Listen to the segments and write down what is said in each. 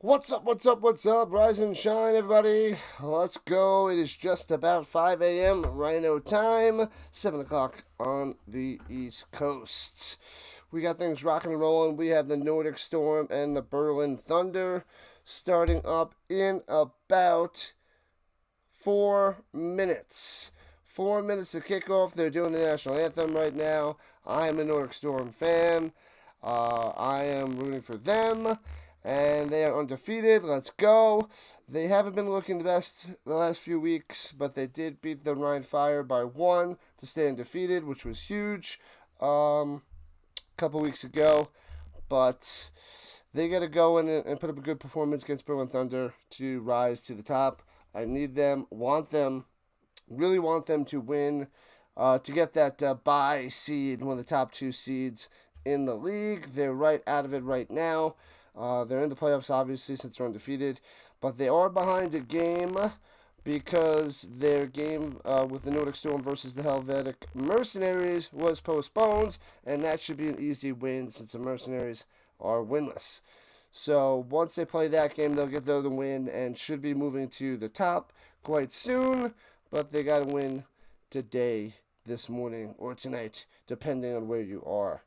What's up, what's up, what's up? Rise and shine, everybody. Let's go. It is just about 5 a.m. Rhino time, 7 o'clock on the East Coast. We got things rocking and rolling. We have the Nordic Storm and the Berlin Thunder starting up in about 4 minutes. 4 minutes to kickoff. They're doing the national anthem right now. I am a Nordic Storm fan. I am rooting for them, and they are undefeated. Let's go. They haven't been looking the best the last few weeks, but they did beat the Rhine Fire by 1 to stay undefeated, which was huge a couple weeks ago. But they got to go in and put up a good performance against Berlin Thunder to rise to the top. I need them, really want them to win, to get that bye seed, one of the top 2 seeds in the league. They're right out of it right now. They're in the playoffs, obviously, since they're undefeated. But they are behind a game because their game with the Nordic Storm versus the Helvetic Mercenaries was postponed. And that should be an easy win since the Mercenaries are winless. So once they play that game, they'll get the other win and should be moving to the top quite soon. But they got to win today, this morning, or tonight, depending on where you are.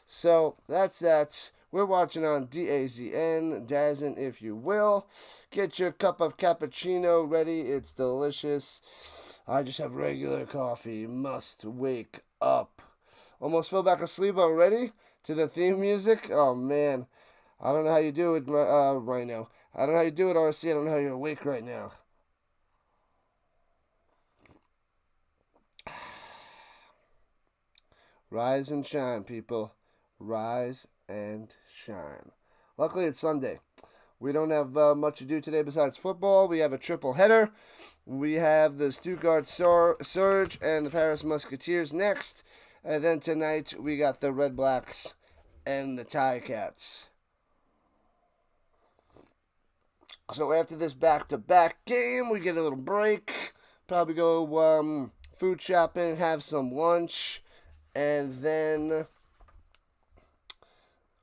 So that's that. We're watching on DAZN, DAZN if you will. Get your cup of cappuccino ready. It's delicious. I just have regular coffee. Must wake up. Almost fell back asleep already to the theme music. Oh, man. I don't know how you do it, Rhino. I don't know how you do it, RC. I don't know how you're awake right now. Rise and shine, people. Rise and shine. Luckily, it's Sunday. We don't have much to do today besides football. We have a triple header. We have the Stuttgart Surge and the Paris Musketeers next. And then tonight, we got the Red Blacks and the Ticats. So after this back-to-back game, we get a little break. Probably go food shopping, have some lunch. And then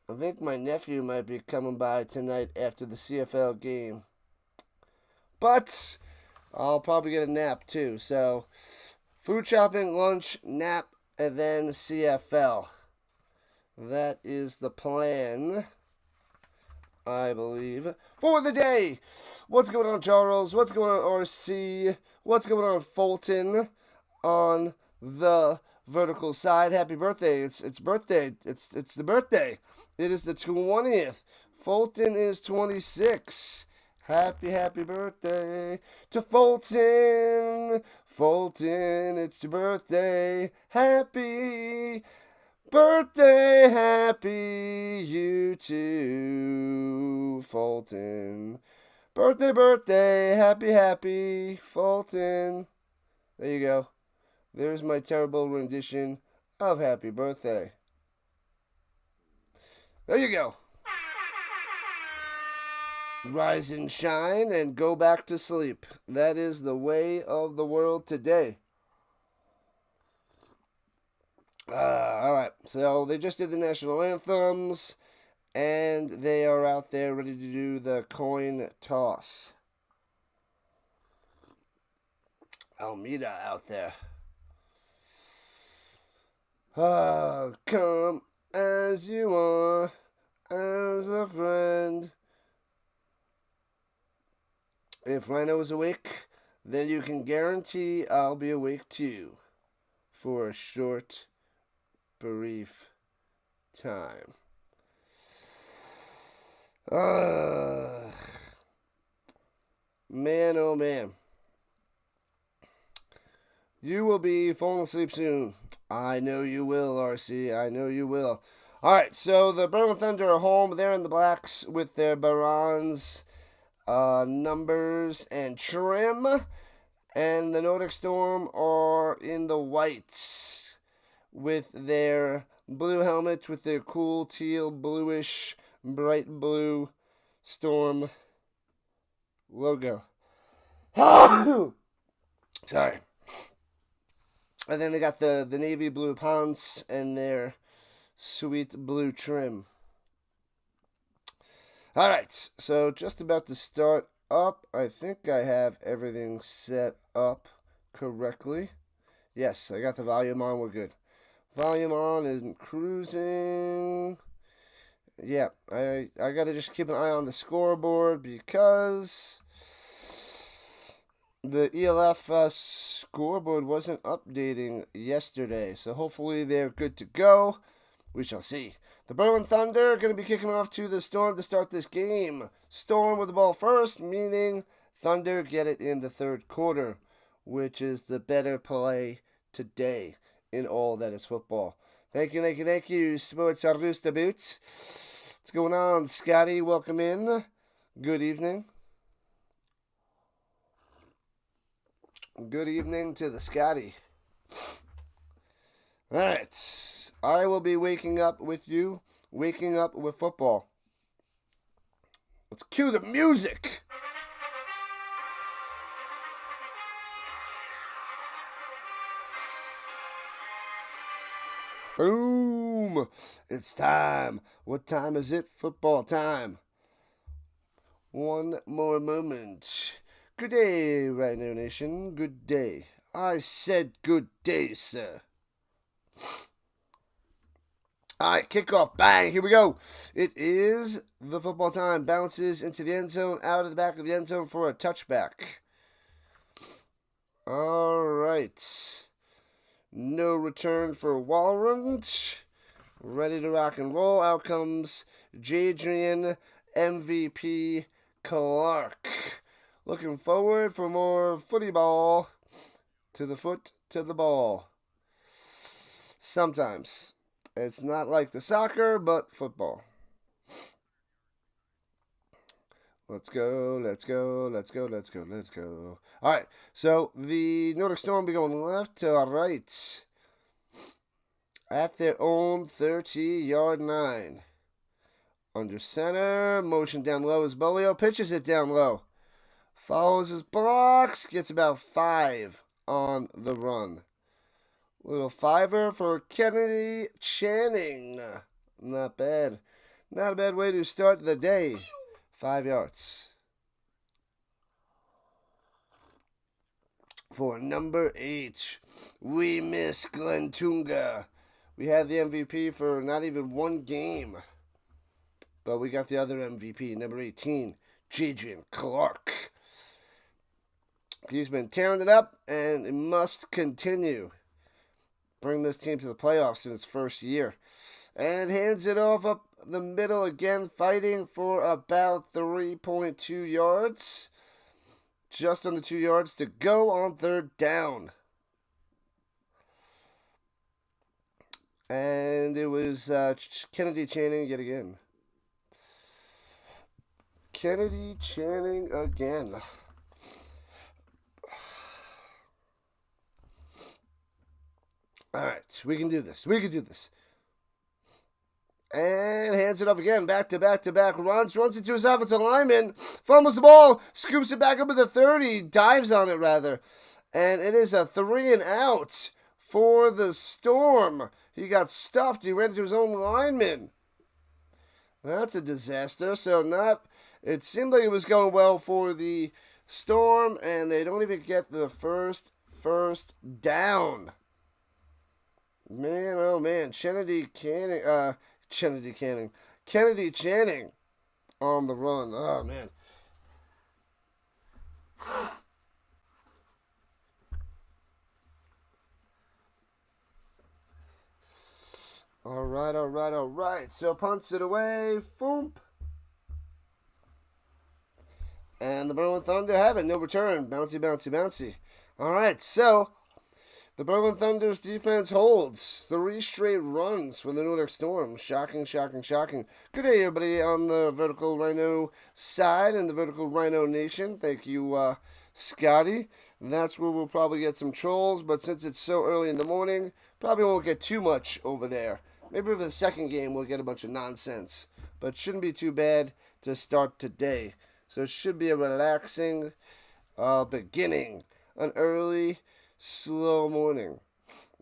I think my nephew might be coming by tonight after the CFL game. But I'll probably get a nap too. So food shopping, lunch, nap, and then CFL. That is the plan, I believe, for the day. What's going on, Charles? What's going on, RC? What's going on, Fulton? On the vertical side, happy birthday. It's birthday. It's the birthday. It is the 20th. Fulton is 26. Happy birthday to Fulton. Fulton, it's your birthday. Happy birthday, happy you too, Fulton. Birthday, happy, Fulton. There you go. There's my terrible rendition of Happy Birthday. There you go. Rise and shine and go back to sleep. That is the way of the world today. Alright, so they just did the national anthems, and they are out there ready to do the coin toss. Almeida out there. Come as you are, as a friend. If Rhino is awake, then you can guarantee I'll be awake too, for a short, brief time. Man, oh man. You will be falling asleep soon. I know you will, RC. I know you will. Alright, so the Berlin Thunder are home. They're in the blacks with their Barons, numbers, and trim. And the Nordic Storm are in the whites with their blue helmets with their cool teal, bluish, bright blue Storm logo. Sorry. And then they got the navy blue pants and their sweet blue trim. All right, so just about to start up. I think I have everything set up correctly. Yes, I got the volume on. We're good. Volume on isn't cruising. Yeah, I gotta just keep an eye on the scoreboard because the ELF scoreboard wasn't updating yesterday. So hopefully they're good to go. We shall see. The Berlin Thunder are going to be kicking off to the Storm to start this game. Storm with the ball first, meaning Thunder get it in the third quarter, which is the better play today in all that is football. Thank you, Sports Arlusta Boots. What's going on, Scotty? Welcome in. Good evening. Good evening to the Scotty. All right. I will be waking up with you, waking up with football. Let's cue the music. Boom! It's time. What time is it? Football time. One more moment. Good day, Rhino Nation. Good day. I said good day, sir. All right, kickoff, bang, here we go. It is the football time. Bounces into the end zone, out of the back of the end zone for a touchback. All right. No return for Walrond. Ready to rock and roll. Out comes Jadrian MVP Clark. Looking forward for more footy ball. To the foot, to the ball. Sometimes. It's not like the soccer, but football. Let's go, let's go, let's go, let's go, let's go. All right, so the Nordic Storm will be going left to right at their own 30-yard line. Under center, motion down low as Bolio pitches it down low. Follows his blocks, gets about 5 on the run. Little fiver for Kennedy Channing. Not bad. Not a bad way to start the day. 5 yards. For number 8, we miss Glenn Tunga. We had the MVP for not even one game. But we got the other MVP, number 18, Jadrian Clark. He's been tearing it up, and it must continue. Bring this team to the playoffs in its first year. And hands it off up the middle again, fighting for about 3.2 yards. Just under 2 yards to go on third down. And it was Kennedy Channing yet again. Kennedy Channing again. All right, we can do this. We can do this. And hands it off again. Back to back to back runs. Runs into his offensive lineman. Fumbles the ball. Scoops it back up at the 30. Dives on it, rather. And it is a 3 and out for the Storm. He got stuffed. He ran into his own lineman. That's a disaster. So it seemed like it was going well for the Storm. And they don't even get the first down. Man, oh man, Kennedy Channing on the run. Oh man. All right. So punts it away. Foomp. And the Berlin Thunder have it. No return. Bouncy. All right, so the Berlin Thunder's defense holds 3 straight runs for the Nordic Storm. Shocking. Good day, everybody on the Vertical Rhino side and the Vertical Rhino Nation. Thank you, Scotty. That's where we'll probably get some trolls, but since it's so early in the morning, probably won't get too much over there. Maybe for the second game, we'll get a bunch of nonsense. But shouldn't be too bad to start today. So it should be a relaxing beginning. An early, slow morning.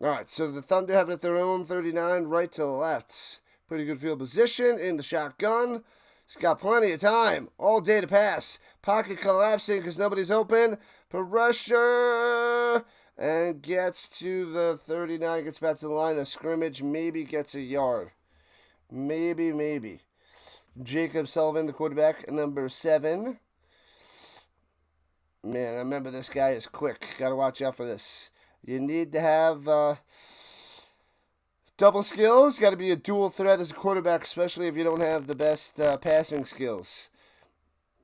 All right, so the Thunder have it at their own 39, right to left. Pretty good field position in the shotgun. He's got plenty of time. All day to pass. Pocket collapsing because nobody's open. Pressure. And gets to the 39. Gets back to the line of scrimmage. Maybe gets a yard. Maybe. Jacob Sullivan, the quarterback, number 7. Man, I remember this guy is quick. Got to watch out for this. You need to have double skills. Got to be a dual threat as a quarterback, especially if you don't have the best passing skills.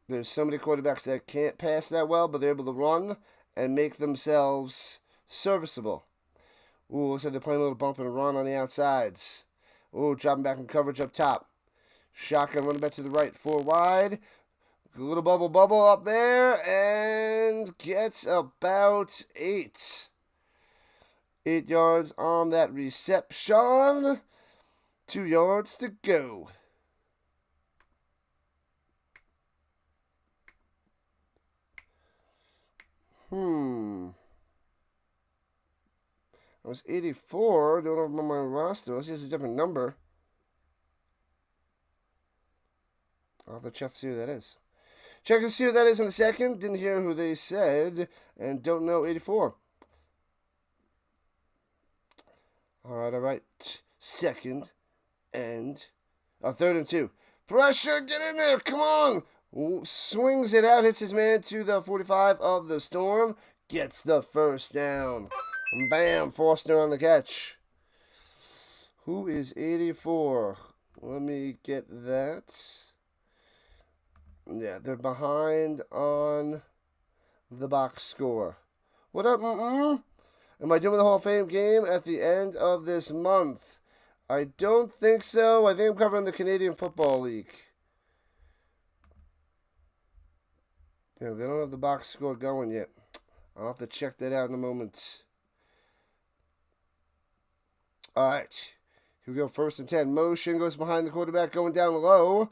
There's so many quarterbacks that can't pass that well, but they're able to run and make themselves serviceable. Ooh, looks like they're playing a little bump and run on the outsides. Ooh, dropping back in coverage up top. Shotgun running back to the right, 4 wide. A little bubble up there, and gets about 8. 8 yards on that reception. 2 yards to go. It was 84. Don't have him on my roster. Let's use a different number. I'll have to check to see who that is. Check to see who that is in a second. Didn't hear who they said. And don't know 84. All right. Second and... third and 2. Pressure, get in there. Come on. Ooh, swings it out. Hits his man to the 45 of the Storm. Gets the first down. Bam. Foster on the catch. Who is 84? Let me get that. Yeah, they're behind on the box score. What up, Am I doing the Hall of Fame game at the end of this month? I don't think so. I think I'm covering the Canadian Football League. Yeah, they don't have the box score going yet. I'll have to check that out in a moment. All right. Here we go. 1st and 10. Motion goes behind the quarterback, going down low.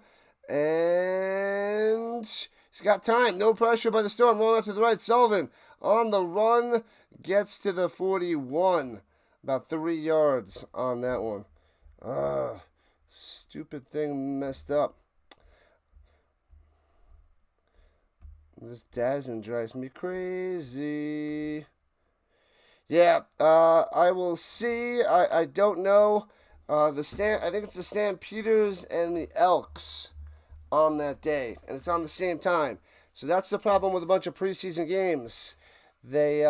And he's got time. No pressure by the Storm. Rolling out to the right. Sullivan on the run. Gets to the 41. About 3 yards on that one. Stupid thing messed up. This Dazen drives me crazy. Yeah, I will see. I don't know. I think it's the Stampeders and the Elks on that day, and it's on the same time. So that's the problem with a bunch of preseason games. They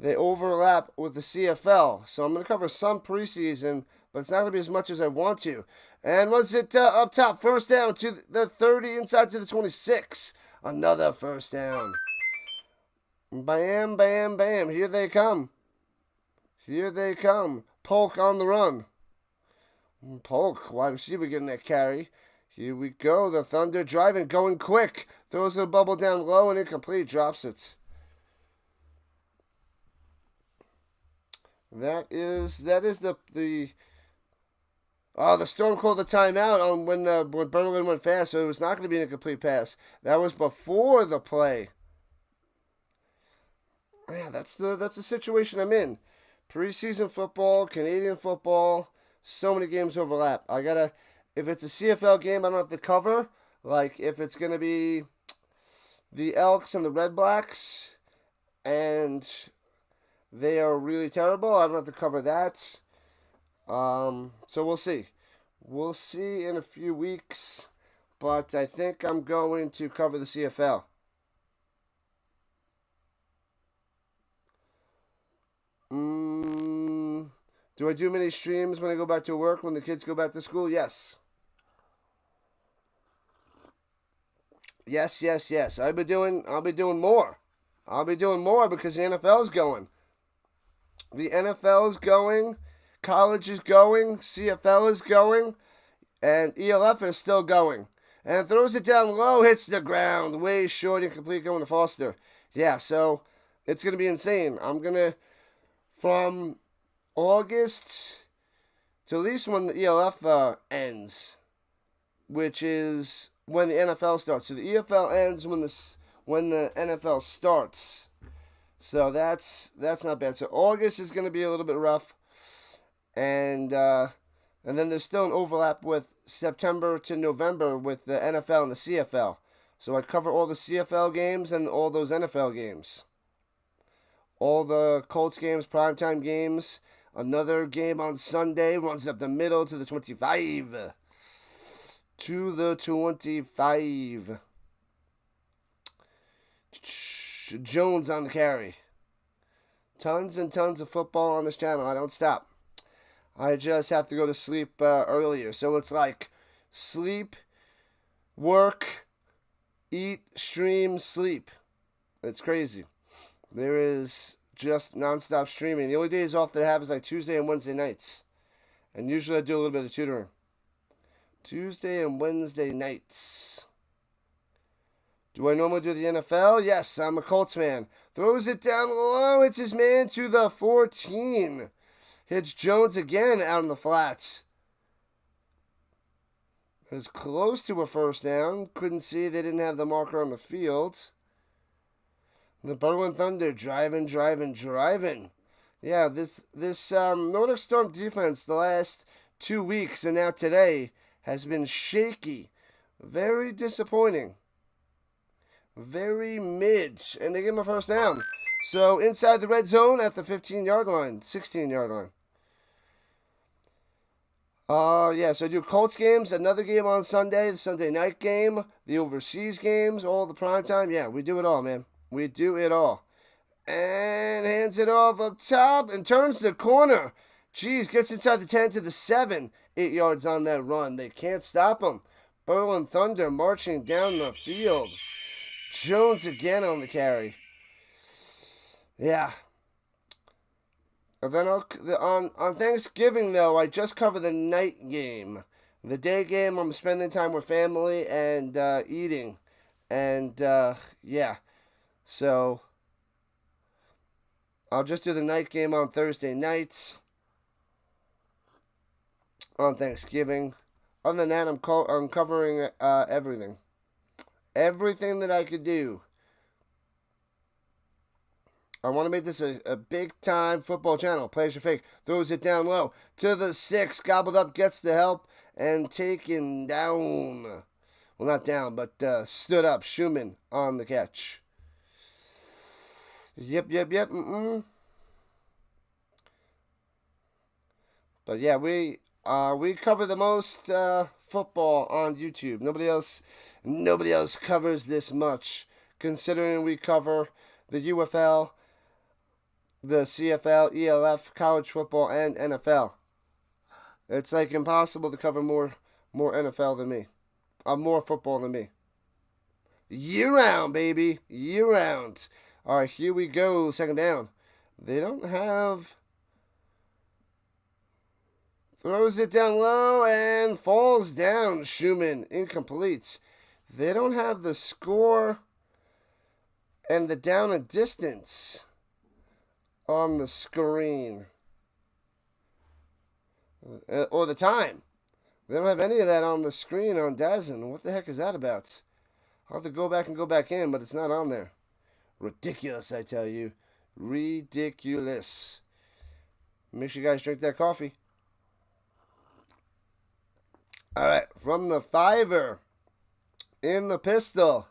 overlap with the CFL. So I'm going to cover some preseason, but it's not going to be as much as I want to. And was it up top? First down to the 30, inside to the 26. Another first down. Bam, bam, bam. Here they come. Polk on the run. Polk, wide receiver getting that carry. Here we go. The Thunder driving, going quick. Throws a bubble down low and incomplete. Drops it. That is the Storm called the timeout on when Berlin went fast, so it was not going to be an incomplete pass. That was before the play. Yeah, that's the situation I'm in. Preseason football, Canadian football, so many games overlap. If it's a CFL game, I don't have to cover. Like if it's going to be the Elks and the Red Blacks, and they are really terrible, I don't have to cover that. So we'll see. We'll see in a few weeks, but I think I'm going to cover the CFL. Do I do many streams when I go back to work, when the kids go back to school? Yes. Yes. I'll be doing more. I'll be doing more because the NFL's going. The NFL's going. College is going. CFL is going. And ELF is still going. And throws it down low, hits the ground. Way short, incomplete, going to Foster. Yeah, so it's going to be insane. I'm going to, from August to at least when the ELF ends, which is when the NFL starts. So the EFL ends when the NFL starts. So that's not bad. So August is going to be a little bit rough, and then there's still an overlap with September to November with the NFL and the CFL. So I cover all the CFL games and all those NFL games. All the Colts games, primetime games. Another game on Sunday runs up the middle to the 25. To the 25. Jones on the carry. Tons and tons of football on this channel. I don't stop. I just have to go to sleep earlier. So it's like sleep, work, eat, stream, sleep. It's crazy. There is just nonstop streaming. The only days off that I have is like Tuesday and Wednesday nights. And usually I do a little bit of tutoring. Tuesday and Wednesday nights. Do I normally do the NFL? Yes, I'm a Colts fan. Throws it down low. Hits his man to the 14. Hits Jones again out in the flats. It's close to a first down. Couldn't see. They didn't have the marker on the field. The Berlin Thunder driving. Yeah, this Nordic Storm defense the last 2 weeks and now today has been shaky. Very disappointing. Very mid. And they give him a first down. So inside the red zone at the 15-yard line, 16-yard line. Yeah, so I do Colts games, another game on Sunday, the Sunday night game, the overseas games, all the primetime. Yeah, we do it all, man. We do it all. And hands it off up top and turns the corner. Jeez, gets inside the 10 to the 7. 8 yards on that run. They can't stop him. Berlin Thunder marching down the field. Jones again on the carry. Yeah. And then on Thanksgiving, though, I just cover the night game. The day game, I'm spending time with family and eating. And, yeah. So, I'll just do the night game on Thursday nights. On Thanksgiving. Other than that, I'm covering everything. Everything that I could do. I want to make this a big-time football channel. Players are fake. Throws it down low. To the 6. Gobbled up. Gets the help. And taken down. Well, not down, but stood up. Schumann on the catch. Yep. But yeah, we cover the most football on YouTube. Nobody else covers this much. Considering we cover the UFL, the CFL, ELF, college football, and NFL. It's like impossible to cover more NFL than me. More football than me. Year round, baby. Year round. All right, here we go. Second down. They don't have... Throws it down low and falls down. Schumann, incomplete. They don't have the score and the down and distance on the screen. Or the time. They don't have any of that on the screen on DAZN. What the heck is that about? I'll have to go back in, but it's not on there. Ridiculous, I tell you. Ridiculous. Make sure you guys drink that coffee. All right, from the 5 in the pistol.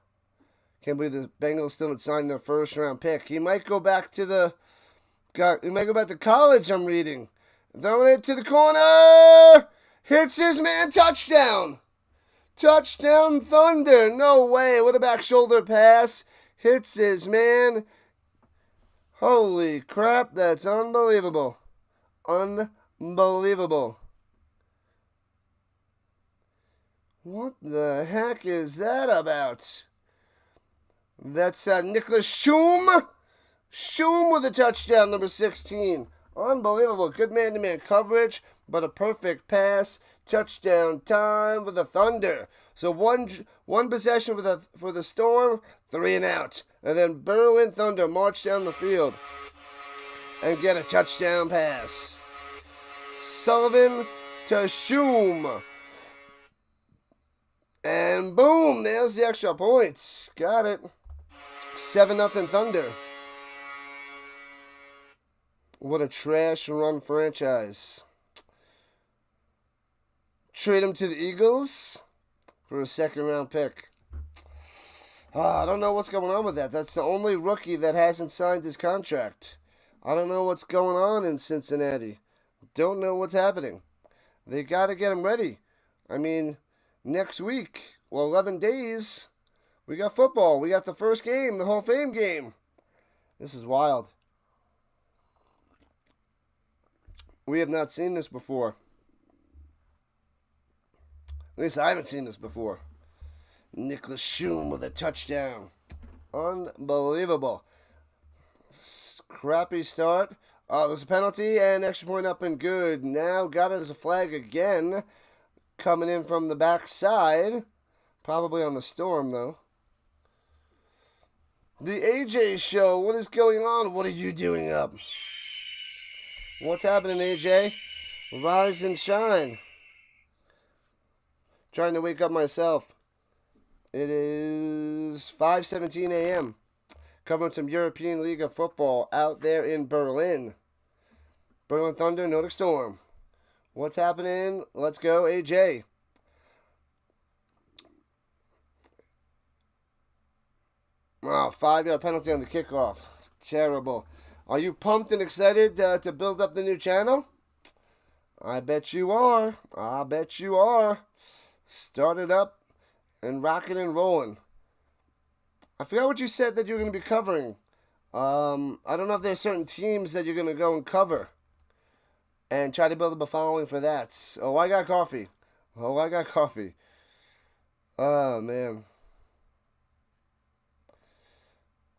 Can't believe the Bengals still haven't signed their first-round pick. He might go back to college, I'm reading. Throwing it to the corner. Hits his man. Touchdown. Touchdown Thunder. No way. What a back shoulder pass. Hits his man. Holy crap. That's unbelievable. Unbelievable. What the heck is that about? That's Nicholas Schum. Schum with a touchdown, number 16. Unbelievable. Good man-to-man coverage, but a perfect pass. Touchdown time for the Thunder. So one possession for the Storm, 3 and out. And then Berlin Thunder march down the field and get a touchdown pass. Sullivan to Schum. And boom, there's the extra points. Got it. 7-0 Thunder. What a trash run franchise. trade him to the Eagles for a second-round pick. I don't know what's going on with that. That's the only rookie that hasn't signed his contract. I don't know what's going on in Cincinnati. Don't know what's happening. They got to get him ready. I mean, next week, 11 days, we got football. We got the first game, the Hall of Fame game. This is wild. We have not seen this before. At least I haven't seen this before. Nicholas Schum with a touchdown. Unbelievable. Crappy start. There's a penalty and extra point up and good. Now got it as a flag again. Coming in from the backside. Probably on the Storm, though. The AJ Show. What is going on? What are you doing up? What's happening, AJ? Rise and shine. Trying to wake up myself. It is 5:17 a.m. Covering some European League of Football out there in Berlin. Berlin Thunder, Nordic Storm. What's happening? Let's go, AJ. Oh, 5-yard penalty on the kickoff. Terrible. Are you pumped and excited to build up the new channel? I bet you are. I bet you are. Start it up and rocking and rolling. I forgot what you said that you're going to be covering. I don't know if there's certain teams that you're going to go and cover and try to build up a following for that. Oh, I got coffee. Oh, I got coffee. Oh, man.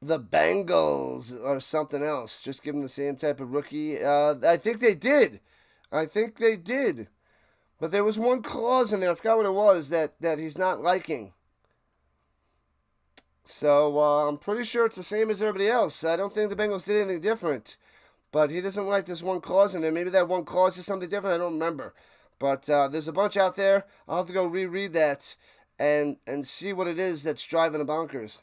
The Bengals are something else. Just give them the same type of rookie. I think they did. But there was one clause in there, I forgot what it was, that he's not liking. So I'm pretty sure it's the same as everybody else. I don't think the Bengals did anything different. But he doesn't like this one clause in there. Maybe that one clause is something different. I don't remember. But there's a bunch out there. I'll have to go reread that and see what it is that's driving the bonkers.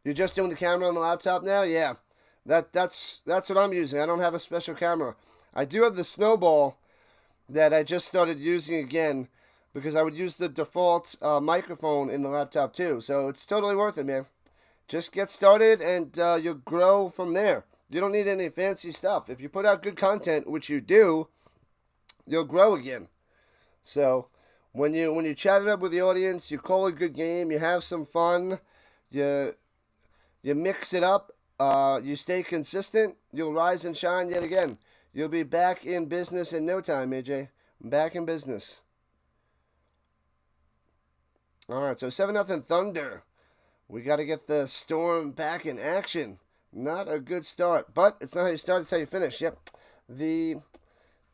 You're just doing the camera on the laptop now? Yeah. That's what I'm using. I don't have a special camera. I do have the Snowball that I just started using again because I would use the default microphone in the laptop too. So it's totally worth it, man. Just get started and you'll grow from there. You don't need any fancy stuff. If you put out good content, which you do, you'll grow again. So when you chat it up with the audience, you call a good game, you have some fun, you mix it up, you stay consistent, you'll rise and shine yet again. You'll be back in business in no time, AJ. Back in business. All right, so 7-0 Thunder. We got to get the Storm back in action. Not a good start, but it's not how you start, it's how you finish. Yep. The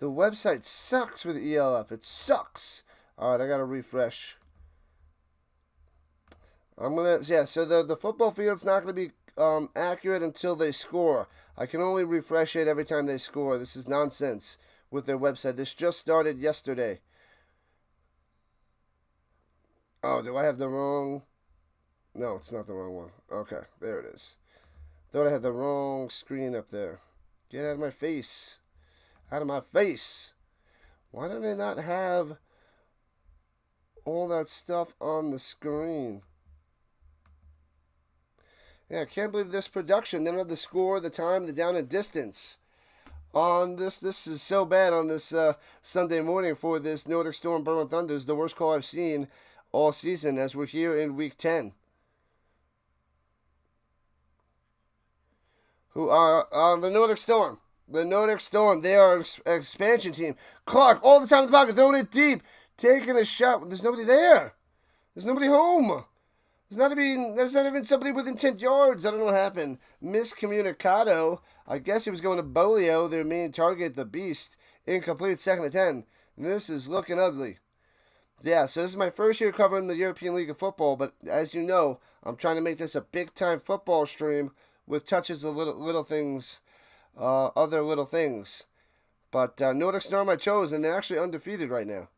website sucks for the ELF. It sucks. All right, I got to refresh. So the football field's not going to be accurate until they score. I can only refresh it every time they score. This is nonsense with their website. This just started yesterday. Oh, do I have the wrong? No, it's not the wrong one. Okay, there it is. Thought I had the wrong screen up there. Get out of my face. Out of my face. Why do they not have all that stuff on the screen? Yeah, I can't believe this production. They don't have the score, the time, the down and distance. On this is so bad on this Sunday morning for this Nordic Storm Berlin Thunder. It's the worst call I've seen all season as we're here in week 10. Who are the Nordic Storm. The Nordic Storm, they are an expansion team. Clark, all the time in the pocket, throwing it deep, taking a shot. There's nobody there. There's nobody home. There's not even somebody within 10 yards. I don't know what happened. Miscommunicado. I guess he was going to Bolio, their main target, the Beast. Incomplete, 2nd and 10. This is looking ugly. Yeah, so this is my first year covering the European League of Football, but as you know, I'm trying to make this a big-time football stream with touches of little things, other little things. But Nordic Storm I chose, and they're actually undefeated right now.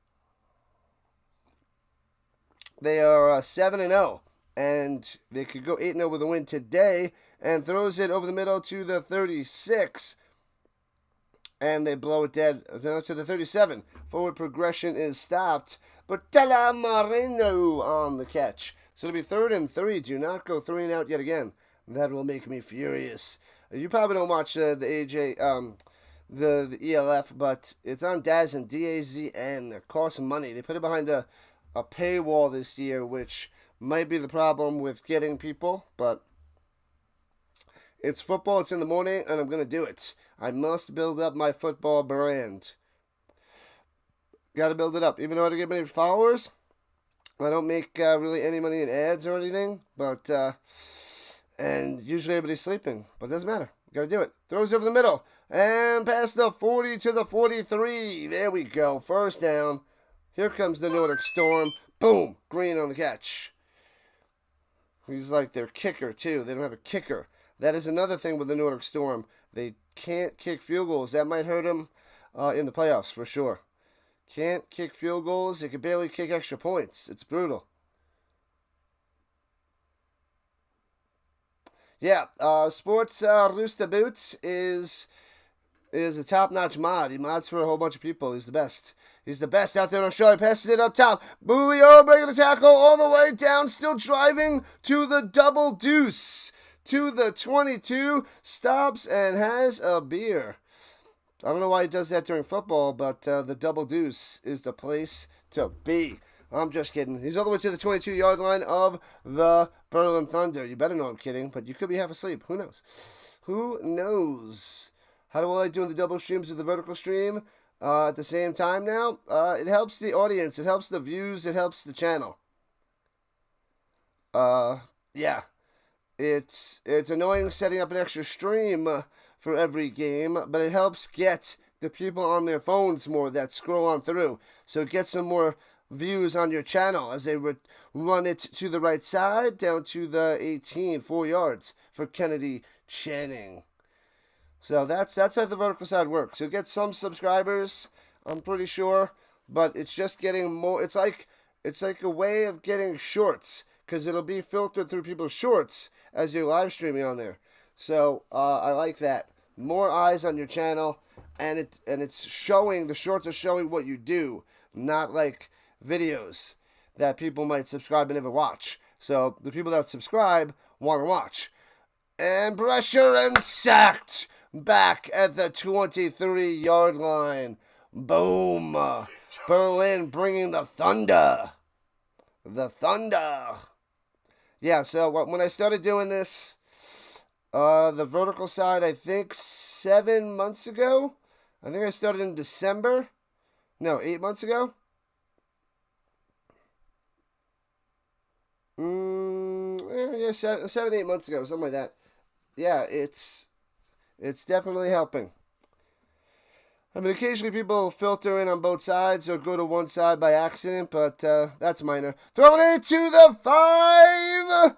They are 7-0, and they could go 8-0 with a win today, and throws it over the middle to the 36. and they blow it dead to the 37. Forward progression is stopped, but Marino on the catch. So it'll be 3rd and 3. Do not go 3 and out yet again. That will make me furious. You probably don't watch the AJ, the ELF, but it's on DAZN, DAZN. It costs money. They put it behind a paywall this year, which might be the problem with getting people, but it's football. It's in the morning, and I'm going to do it. I must build up my football brand. Got to build it up. Even though I don't get many followers, I don't make really any money in ads or anything, but and usually everybody's sleeping, but it doesn't matter. Got to do it. Throws over the middle, and past the 40 to the 43. There we go. First down. Here comes the Nordic Storm. Boom. Green on the catch. He's like their kicker, too. They don't have a kicker. That is another thing with the Nordic Storm. They can't kick field goals. That might hurt them in the playoffs, for sure. Can't kick field goals. They can barely kick extra points. It's brutal. Yeah, Sports Rooster Boots is a top-notch mod. He mods for a whole bunch of people. He's the best. He's the best out there in Australia. Passes it up top. Boolio breaking the tackle all the way down. Still driving to the double deuce. To the 22. Stops and has a beer. I don't know why he does that during football, but the double deuce is the place to be. I'm just kidding. He's all the way to the 22-yard line of the Berlin Thunder. You better know I'm kidding, but you could be half asleep. Who knows? Who knows? How do I like doing the double streams or the vertical stream at the same time now? It helps the audience. It helps the views. It helps the channel. Yeah. It's annoying setting up an extra stream for every game, but it helps get the people on their phones more that scroll on through. So get some more views on your channel as they run it to the right side down to the 18, 4 yards for Kennedy Channing. So that's how the vertical side works. You'll get some subscribers, I'm pretty sure, but it's just getting more. It's like a way of getting shorts because it'll be filtered through people's shorts as you're live streaming on there. So I like that. More eyes on your channel, and it's showing, the shorts are showing what you do, not like videos that people might subscribe and never watch. So the people that subscribe want to watch. And pressure and sacked back at the 23-yard line. Boom. Berlin bringing the thunder. The thunder. Yeah, so when I started doing this, the vertical side, I think 7 months ago. I think I started in December. No, 8 months ago. Yeah, 7, 8 months ago, something like that. Yeah, it's definitely helping. I mean, occasionally people filter in on both sides or go to one side by accident, but that's minor. Throwing it to the 5!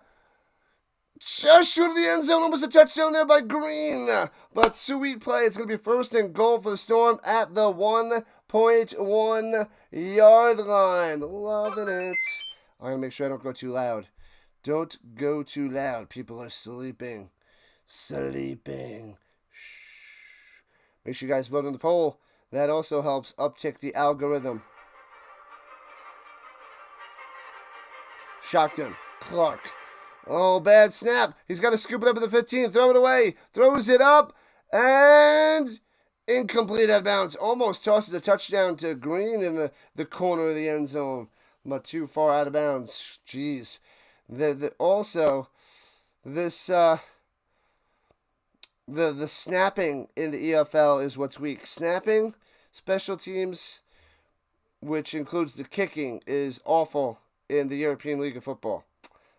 Just short of the end zone, almost a touchdown there by Green. But sweet play. It's going to be 1st and goal for the Storm at the 1.1 yard line. Loving it. I'm going to make sure I don't go too loud. Don't go too loud. People are sleeping. Sleeping. Shh. Make sure you guys vote on the poll. That also helps uptick the algorithm. Shotgun. Clark. Oh, bad snap. He's got to scoop it up at the 15. Throw it away. Throws it up. And incomplete out of bounds. Almost tosses a touchdown to Green in the corner of the end zone. But too far out of bounds. Jeez. Also, this the snapping in the EFL is what's weak. Snapping, special teams, which includes the kicking, is awful in the European League of Football.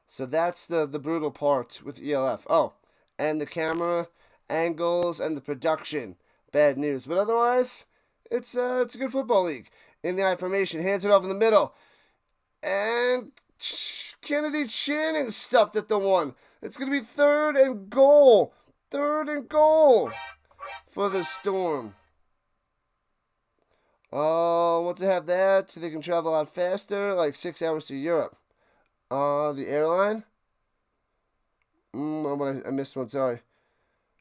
So that's the brutal part with ELF. Oh, and the camera angles and the production, bad news. But otherwise, it's a good football league. In the I formation, hands it off in the middle, and Kennedy Channing stuffed at the 1. It's going to be 3rd and goal. 3rd and goal for the Storm. Once they have that, they can travel a lot faster, like 6 hours to Europe. The airline? I missed one, sorry.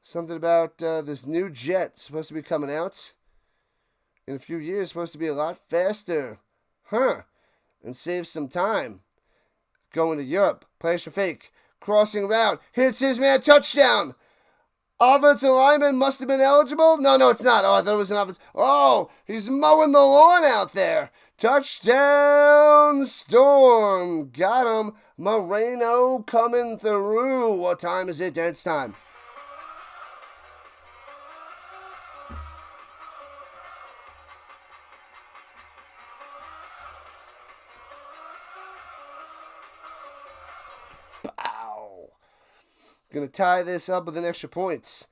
Something about this new jet supposed to be coming out in a few years. Supposed to be a lot faster. Huh. And save some time. Going to Europe. Plays for fake. Crossing route. Hits his man. Touchdown. Offensive lineman must have been eligible. No, it's not. Oh, I thought it was an offensive. Oh, he's mowing the lawn out there. Touchdown Storm. Got him. Moreno coming through. What time is it? Dance time. Pow. Gonna tie this up with an extra points.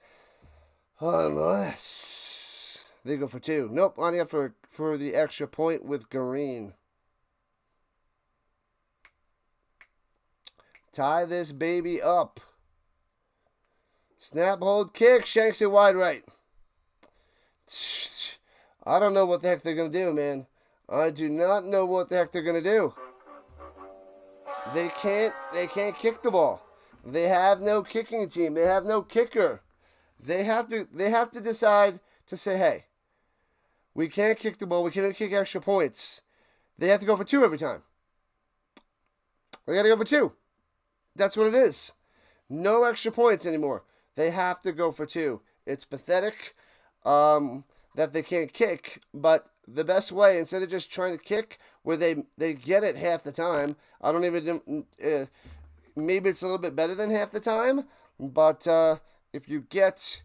Unless they go for two. Nope, lining up for the extra point with Green. Tie this baby up. Snap, hold, kick. Shanks it wide right. I don't know what the heck they're going to do, man. I do not know what the heck they're going to do. They can't kick the ball. They have no kicking team. They have no kicker. They have to decide to say, hey, we can't kick the ball. We can't kick extra points. They have to go for two every time. They got to go for two. That's what it is. No extra points anymore. They have to go for two. It's pathetic that they can't kick, but the best way, instead of just trying to kick where they get it half the time, I don't even, maybe it's a little bit better than half the time, but if you get,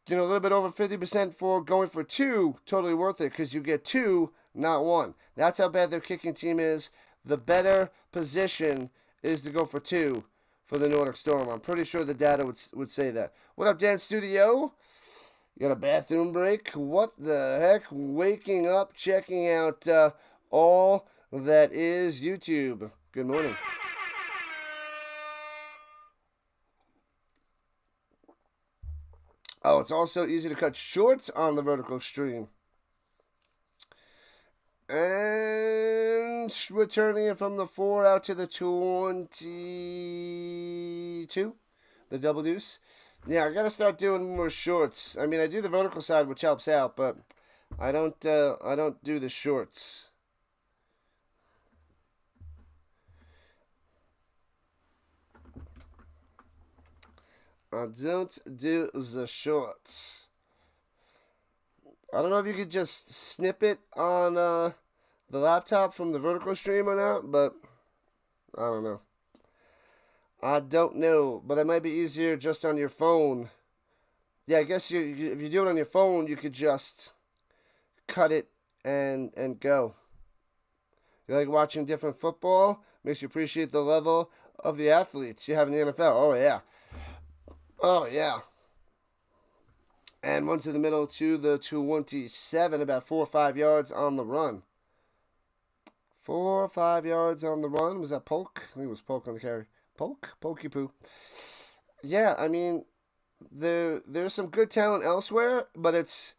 a little bit over 50% for going for two, totally worth it, because you get two, not one. That's how bad their kicking team is. The better position is to go for two for the Nordic Storm. I'm pretty sure the data would say that. What up, Dan Studio? You got a bathroom break? What the heck? Waking up, checking out all that is YouTube. Good morning. Oh, it's also easy to cut shorts on the vertical stream. And returning it from the 4 out to the 22. The double deuce. Yeah, I gotta start doing more shorts. I mean, I do the vertical side, which helps out, but I don't do the shorts. I don't do the shorts. I don't know if you could just snip it on the laptop from the vertical stream or not, but I don't know. I don't know, but it might be easier just on your phone. Yeah, I guess if you do it on your phone, you could just cut it and go. You like watching different football? Makes you appreciate the level of the athletes you have in the NFL. Oh, yeah. Oh, yeah. And once in the middle to the 27, about 4 or 5 yards on the run. 4 or 5 yards on the run. Was that Polk? I think it was Polk on the carry. Polk? Pokey poo. Yeah, I mean, there's some good talent elsewhere, but it's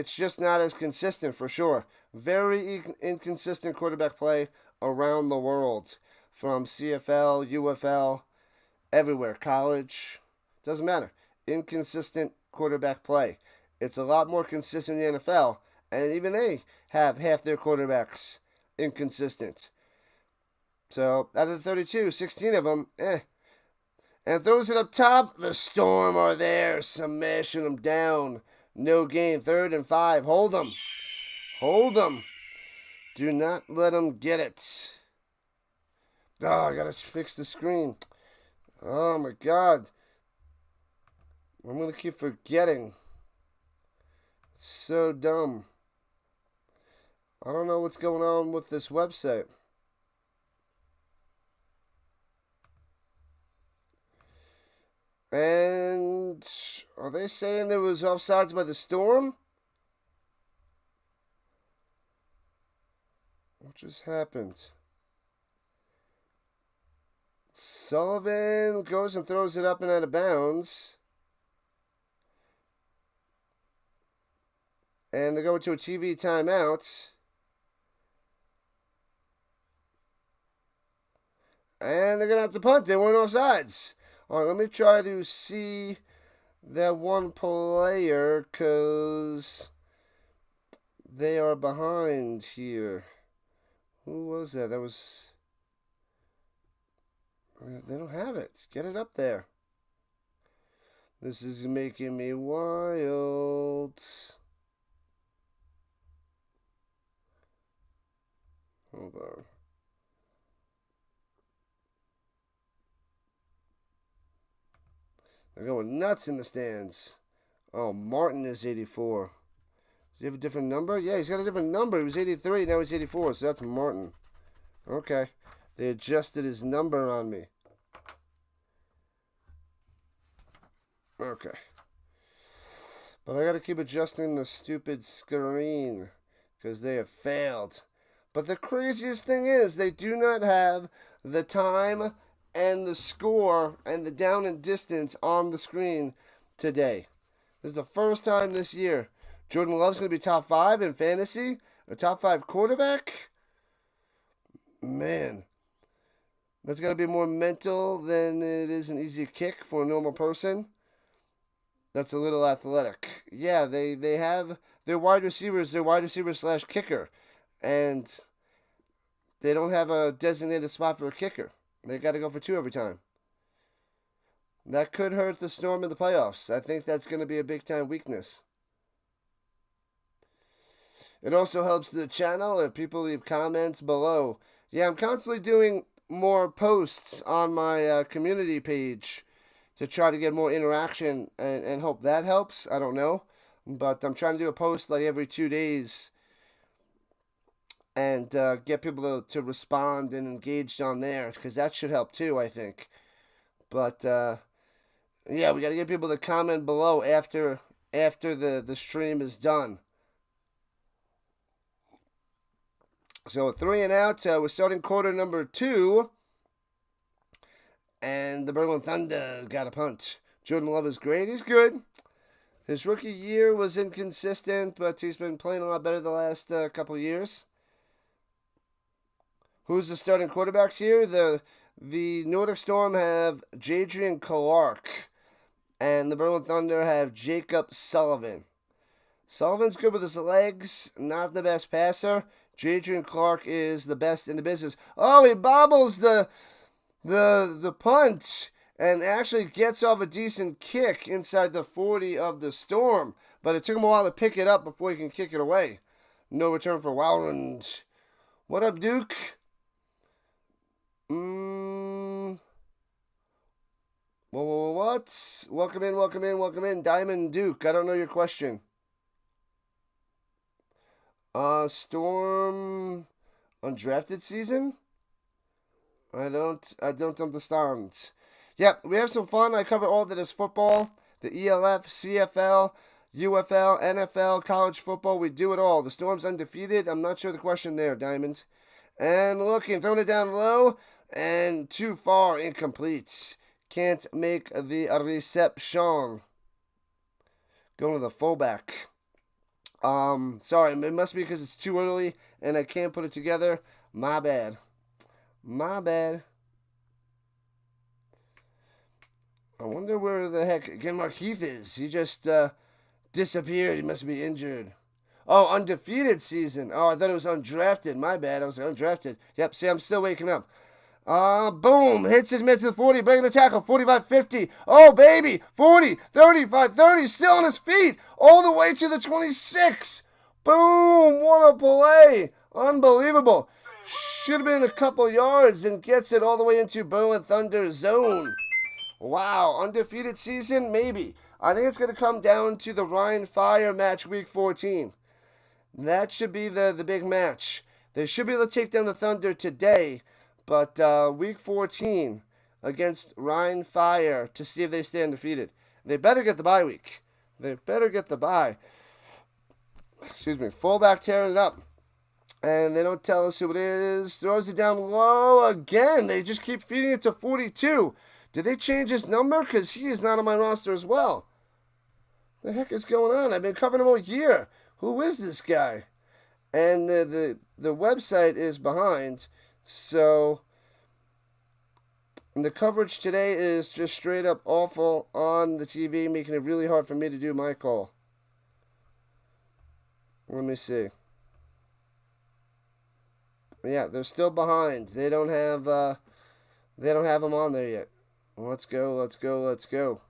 just not as consistent for sure. Very inconsistent quarterback play around the world. From CFL, UFL, everywhere. College. Doesn't matter. Inconsistent quarterback play. It's a lot more consistent in the NFL, and even they have half their quarterbacks inconsistent. So, out of the 32, 16 of them, And throws it up top. The Storm are there, smashing them down. No gain. 3rd and 5. Hold them. Hold them. Do not let them get it. Oh, I gotta fix the screen. Oh my God. I'm gonna keep forgetting. It's so dumb. I don't know what's going on with this website. And are they saying there was offsides by the Storm? What just happened? Sullivan goes and throws it up and out of bounds. And they go into a TV timeout. And they're going to have to punt. They weren't offsides. All right, let me try to see that one player because they are behind here. Who was that? That was... They don't have it. Get it up there. This is making me wild. Hold on. They're going nuts in the stands. Oh, Martin is 84. Does he have a different number? Yeah, he's got a different number. He was 83, now he's 84, so that's Martin. Okay. They adjusted his number on me. Okay. But I gotta keep adjusting the stupid screen because they have failed. But the craziest thing is they do not have the time and the score and the down and distance on the screen today. This is the first time this year. Jordan Love's going to be top 5 in fantasy, a top 5 quarterback. Man, that's got to be more mental than it is an easy kick for a normal person. That's a little athletic. Yeah, they have their wide receivers, / kicker, and they don't have a designated spot for a kicker. They got to go for 2 every time. That could hurt the Storm in the playoffs. I think that's going to be a big-time weakness. It also helps the channel if people leave comments below. Yeah, I'm constantly doing more posts on my community page to try to get more interaction and hope that helps. I don't know. But I'm trying to do a post like every 2 days and get people to respond and engaged on there because that should help too, I think. But yeah, we got to get people to comment below after the stream is done. So 3 and out. We're starting quarter number 2. And the Berlin Thunder got a punt. Jordan Love is great. He's good. His rookie year was inconsistent, but he's been playing a lot better the last couple of years. Who's the starting quarterbacks here? The Nordic Storm have Jadrian Clark. And the Berlin Thunder have Jacob Sullivan. Sullivan's good with his legs. Not the best passer. Jadrian Clark is the best in the business. Oh, he bobbles the punt and actually gets off a decent kick inside the 40 of the Storm. But it took him a while to pick it up before he can kick it away. No return for Wowland. What up, Duke? What? Welcome in. Diamond Duke. I don't know your question. Storm undrafted season? I don't understand. Yep, we have some fun. I cover all that is football. The ELF, CFL, UFL, NFL, college football. We do it all. The Storm's undefeated. I'm not sure the question there, Diamond. And looking, throwing it down low. And too far, incomplete. Can't make the reception. Going to the fullback. Sorry, it must be because it's too early and I can't put it together. My bad. I wonder where the heck again Markeith is. He just disappeared. He must be injured. Oh, undefeated season. Oh, I thought it was undrafted. My bad. I was undrafted. Yep, see, I'm still waking up. Boom. Hits his mid to the 40. Breaking the tackle. 45-50. Oh, baby. 40, 35, 30. Still on his feet. All the way to the 26. Boom. What a play. Unbelievable. Should have been a couple yards and gets it all the way into Berlin Thunder zone. Wow. Undefeated season? Maybe. I think it's going to come down to the Ryan Fire match week 14. That should be the big match. They should be able to take down the Thunder today. But week 14 against Rhine Fire to see if they stay undefeated. They better get the bye week. They better get the bye. Excuse me. Fullback tearing it up. And they don't tell us who it is. Throws it down low again. They just keep feeding it to 42. Did they change his number? Because he is not on my roster as well. What the heck is going on? I've been covering him all year. Who is this guy? And the website is behind. So And the coverage today is just straight up awful on the TV, making it really hard for me to do my call. Let me see. Yeah, they're still behind. They don't have them on there yet. Let's go, let's go, let's go.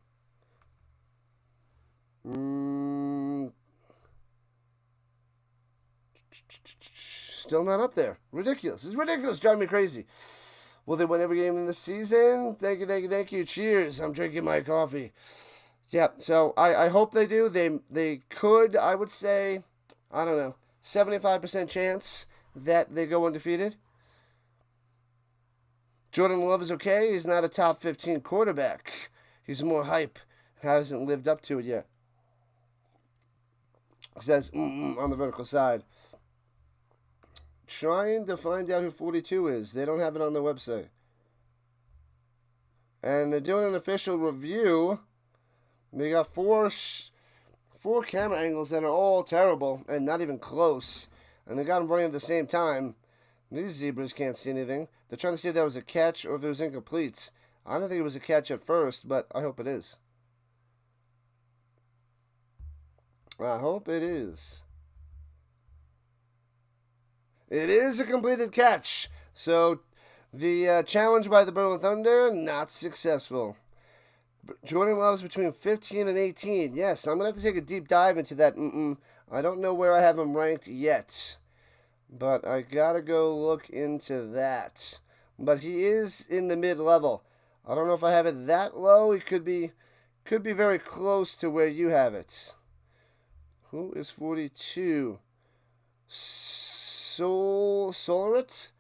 Still not up there. Ridiculous. This is ridiculous. Driving me crazy. Will they win every game in the season? Thank you, thank you, thank you. Cheers. I'm drinking my coffee. Yeah, so I hope they do. They could, I would say, I don't know, 75% chance that they go undefeated. Jordan Love is okay. He's not a top 15 quarterback. He's more hype. Hasn't lived up to it yet. It says on the vertical side. Trying to find out who 42 is. They don't have it on their website. And they're doing an official review. They got four camera angles that are all terrible and not even close. And they got them running at the same time. These zebras can't see anything. They're trying to see if that was a catch or if it was incomplete. I don't think it was a catch at first, but I hope it is. I hope it is. It is a completed catch. So the challenge by the Berlin Thunder, not successful. Jordan Love's between 15 and 18. Yes, I'm going to have to take a deep dive into that. I don't know where I have him ranked yet. But I got to go look into that. But he is in the mid-level. I don't know if I have it that low. He could be very close to where you have it. Who is 42? Solarit?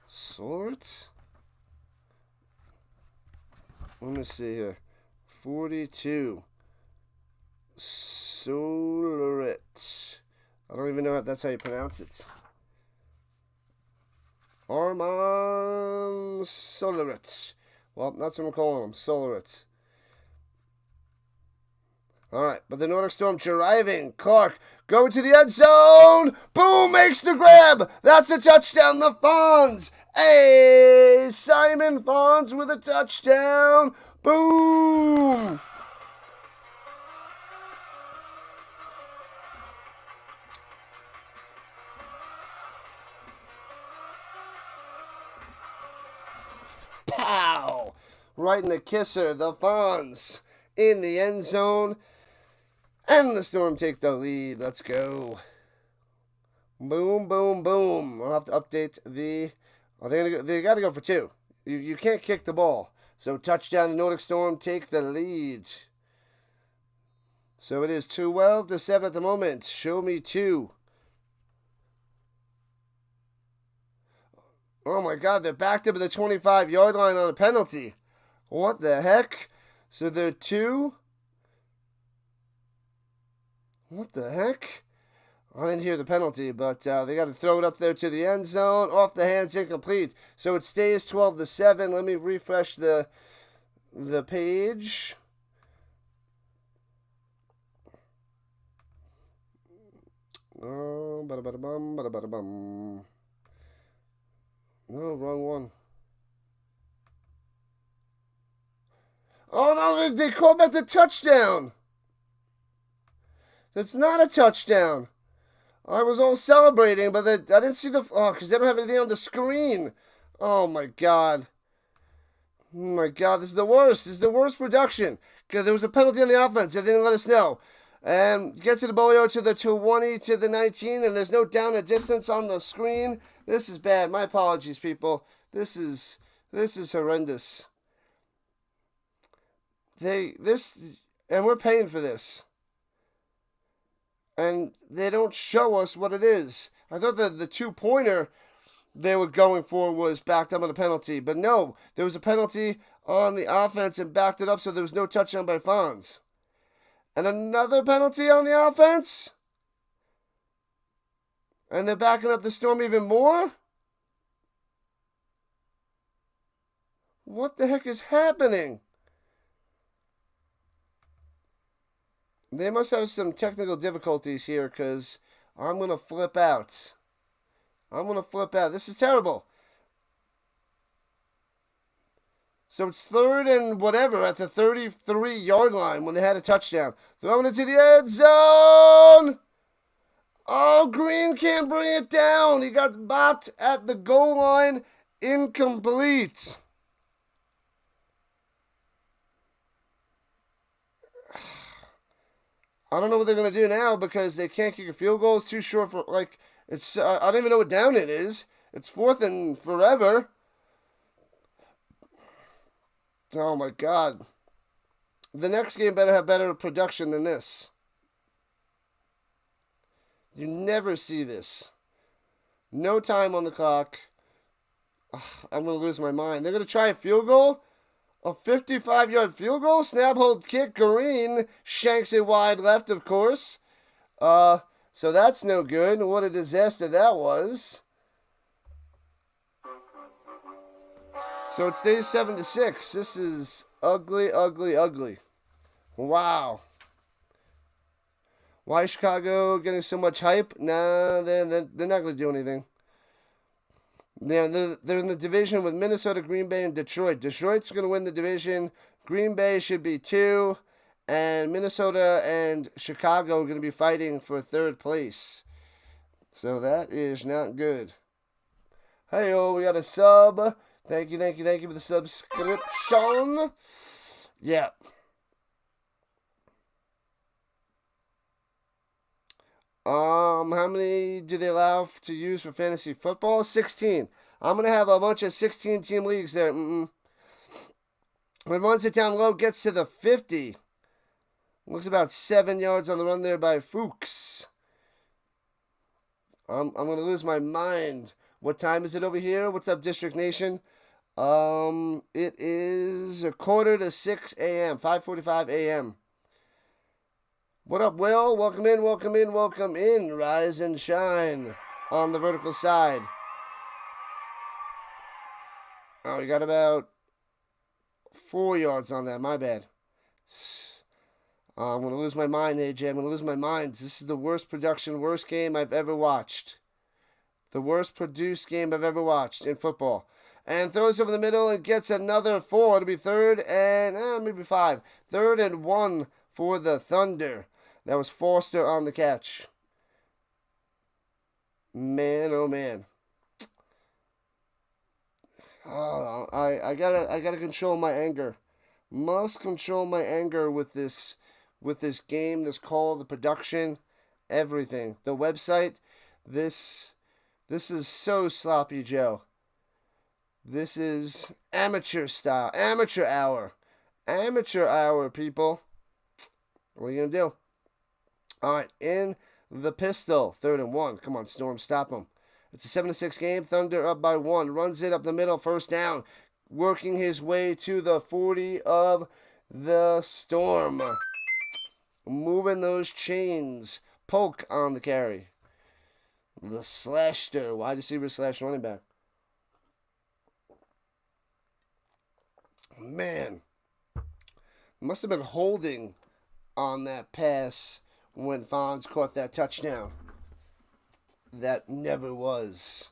Solarit? Let me see here. 42. Solarit. I don't even know if that's how you pronounce it. Armand Solarit. Well, that's what I'm calling him. Solarit. All right, but the Nordic Storm driving. Clark going to the end zone. Boom, makes the grab. That's a touchdown. The Fonz. Hey, Simon Fonz with a touchdown. Boom. Pow. Right in the kisser. The Fonz in the end zone. And the Storm take the lead. Let's go. Boom, boom, boom. I'll have to update the... Oh, they got to go for two. You can't kick the ball. So touchdown to Nordic Storm. Take the lead. So it is 12-7 at the moment. Show me two. Oh, my God. They're backed up at the 25-yard line on a penalty. What the heck? So they're two... What the heck? I didn't hear the penalty, but they got to throw it up there to the end zone. Off the hands, incomplete. So it stays 12-7. Let me refresh the page. Oh, bada-bada-bum, bada-bada-bum. No, wrong one. Oh, no, they called back the touchdown. That's not a touchdown. I was all celebrating, but I didn't see the... Oh, because they don't have anything on the screen. Oh, my God. Oh, my God, this is the worst. This is the worst production. Because there was a penalty on the offense. They didn't let us know. And get to the Bolio to the 20 to the 19, and there's no down and distance on the screen. This is bad. My apologies, people. This is horrendous. And we're paying for this. And they don't show us what it is. I thought that the two-pointer they were going for was backed up on a penalty. But no, there was a penalty on the offense and backed it up, so there was no touchdown by Fonz. And another penalty on the offense? And they're backing up the Storm even more? What the heck is happening? They must have some technical difficulties here because I'm going to flip out. I'm going to flip out. This is terrible. So it's 3rd and whatever at the 33-yard line when they had a touchdown. Throwing it to the end zone. Oh, Green can't bring it down. He got bopped at the goal line. Incomplete. I don't know what they're going to do now because they can't kick a field goal. It's too short for, like, it's, I don't even know what down it is. It's 4th and forever. Oh, my God. The next game better have better production than this. You never see this. No time on the clock. Ugh, I'm going to lose my mind. They're going to try a field goal? A 55-yard field goal? Snap, hold, kick. Green shanks it wide left, of course. So that's no good. What a disaster that was. So it stays 7-6. This is ugly, ugly, ugly. Wow. Why is Chicago getting so much hype? Nah, they're not going to do anything. They're in the division with Minnesota, Green Bay, and Detroit. Detroit's going to win the division. Green Bay should be 2. And Minnesota and Chicago are going to be fighting for 3rd place. So that is not good. Hey-oh, we got a sub. Thank you for the subscription. Yeah. How many do they allow to use for fantasy football? 16. I'm going to have a bunch of 16-team leagues there. When runs it down low, gets to the 50. Looks about 7 yards on the run there by Fuchs. I'm going to lose my mind. What time is it over here? What's up, District Nation? It is 5:45 a.m., 5:45 a.m. What up, Will? Welcome in, welcome in, welcome in. Rise and shine on the vertical side. Oh, we got about 4 yards on that. My bad. I'm going to lose my mind, AJ. I'm going to lose my mind. This is the worst production, worst game I've ever watched. The worst produced game I've ever watched in football. And throws over the middle and gets another 4. It'll be 3rd and maybe 5. 3rd and 1 for the Thunder. That was Foster on the catch. Man, oh man. Oh, I gotta control my anger. Must control my anger with this game, this call, the production, everything. The website. This is so sloppy, Joe. This is amateur style, amateur hour, people. What are you gonna do? All right, in the pistol, 3rd and 1. Come on, Storm, stop him. It's a 7-6 game. Thunder up by 1. Runs it up the middle, 1st down. Working his way to the 40 of the Storm. Moving those chains. Polk on the carry. The slasher, wide receiver / running back. Man, must have been holding on that pass when Fonz caught that touchdown. That never was.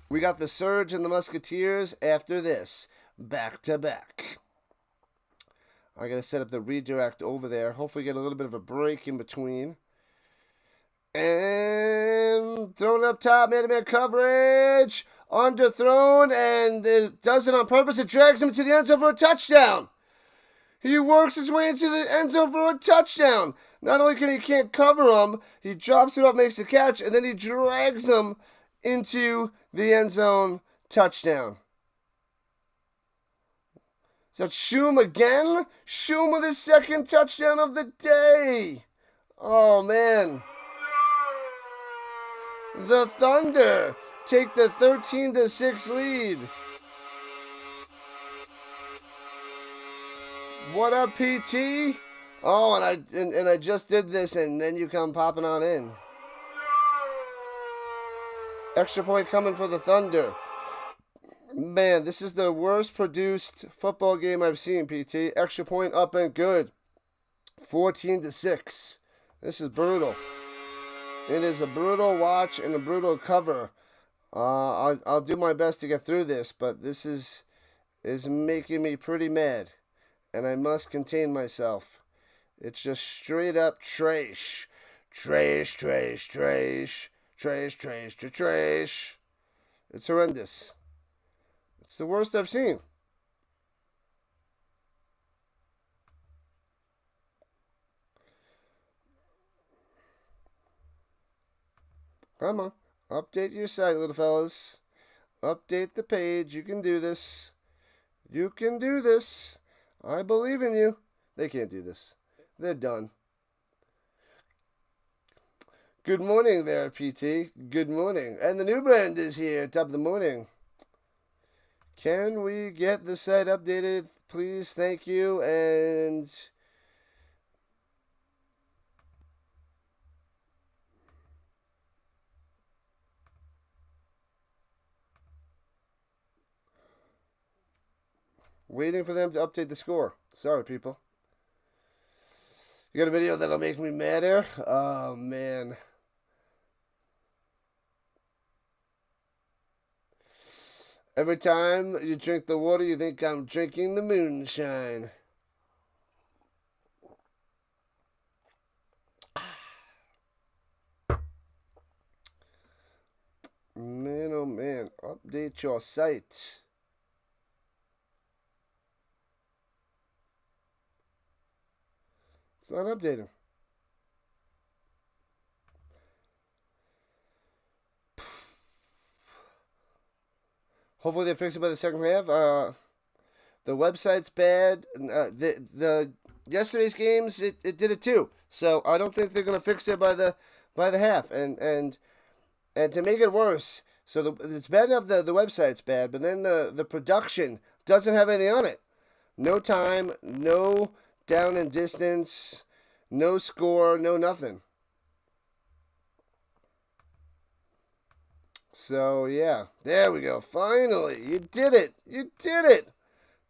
We got the Surge and the Musketeers after this. Back to back. I gotta set up the redirect over there. Hopefully get a little bit of a break in between. And thrown up top, man-to-man coverage. Underthrown, and it does it on purpose. It drags him to the end zone for a touchdown. He works his way into the end zone for a touchdown. Not only can't cover him, he drops it up, makes the catch, and then he drags him into the end zone. Touchdown. Is that Shum again? Shum with his 2nd touchdown of the day. Oh, man. The Thunder take the 13-6 lead. What up, PT? Oh, and I just did this, and then you come popping on in. Extra point coming for the Thunder. Man, this is the worst produced football game I've seen, PT. Extra point up and good. 14-6. This is brutal. It is a brutal watch and a brutal cover. I'll do my best to get through this, but this is making me pretty mad, and I must contain myself. It's just straight up trash. Trash, trash, trash. Trash, trash, trash, trash. It's horrendous. It's the worst I've seen. Come on. Update your site, little fellas. Update the page. You can do this. You can do this. I believe in you. They can't do this. They're done. Good morning there, PT. Good morning. And the new brand is here. Top of the morning. Can we get the site updated, please? Thank you. And waiting for them to update the score. Sorry, people. You got a video that'll make me madder? Oh, man. Every time you drink the water, you think I'm drinking the moonshine. Man, oh man. Update your site. It's not updating. Hopefully they fix it by the second half. The website's bad. The yesterday's games it did it too. So I don't think they're gonna fix it by the half. And to make it worse, so it's bad enough the website's bad, but then the production doesn't have anything on it. No time, no down and distance, no score, no nothing. So, yeah. There we go. Finally. You did it. You did it.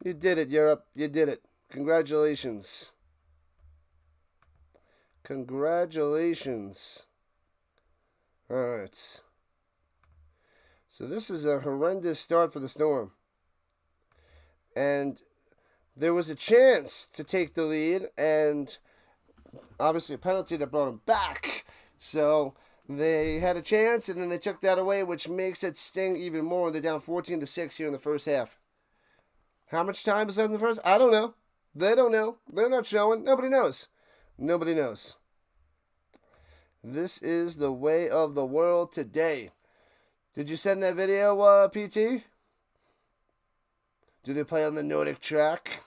You did it, Europe. You did it. Congratulations. Congratulations. Alright. So, this is a horrendous start for the Storm. And there was a chance to take the lead, and obviously a penalty that brought them back. So they had a chance, and then they took that away, which makes it sting even more. They're down 14-6 here in the first half. How much time is left in the first? I don't know. They don't know. They're not showing. Nobody knows. Nobody knows. This is the way of the world today. Did you send that video, PT? Do they play on the Nordic track?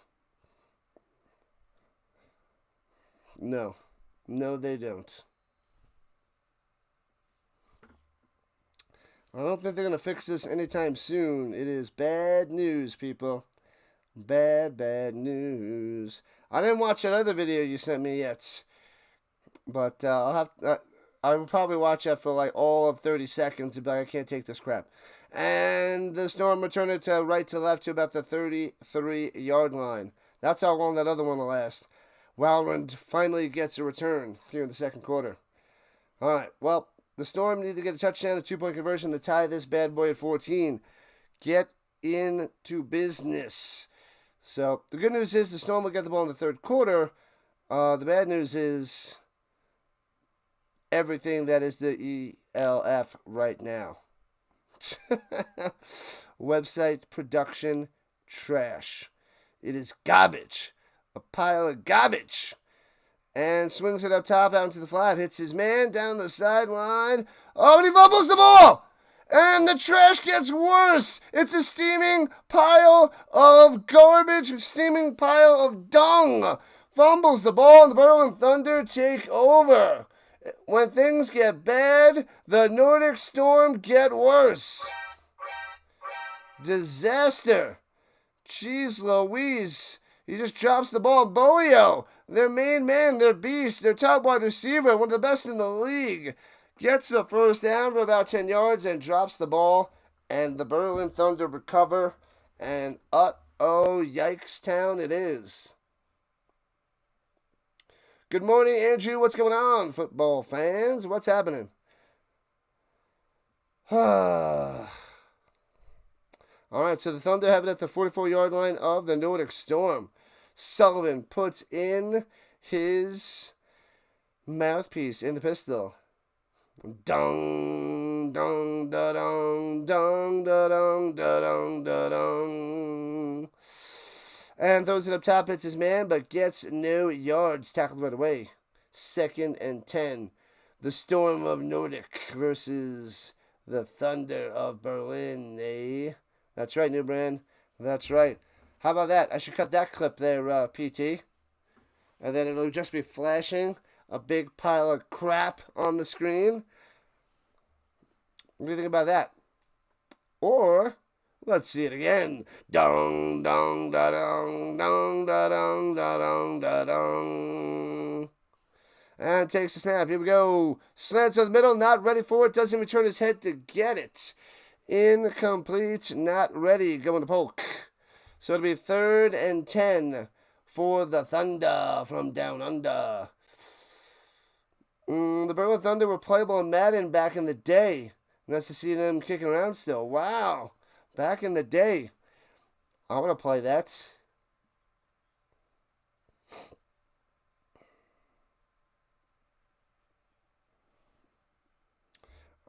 No. No, they don't. I don't think they're going to fix this anytime soon. It is bad news, people. Bad, bad news. I didn't watch that other video you sent me yet. But I will probably watch that for like all of 30 seconds and be like, I can't take this crap. And the Storm returned it to right to left to about the 33-yard line. That's how long that other one will last. Walrand finally gets a return here in the second quarter. All right, well, the Storm need to get a touchdown, a 2-point conversion to tie this bad boy at 14. Get into business. So the good news is the Storm will get the ball in the third quarter. The bad news is everything that is the ELF right now. Website production trash. It is garbage. A pile of garbage. And swings it up top out into the flat. Hits his man down the sideline. Oh, and he fumbles the ball. And the trash gets worse. It's a steaming pile of garbage. A steaming pile of dung. Fumbles the ball, and the Berlin Thunder take over. When things get bad, the Nordic Storm get worse. Disaster. Jeez Louise. He just drops the ball. Bolio, their main man, their beast, their top wide receiver, one of the best in the league, gets the first down for about 10 yards and drops the ball. And the Berlin Thunder recover. And yikes town it is. Good morning, Andrew. What's going on, football fans? What's happening? All right, so the Thunder have it at the 44-yard line of the Nordic Storm. Sullivan puts in his mouthpiece in the pistol. Dong, dong, da, dong, dong, da, dong, da, dong, da, dong. And throws it up top, hits his man, but gets no yards. Tackled right away. 2nd and 10. The Storm of Nordic versus the Thunder of Berlin, eh? That's right, new brand. That's right. How about that? I should cut that clip there, PT. And then it'll just be flashing a big pile of crap on the screen. What do you think about that? Or, let's see it again. Dong, dong, da, dong, dong, da, dong, da, dong, da, dong. And takes a snap. Here we go. Slants to the middle. Not ready for it. Doesn't even turn his head to get it. Incomplete. Not ready. Going to poke. So it'll be 3rd and 10 for the Thunder from down under. The Berlin Thunder were playable in Madden back in the day. Nice to see them kicking around still. Wow. Back in the day. I want to play that.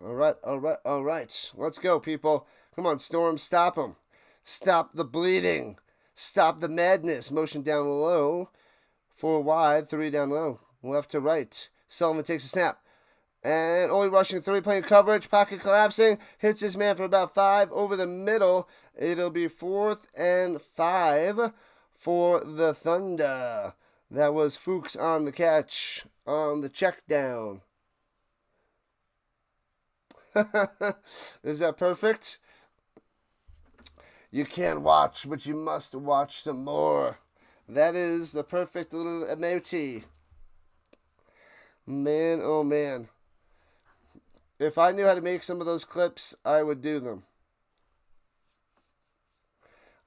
All right. Let's go, people. Come on, Storm, stop them. Stop the bleeding. Stop the madness. Motion down low. 4 wide, 3 down low. Left to right. Sullivan takes a snap. And only rushing 3, playing coverage. Pocket collapsing. Hits his man for about 5 over the middle. It'll be 4th and 5 for the Thunder. That was Fuchs on the catch. On the check down. Is that perfect? You can't watch, but you must watch some more. That is the perfect little emoji. Man, oh man. If I knew how to make some of those clips, I would do them.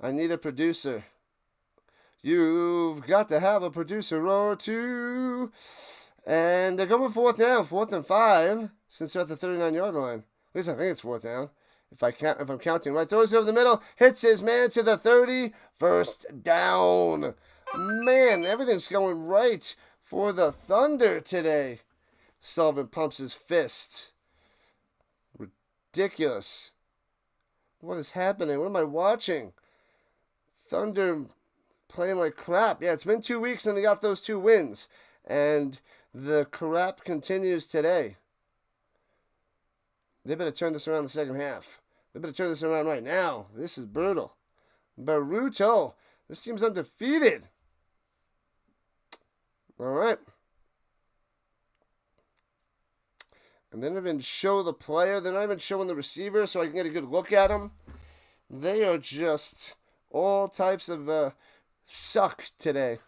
I need a producer. You've got to have a producer or two. And they're going 4th down, 4th and 5, since they're at the 39-yard line. At least I think it's 4th down. If I'm counting right, throws it over the middle, hits his man to the 30, 1st down. Man, everything's going right for the Thunder today. Sullivan pumps his fist. Ridiculous. What is happening? What am I watching? Thunder playing like crap. Yeah, it's been 2 weeks and they got those 2 wins. And the crap continues today. They better turn this around in the second half. They better turn this around right now. This is brutal. Brutal. This team's undefeated. All right. And they don't even show the player. They're not even showing the receiver so I can get a good look at them. They are just all types of suck today.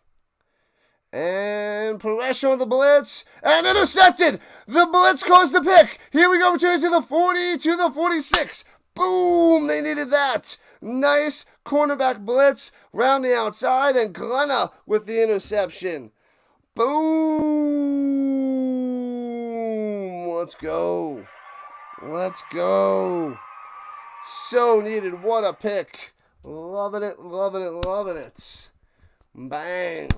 And pressure on the blitz. And intercepted. The blitz caused the pick. Here we go. Returning to the 40, to the 46. Boom. They needed that. Nice cornerback blitz. Round the outside. And Glenna with the interception. Boom. Let's go. Let's go. So needed. What a pick. Loving it, loving it, loving it. Bang.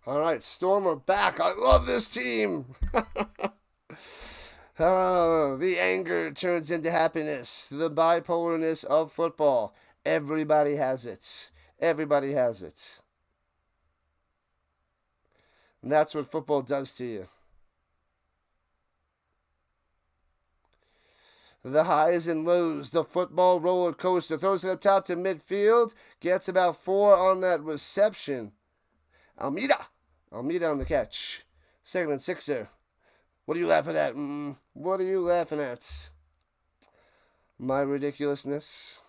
All right, Storm are back. I love this team. The anger turns into happiness. The bipolarness of football. Everybody has it. Everybody has it. And that's what football does to you. The highs and lows, the football roller coaster. Throws it up top to midfield. Gets about 4 on that reception. Almeida on the catch. 2nd and 6 there. What are you laughing at? What are you laughing at? My ridiculousness.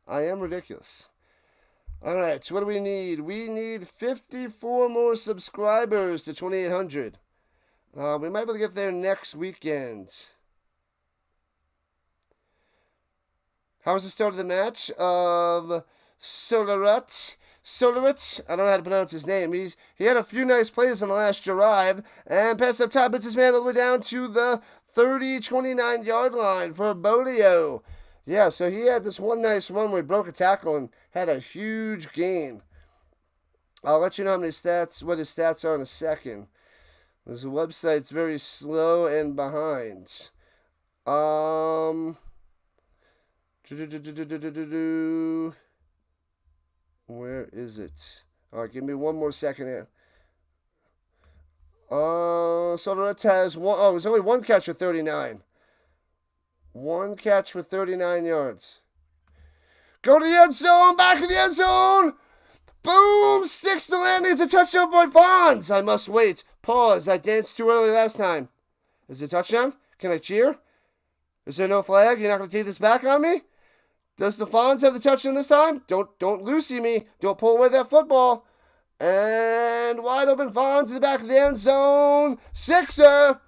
I am ridiculous. All right, so what do we need? We need 54 more subscribers to 2,800. We might be able to get there next weekend. How was the start of the match? Solaret, I don't know how to pronounce his name. He had a few nice plays on the last drive. And pass up top, hits his man all the way down to the 30, 29-yard line for Bodio. Yeah, so he had this one nice run where he broke a tackle and had a huge gain. I'll let you know what his stats are in a second. This website's very slow and behind. Where is it? All right, give me one more second here. Soderett has one. Oh, it was only one catch for 39. One catch for 39 yards. Go to the end zone. Back of the end zone. Boom! Sticks the landing. It's a touchdown by Fonz. I must wait. Pause. I danced too early last time. Is it a touchdown? Can I cheer? Is there no flag? You're not going to take this back on me? Does the Fonz have the touchdown this time? Don't Lucy me. Don't pull away that football. And wide open Fonz to the back of the end zone. Sixer.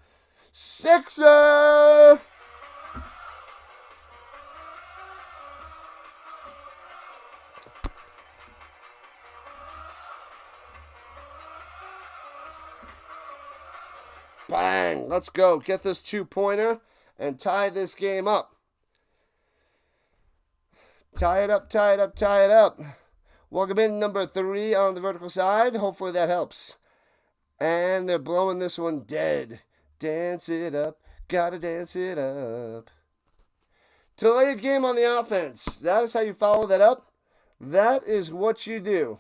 Bang. Let's go. Get this 2-pointer and tie this game up. Tie it up. Welcome in number 3 on the vertical side. Hopefully that helps. And they're blowing this one dead. Dance it up. Gotta dance it up. Delay a game on the offense. That is how you follow that up. That is what you do.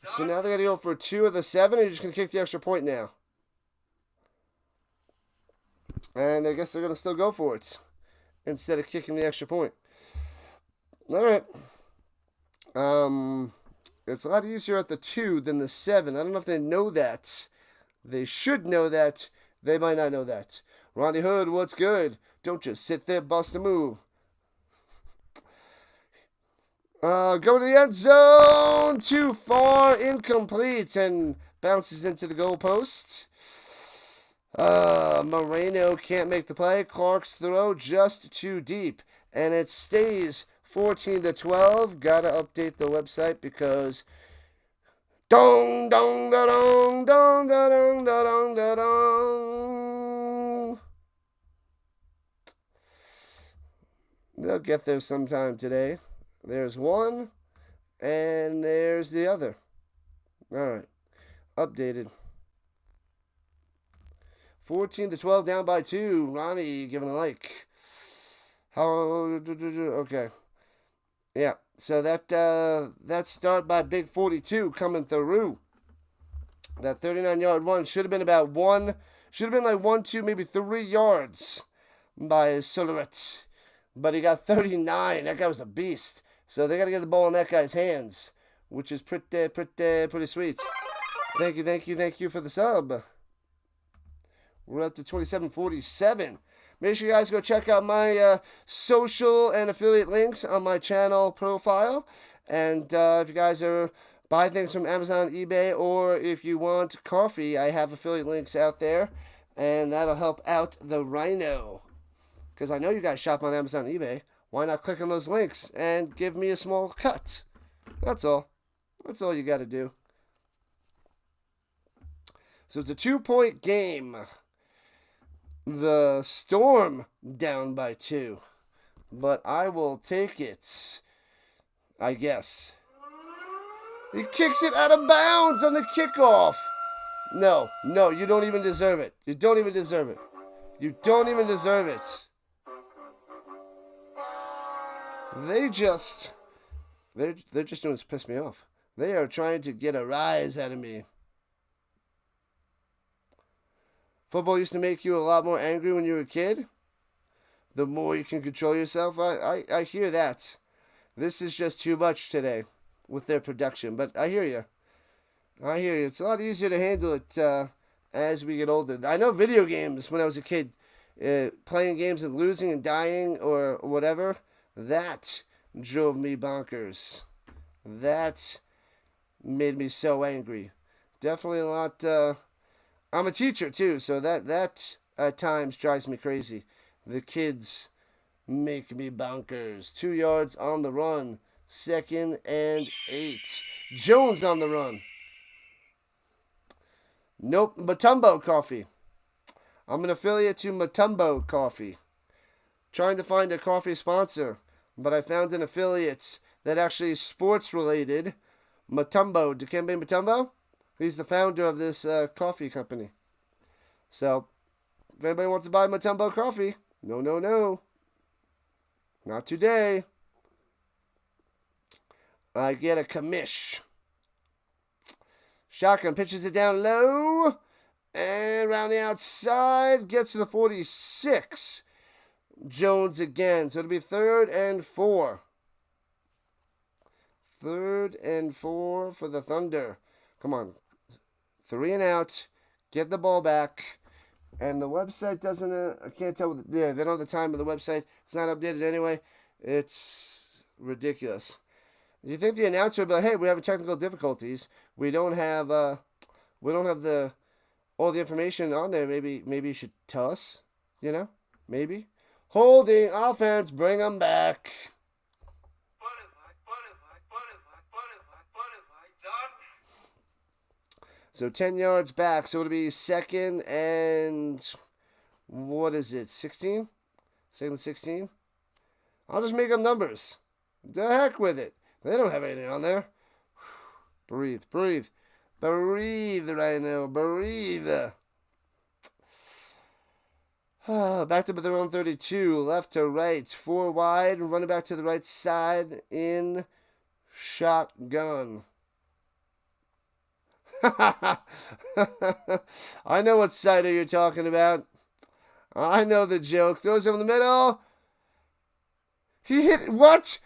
So now they got to go for 2 of the 7. Or you're just going to kick the extra point now. And I guess they're going to still go for it instead of kicking the extra point. All right. It's a lot easier at the 2 than the 7. I don't know if they know that. They should know that. They might not know that. Ronnie Hood, what's good? Don't just sit there, bust a move. Go to the end zone. Too far. Incomplete. And bounces into the goalpost. Moreno can't make the play. Clark's throw just too deep. And it stays 14-12. Gotta update the website because dong dong da dong dong da dong da dong da dong. They'll get there sometime today. There's one, and there's the other. All right, updated. 14-12, down by 2. Ronnie giving a like. Okay. Yeah, so that start by Big 42 coming through. That 39-yard run should have been about 1, 2, maybe 3 yards by Soderett. But he got 39. That guy was a beast. So they got to get the ball in that guy's hands, which is pretty sweet. Thank you for the sub. We're up to 2747. Make sure you guys go check out my social and affiliate links on my channel profile. And if you guys are buying things from Amazon, eBay, or if you want coffee, I have affiliate links out there. And that'll help out the Rhino. Because I know you guys shop on Amazon and eBay. Why not click on those links and give me a small cut? That's all. That's all you got to do. So it's a 2-point game. The Storm down by 2. But I will take it, I guess. He kicks it out of bounds on the kickoff. No, you don't even deserve it. You don't even deserve it. They're just doing this to piss me off. They are trying to get a rise out of me. Football used to make you a lot more angry when you were a kid. The more you can control yourself. I hear that. This is just too much today with their production. But I hear you. It's a lot easier to handle it as we get older. I know video games when I was a kid, playing games and losing and dying or whatever, that drove me bonkers. That made me so angry. Definitely a lot. I'm a teacher too, so that at times drives me crazy. The kids make me bonkers. 2 yards on the run. 2nd and 8. Jones on the run. Nope, Matumbo coffee. I'm an affiliate to Matumbo Coffee. Trying to find a coffee sponsor, but I found an affiliate that actually is sports related. Matumbo, Dikembe Mutombo. He's the founder of this coffee company. So, if anybody wants to buy Matumbo coffee, no, no, no. Not today. I get a commish. Shotgun pitches it down low. And around the outside, gets to the 46. Jones again. So it'll be 3rd and 4. 3rd and 4 for the Thunder. Come on. 3 and out. Get the ball back. And the website doesn't, I can't tell, yeah, they don't have the time of the website. It's not updated anyway. It's ridiculous. You think the announcer would be like, hey, we're having technical difficulties. We don't have the all the information on there. Maybe you should tell us, maybe. Holding offense, bring them back. So 10 yards back. So it'll be 2nd and, what is it, 16? 2nd and 16? I'll just make up numbers. The heck with it. They don't have anything on there. Breathe, breathe. Breathe, Rhino. Breathe. Back to their own 32. Left to right. 4 wide. Running back to the right side in shotgun. I know what Cider you're talking about. I know the joke. Throws over the middle. He hit what?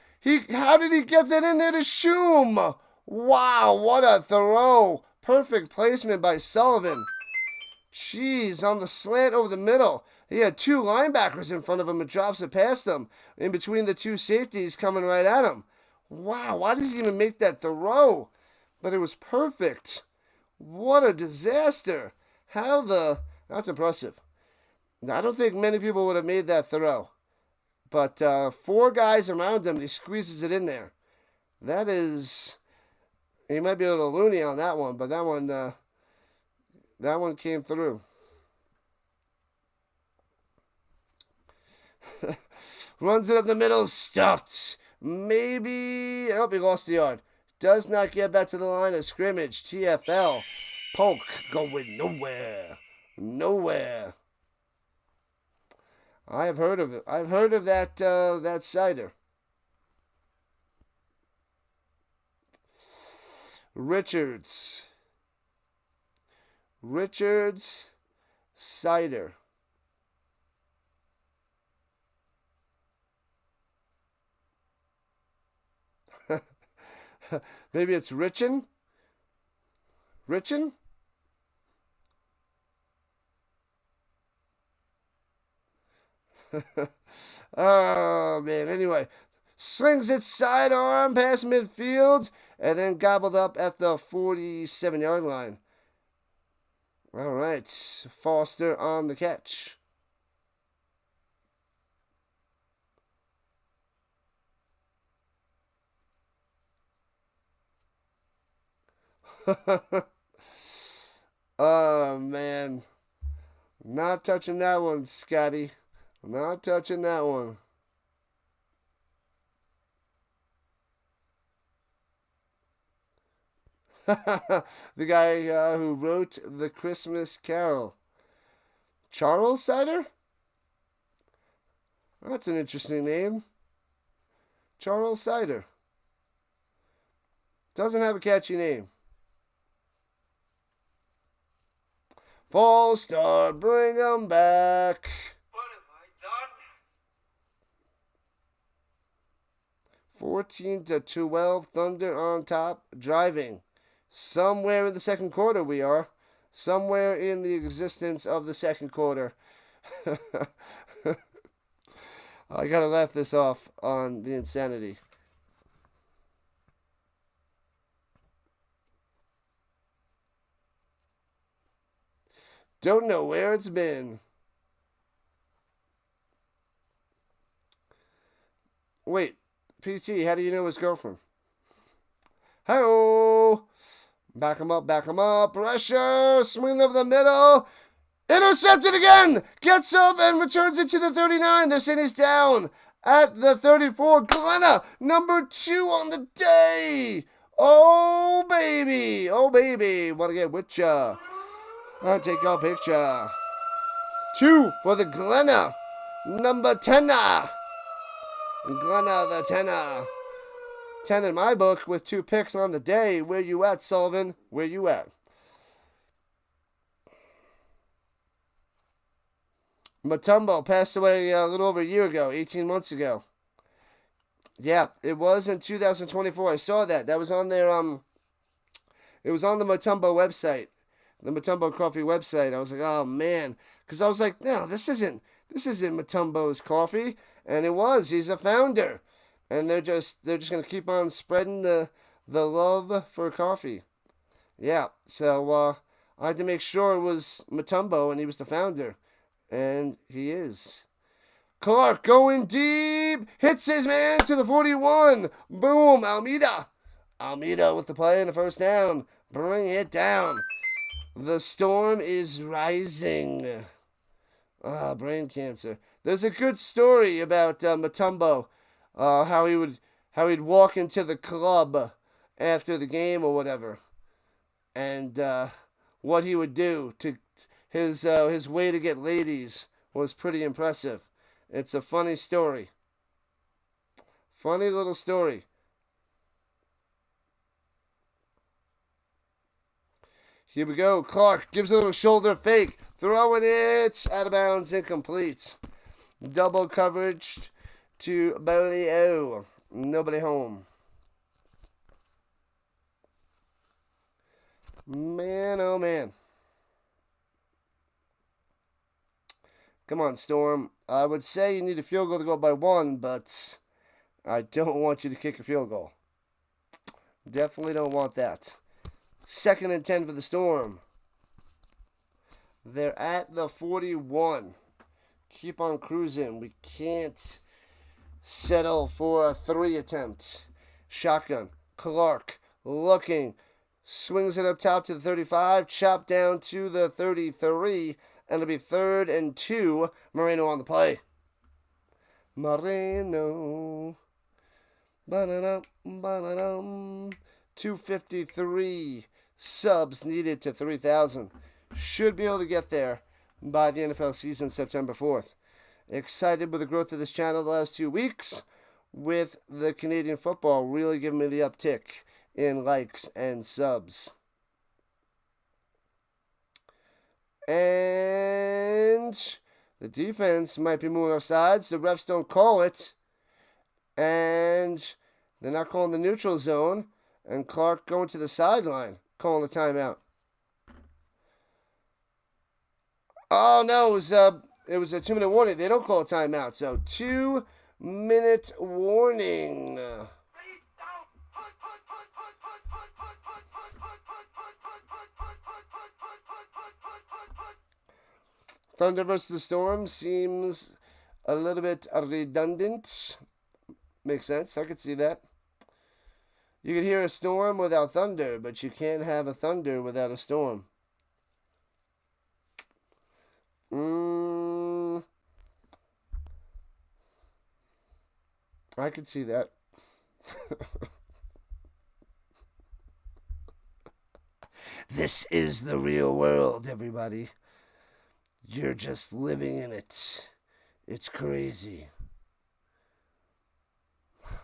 How did he get that in there to Shum? Wow, what a throw. Perfect placement by Sullivan. Jeez, on the slant over the middle. He had 2 linebackers in front of him and drops it past them. In between the 2 safeties coming right at him. Wow, why does he even make that throw? But it was perfect. What a disaster. That's impressive. I don't think many people would have made that throw. But 4 guys around him, he squeezes it in there. He might be a little loony on that one, but that one came through. Runs it up the middle, stuffed. Maybe, he lost the yard. Does not get back to the line of scrimmage. TFL. Polk going nowhere. Nowhere. I have heard of it. I've heard of that cider. Richards cider. Maybe it's Richin? Richin? Oh, man. Anyway, slings it sidearm past midfield and then gobbled up at the 47-yard line. All right. Foster on the catch. Oh, man. Not touching that one, Scotty. Not touching that one. The guy who wrote The Christmas Carol. Charles Cider? That's an interesting name. Charles Cider. Doesn't have a catchy name. False start, bring them back. What have I done? 14-12, Thunder on top, driving. Somewhere in the second quarter we are. Somewhere in the existence of the second quarter. I gotta laugh this off on the insanity. Don't know where it's been. Wait, PT, how do you know his girlfriend? Hi-oh! Back him up, pressure, swing over the middle. Intercepted again. Gets up and returns it to the 39. They're saying he's down at the 34. Glenna, number 2 on the day. Oh, baby. Oh, baby. Want to get with ya. I'll take your picture. 2 for the Glenna. Number 10. Glenna the 10. 10 in my book with 2 picks on the day. Where you at, Sullivan? Where you at? Mutombo passed away a little over a year ago, 18 months ago. Yeah, it was in 2024. I saw that. That was on their it was on the Mutombo website, the Mutombo Coffee website. I was like, oh man, because I was like, no, this isn't Mutombo's coffee, and it was. He's a founder, and they're just gonna keep on spreading the love for coffee. Yeah, so I had to make sure it was Mutombo and he was the founder. And he is. Clark going deep. Hits his man to the 41. Boom. Almeida. Almeida with the play and the first down. Bring it down. The storm is rising. Brain cancer. There's a good story about Mutombo. How he'd walk into the club after the game or whatever. And what he would do to his way to get ladies was pretty impressive. It's a funny story. Funny little story. Here we go. Clark gives a little shoulder fake. Throwing it out of bounds, incomplete. Double coverage to Bolio. Nobody home. Man, oh man. Come on, Storm. I would say you need a field goal to go by 1, but I don't want you to kick a field goal. Definitely don't want that. 2nd and 10 for the Storm. They're at the 41. Keep on cruising. We can't settle for a 3 attempt. Shotgun. Clark looking. Swings it up top to the 35. Chopped down to the 33. And it'll be 3rd and 2. Moreno on the play. Moreno. Ba-da-dum, ba-da-dum. 253 subs needed to 3,000. Should be able to get there by the NFL season, September 4th. Excited with the growth of this channel the last 2 weeks, with the Canadian football really giving me the uptick in likes and subs. And the defense might be moving off sides. The refs don't call it. And they're not calling the neutral zone. And Clark going to the sideline, calling the timeout. Oh, no, it was a 2-minute warning. They don't call a timeout. So 2-minute warning. Thunder versus the Storm seems a little bit redundant. Makes sense. I could see that. You could hear a storm without thunder, but you can't have a thunder without a storm. I could see that. This is the real world, everybody. You're just living in it. It's crazy.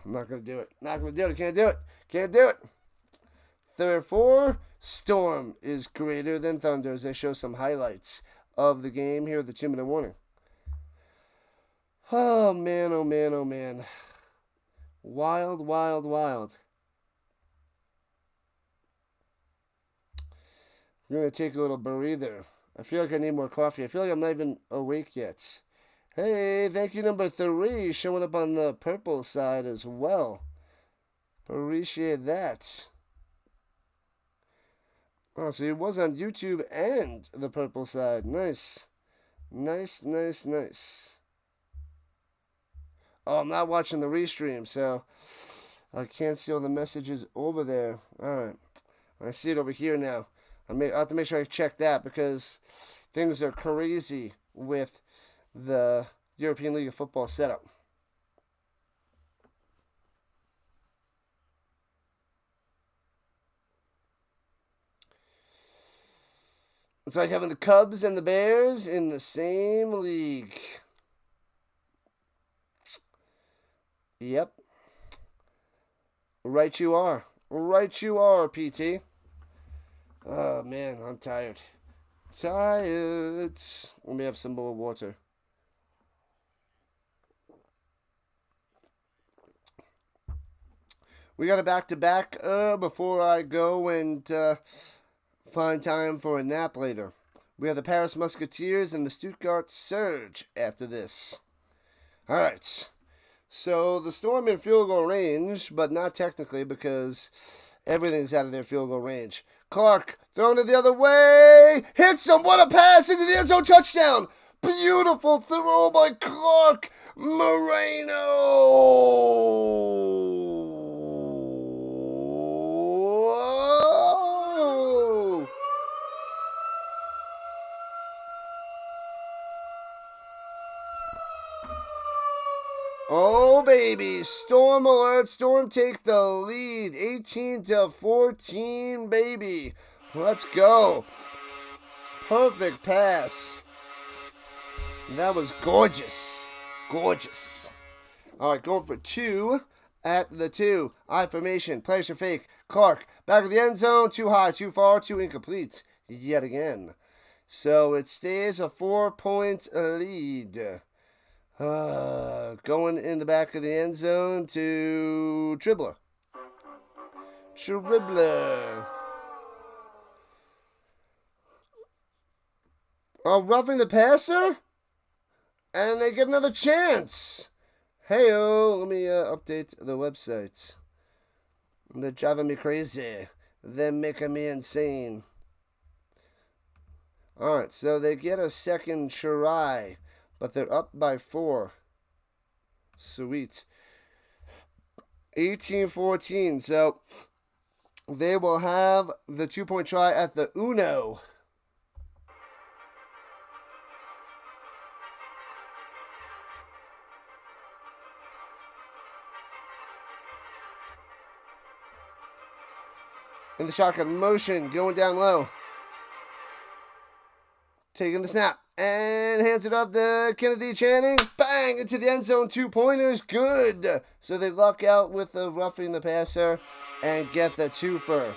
I'm not going to do it. Not going to do it. Can't do it. Can't do it. Therefore, Storm is greater than Thunder as they show some highlights of the game here at the 2-minute warning. Oh, man, oh, man, oh, man. Wild, wild, wild. I'm going to take a little breather. I feel like I need more coffee. I feel like I'm not even awake yet. Hey, thank you, number 3, showing up on the purple side as well. Appreciate that. Oh, so it was on YouTube and the purple side. Nice. Nice, nice, nice. Oh, I'm not watching the restream, so I can't see all the messages over there. All right. I see it over here now. I'll have to make sure I check that because things are crazy with the European League of Football setup. It's like having the Cubs and the Bears in the same league. Yep. Right you are. Right you are, PT. Oh, man, I'm tired. Tired. Let me have some more water. We got a back-to-back before I go and find time for a nap later. We have the Paris Musketeers and the Stuttgart Surge after this. All right. So the Storm in field goal range, but not technically because everything's out of their field goal range. Clark throwing it the other way. Hits him. What a pass into the end zone. Touchdown. Beautiful throw by Clark Moreno. Oh, baby. Storm alert. Storm take the lead. 18-14, baby. Let's go. Perfect pass. That was gorgeous. Gorgeous. All right, going for 2 at the 2. I formation. Plays your fake. Clark. Back of the end zone. Too high, too far, too incomplete. Yet again. So it stays a 4-point lead. Going in the back of the end zone to Dribbler. Roughing the passer? And they get another chance. Hey-oh, let me update the website. They're driving me crazy. They're making me insane. Alright, so they get a second try. But they're up by 4. Sweet. 18-14. So they will have the 2-point try at the Uno. In the shotgun motion, going down low. Taking the snap. And hands it off to Kennedy Channing. Bang! Into the end zone. 2-pointers. Good. So they luck out with the roughing the passer and get the twofer.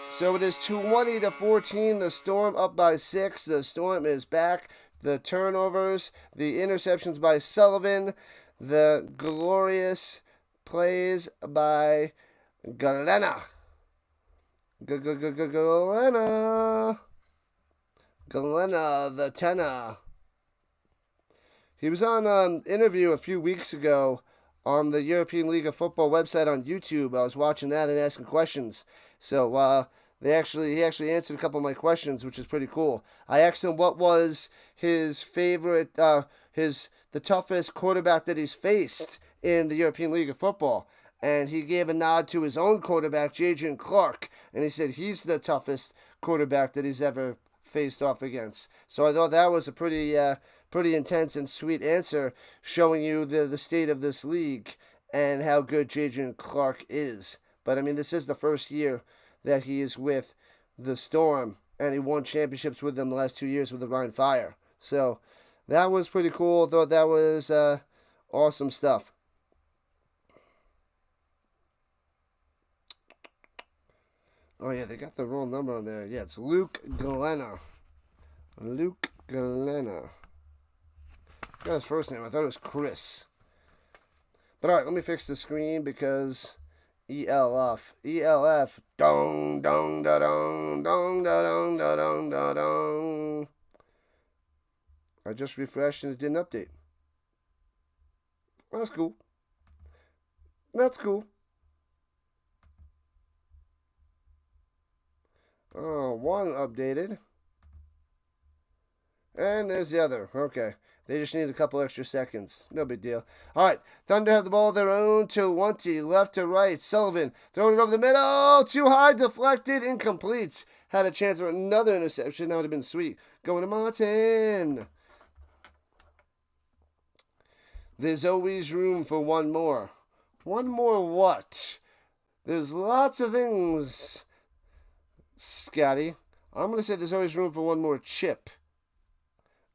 So it is 20-14. The Storm up by 6. The Storm is back. The turnovers. The interceptions by Sullivan. The glorious plays by Galena. Galena, the tenor. He was on an interview a few weeks ago on the European League of Football website on YouTube. I was watching that and asking questions. So he actually answered a couple of my questions, which is pretty cool. I asked him what was his favorite, the toughest quarterback that he's faced in the European League of Football. And he gave a nod to his own quarterback, J.J. Clark. And he said he's the toughest quarterback that he's ever faced off against. So I thought that was a pretty intense and sweet answer, showing you the state of this league and how good J.J. Clark is. But I mean, this is the first year that he is with the Storm, and he won championships with them the last 2 years with the Rhine Fire. So that was pretty cool. I thought that was awesome stuff. Oh, yeah, they got the wrong number on there. Yeah, it's Luke Galena. Luke Galena. Got his first name. I thought it was Chris. But, all right, let me fix the screen because ELF. ELF. Dong, dong, da, dong, dong, da, dong, da, dong, da, dong. I just refreshed and it didn't update. That's cool. That's cool. Oh, one updated. And there's the other. Okay. They just need a couple extra seconds. No big deal. All right. Thunder have the ball their own 20. Left to right. Sullivan throwing it over the middle. Too high. Deflected. Incomplete. Had a chance for another interception. That would have been sweet. Going to Martin. There's always room for one more. One more what? There's lots of things, Scotty. I'm going to say there's always room for one more chip.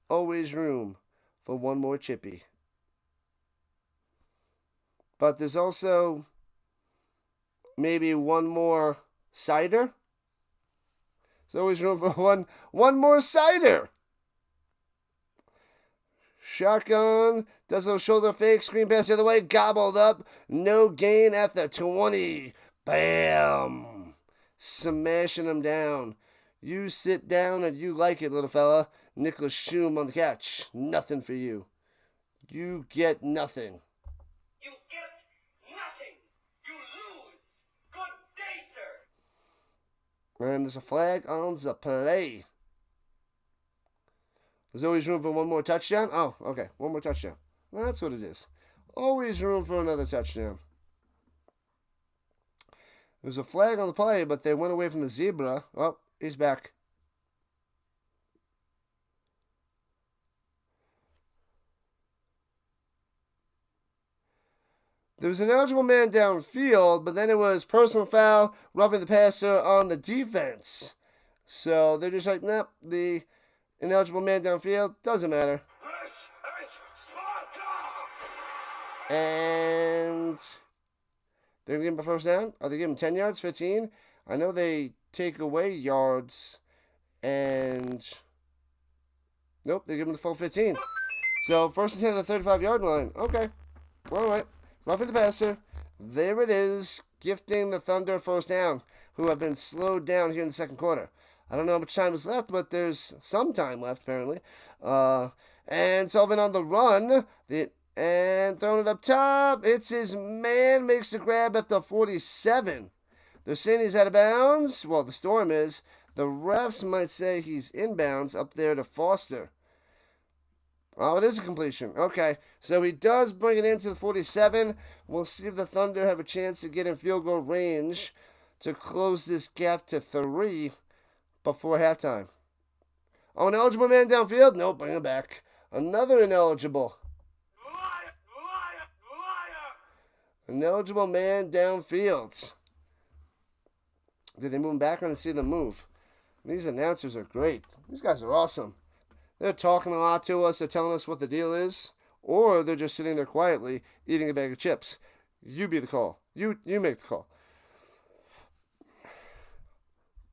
Always room for one more chippy. But there's also maybe one more cider. There's always room for one more cider. Shotgun does a little shoulder fake, screen pass the other way, gobbled up, no gain at the 20. Bam! Smashing him down. You sit down and you like it, little fella. Nicholas Schum on the catch. Nothing for you. You get nothing. You get nothing. You lose. Good day, sir. And there's a flag on the play. There's always room for one more touchdown. Oh, okay. One more touchdown. Well, that's what it is. Always room for another touchdown. There's a flag on the play, but they went away from the zebra. Oh, he's back. There was an eligible man downfield, but then it was personal foul, roughing the passer on the defense. So they're just like, nope, the ineligible man downfield, doesn't matter. This is Sparta! And they're going to give him a first down. Are they giving him 10 yards, 15? I know they take away yards, and nope, they give him the full 15. So first and 10 at the 35-yard line. Okay, all right. Roughing the passer. There it is, gifting the Thunder first down, who have been slowed down here in the second quarter. I don't know how much time is left, but there's some time left, apparently. And Sullivan on the run. And throwing it up top. It's his man. Makes the grab at the 47. They're saying he's out of bounds. Well, the Storm is. The refs might say he's inbounds up there to Foster. Oh, it is a completion. Okay, so he does bring it into the 47. We'll see if the Thunder have a chance to get in field goal range to close this gap to 3 before halftime. Oh, an eligible man downfield? Nope, bring him back. Another ineligible. Liar! Liar! Liar! Ineligible man downfield. Did they move him back? I didn't see them move. These announcers are great. These guys are awesome. They're talking a lot to us. They're telling us what the deal is. Or they're just sitting there quietly eating a bag of chips. You be the call. You make the call.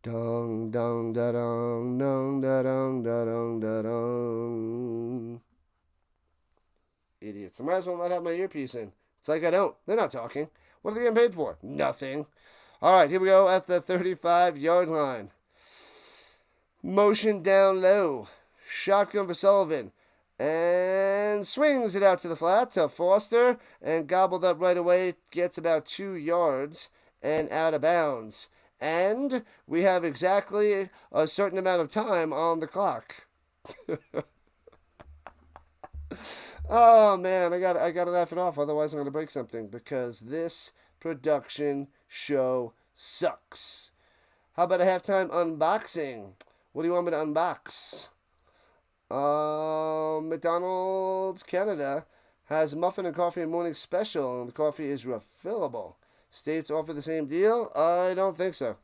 Dong, dong, da, dong, dong, da, dong, da, dong, da, dong. Idiots. I might as well not have my earpiece in. It's like I don't. They're not talking. What are they getting paid for? Nothing. All right, here we go at the 35-yard line. Motion down low. Shotgun for Sullivan. And swings it out to the flat to Foster. And gobbled up right away. Gets about 2 yards and out of bounds. And we have exactly a certain amount of time on the clock. Oh, man, I gotta laugh it off. Otherwise, I'm going to break something. Because this production show sucks. How about a halftime unboxing? What do you want me to unbox? McDonald's Canada has muffin and coffee and morning special, and the coffee is refillable. States offer the same deal? I don't think so.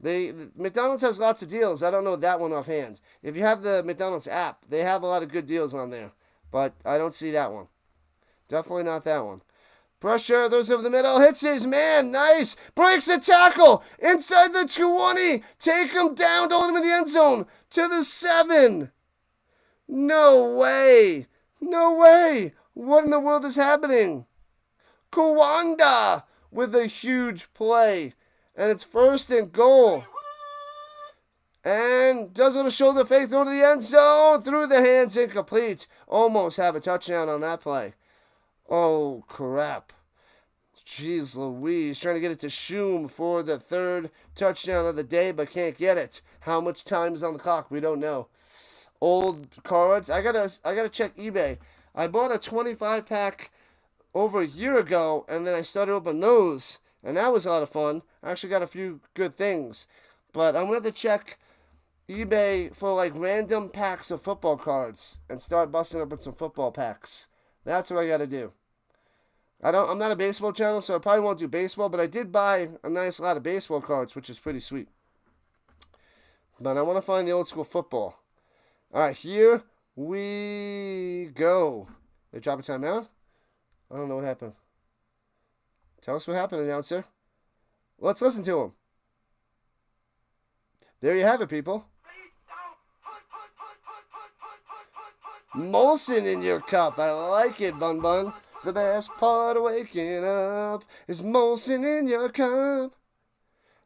McDonald's has lots of deals. I don't know that one offhand. If you have the McDonald's app, they have a lot of good deals on there. But I don't see that one. Definitely not that one. Pressure, those over the middle, hits his man, nice, breaks the tackle, inside the 20, take him down, don't let him in the end zone, to the 7. No way, no way, what in the world is happening? Kawanda with a huge play, and it's 1st and goal. And does a little shoulder fake, throw to the end zone, through the hands, incomplete. Almost have a touchdown on that play. Oh, crap. Jeez Louise. Trying to get it to Schum for the 3rd touchdown of the day, but can't get it. How much time is on the clock? We don't know. old cards. I gotta check eBay. I bought a 25-pack over a year ago, and then I started opening those, and that was a lot of fun. I actually got a few good things, but I'm gonna have to check eBay for like random packs of football cards and start busting open some football packs. That's what I gotta do. I'm not a baseball channel, so I probably won't do baseball, but I did buy a nice lot of baseball cards, which is pretty sweet. But I want to find the old school football. All right, here we go. They drop a timeout? I don't know what happened. Tell us what happened, announcer. Let's listen to him. There you have it, people. Molson in your cup. I like it, Bun Bun. The best part of waking up is Molson in your cup.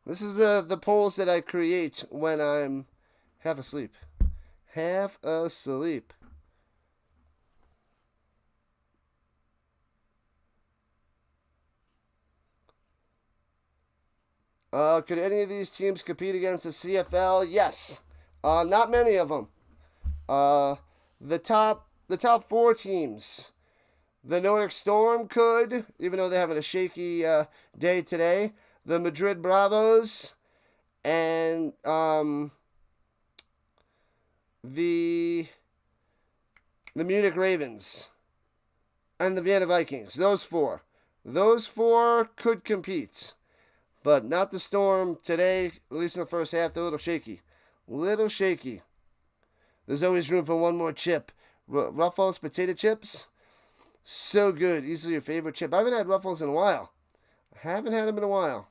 This is the polls that I create when I'm half asleep. Half asleep. Could any of these teams compete against the CFL? Yes. Not many of them. The top 4 teams. The Nordic Storm could, even though they're having a shaky day today. The Madrid Bravos and the Munich Ravens and the Vienna Vikings. Those 4. Those 4 could compete. But not the Storm today, at least in the first half. They're a little shaky. Little shaky. There's always room for one more chip. Ruffles potato chips. So good. Easily your favorite chip. I haven't had Ruffles in a while. I haven't had them in a while.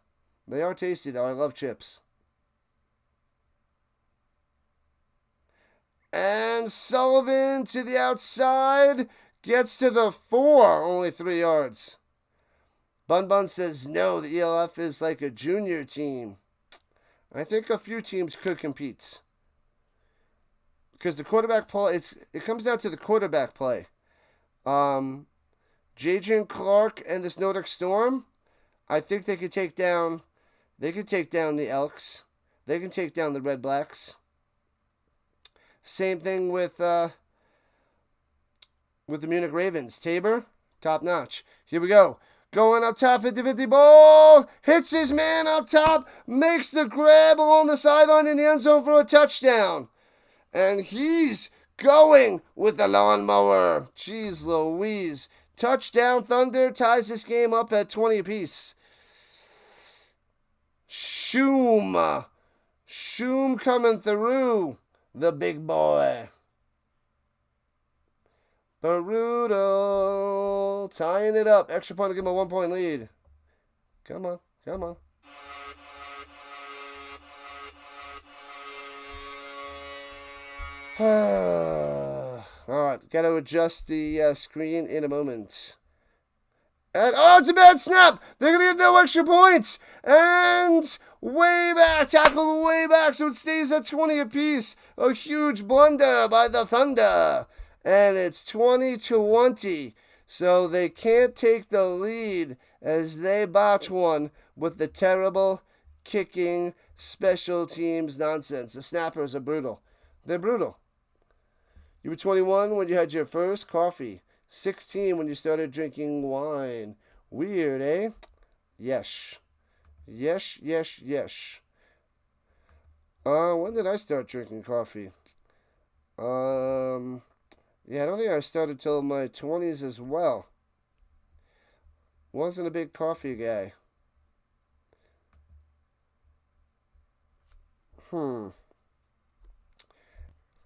They are tasty, though. I love chips. And Sullivan to the outside. Gets to the 4. Only 3 yards. Bun Bun says no, the ELF is like a junior team. I think a few teams could compete. Because the quarterback play, it comes down to the quarterback play. Jadrian Clark and this Nordic Storm, I think they could take down the Elks. They can take down the Red Blacks. Same thing with the Munich Ravens. Tabor, top notch. Here we go. Going up top, 50-50 ball. Hits his man up top. Makes the grab along the sideline in the end zone for a touchdown. And he's going with the lawnmower. Jeez Louise. Touchdown Thunder ties this game up at 20 apiece. Shoom coming through. The big boy. Brutal. Tying it up. Extra point to give him a 1-point lead. Come on. Alright, gotta adjust the screen in a moment. And, it's a bad snap! They're gonna get no extra points! And way back, tackle way back, so it stays at 20 apiece. A huge blunder by the Thunder. And it's 20-20. So they can't take the lead as they botch one with the terrible kicking special teams nonsense. The snappers are brutal. They're brutal. You were 21 when you had your first coffee. 16 when you started drinking wine. Weird, eh? Yes. Yes. When did I start drinking coffee? Yeah, I don't think I started till my 20s as well. Wasn't a big coffee guy.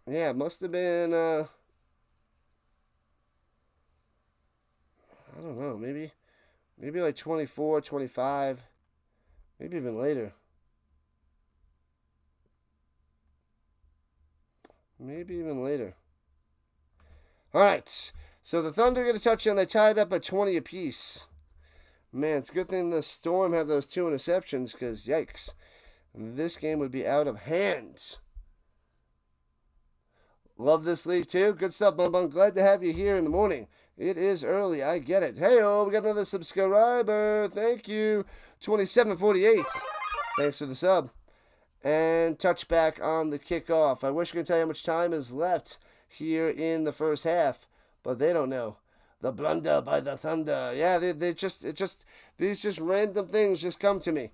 Yeah, it must have been, I don't know, maybe like 24, 25, maybe even later. All right, so the Thunder get a touchdown. They tied up at 20 apiece. Man, it's a good thing the Storm have those 2 interceptions because, yikes, this game would be out of hand. Love this league, too. Good stuff, Bum Bum. Glad to have you here in the morning. It is early. I get it. Hey-oh, we got another subscriber. Thank you. 2748. Thanks for the sub. and touchback on the kickoff. I wish I could tell you how much time is left here in the first half, but they don't know. The blunder by the Thunder. Yeah, these just random things just come to me.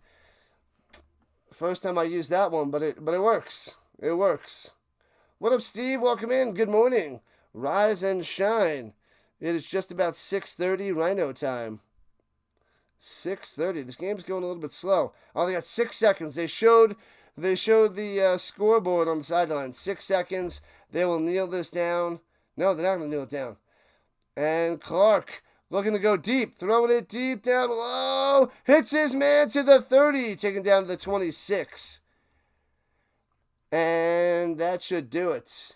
First time I used that one, but it works. It works. What up, Steve? Welcome in. Good morning. Rise and shine. It is just about 6:30 Rhino time. 6:30. This game's going a little bit slow. Oh, they got 6 seconds. They showed the scoreboard on the sideline. 6 seconds. They will kneel this down. No, they're not going to kneel it down. And Clark looking to go deep. Throwing it deep down low. Hits his man to the 30. Taken down to the 26. And that should do it.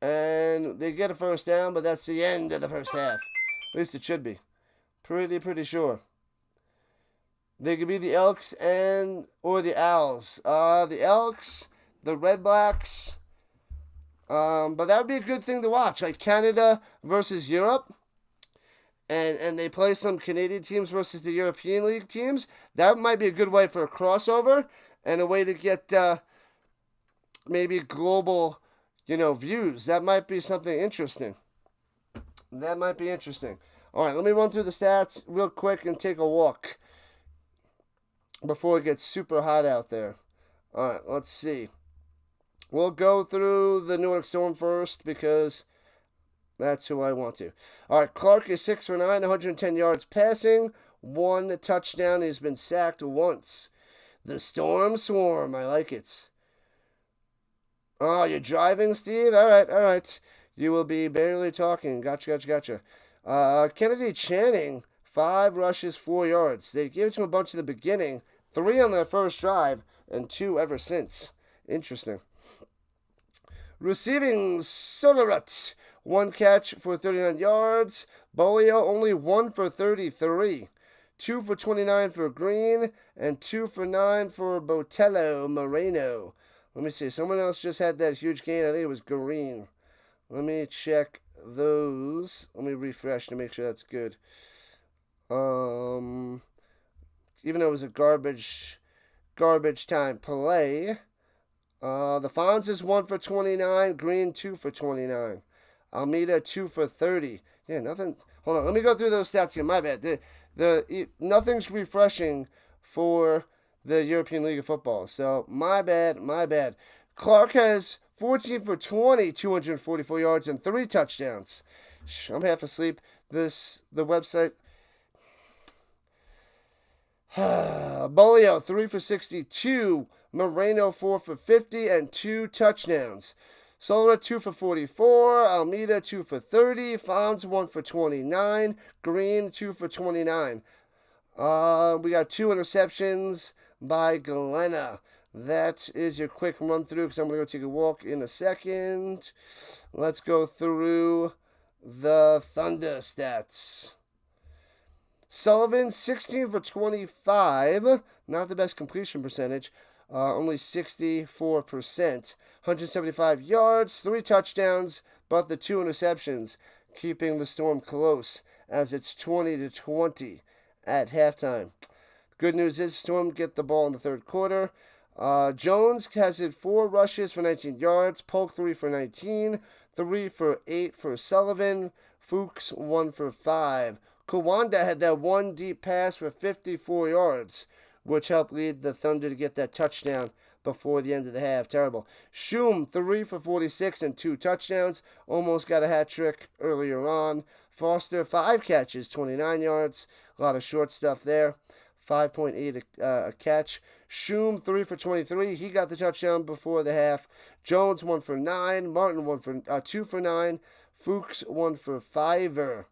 And they get a first down, but that's the end of the first half. At least it should be. Pretty sure. They could be the Elks or the Owls. The Elks, the Red Blacks. But that would be a good thing to watch. Like Canada versus Europe. And they play some Canadian teams versus the European League teams. That might be a good way for a crossover and a way to get maybe global, views. That might be something interesting. That might be interesting. All right, let me run through the stats real quick and take a walk before it gets super hot out there. All right, let's see. We'll go through the Nordic Storm first because that's who I want to. All right, Clark is 6 for 9, 110 yards passing, 1 touchdown. He's been sacked once. The Storm Swarm, I like it. Oh, you're driving, Steve? All right. You will be barely talking. Gotcha. Kennedy Channing, 5 rushes, 4 yards. They gave it to him a bunch in the beginning, 3 on their first drive, and 2 ever since. Interesting. Receiving, Solarut, 1 catch for 39 yards. Bolio, only 1 for 33. 2 for 29 for Green, and 2 for 9 for Botello Moreno. Let me see. Someone else just had that huge gain. I think it was Green. Let me check those. Let me refresh to make sure that's good. Even though it was a garbage time play. The Fonz is 1 for 29. Green 2 for 29. Almeida 2 for 30. Yeah, nothing. Hold on. Let me go through those stats again. My bad. Nothing's refreshing for the European League of Football. So, my bad. Clark has 14 for 20, 244 yards, and 3 touchdowns. I'm half asleep. The website. Bolio, 3 for 62. Moreno, 4 for 50, and 2 touchdowns. Sola, 2 for 44. Almeida, 2 for 30. Fonz, 1 for 29. Green, 2 for 29. We got 2 interceptions by Galena. That is your quick run through because I'm going to go take a walk in a second. Let's go through the Thunder stats. Sullivan, 16 for 25. Not the best completion percentage. Only 64%. 175 yards, 3 touchdowns, but the 2 interceptions, keeping the Storm close as it's 20-20 at halftime. Good news is Storm get the ball in the third quarter. Jones has it 4 rushes for 19 yards. Polk 3 for 19. 3 for 8 for Sullivan. Fuchs 1 for 5. Kawanda had that 1 deep pass for 54 yards, which helped lead the Thunder to get that touchdown before the end of the half. Terrible. Shum 3 for 46 and 2 touchdowns. Almost got a hat trick earlier on. Foster 5 catches, 29 yards. A lot of short stuff there. 5.8 a catch. Shum 3 for 23. He got the touchdown before the half. Jones 1 for 9. Martin 2 for 9. Fuchs 1 for 5.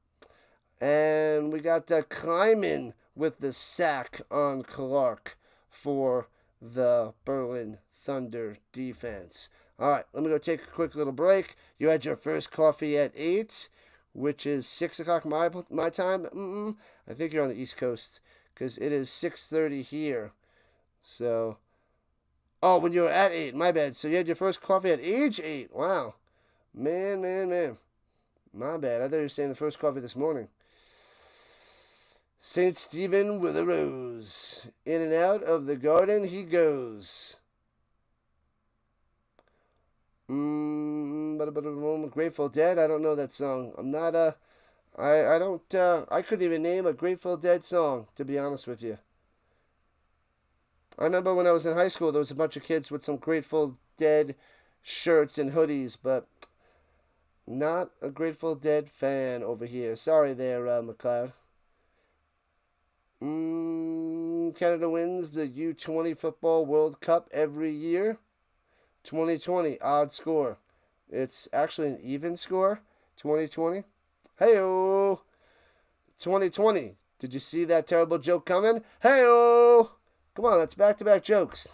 And we got Kleiman with the sack on Clark for the Berlin Thunder defense. All right, let me go take a quick little break. You had your first coffee at 8, which is 6 o'clock my time. I think you're on the East Coast because it is 6:30 here. So, when you were at 8, my bad. So you had your first coffee at age 8. Wow. Man. My bad. I thought you were saying the first coffee this morning. St. Stephen with a rose. In and out of the garden he goes. Grateful Dead. I don't know that song. I'm not a. I don't. I couldn't even name a Grateful Dead song, to be honest with you. I remember when I was in high school, there was a bunch of kids with some Grateful Dead shirts and hoodies, but not a Grateful Dead fan over here. Sorry there, McLeod. Canada wins the U20 Football World Cup every year. 2020, odd score. It's actually an even score. 2020. Hey-oh! 2020. Did you see that terrible joke coming? Hey-oh! Come on, that's back-to-back jokes.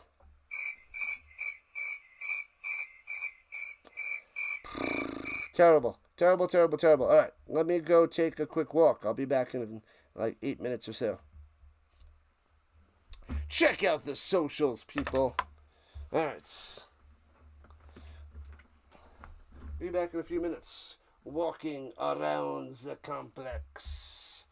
Terrible. Terrible, terrible, terrible. All right, let me go take a quick walk. I'll be back in like 8 minutes or so. Check out the socials, people. All right. Be back in a few minutes. Walking around the complex.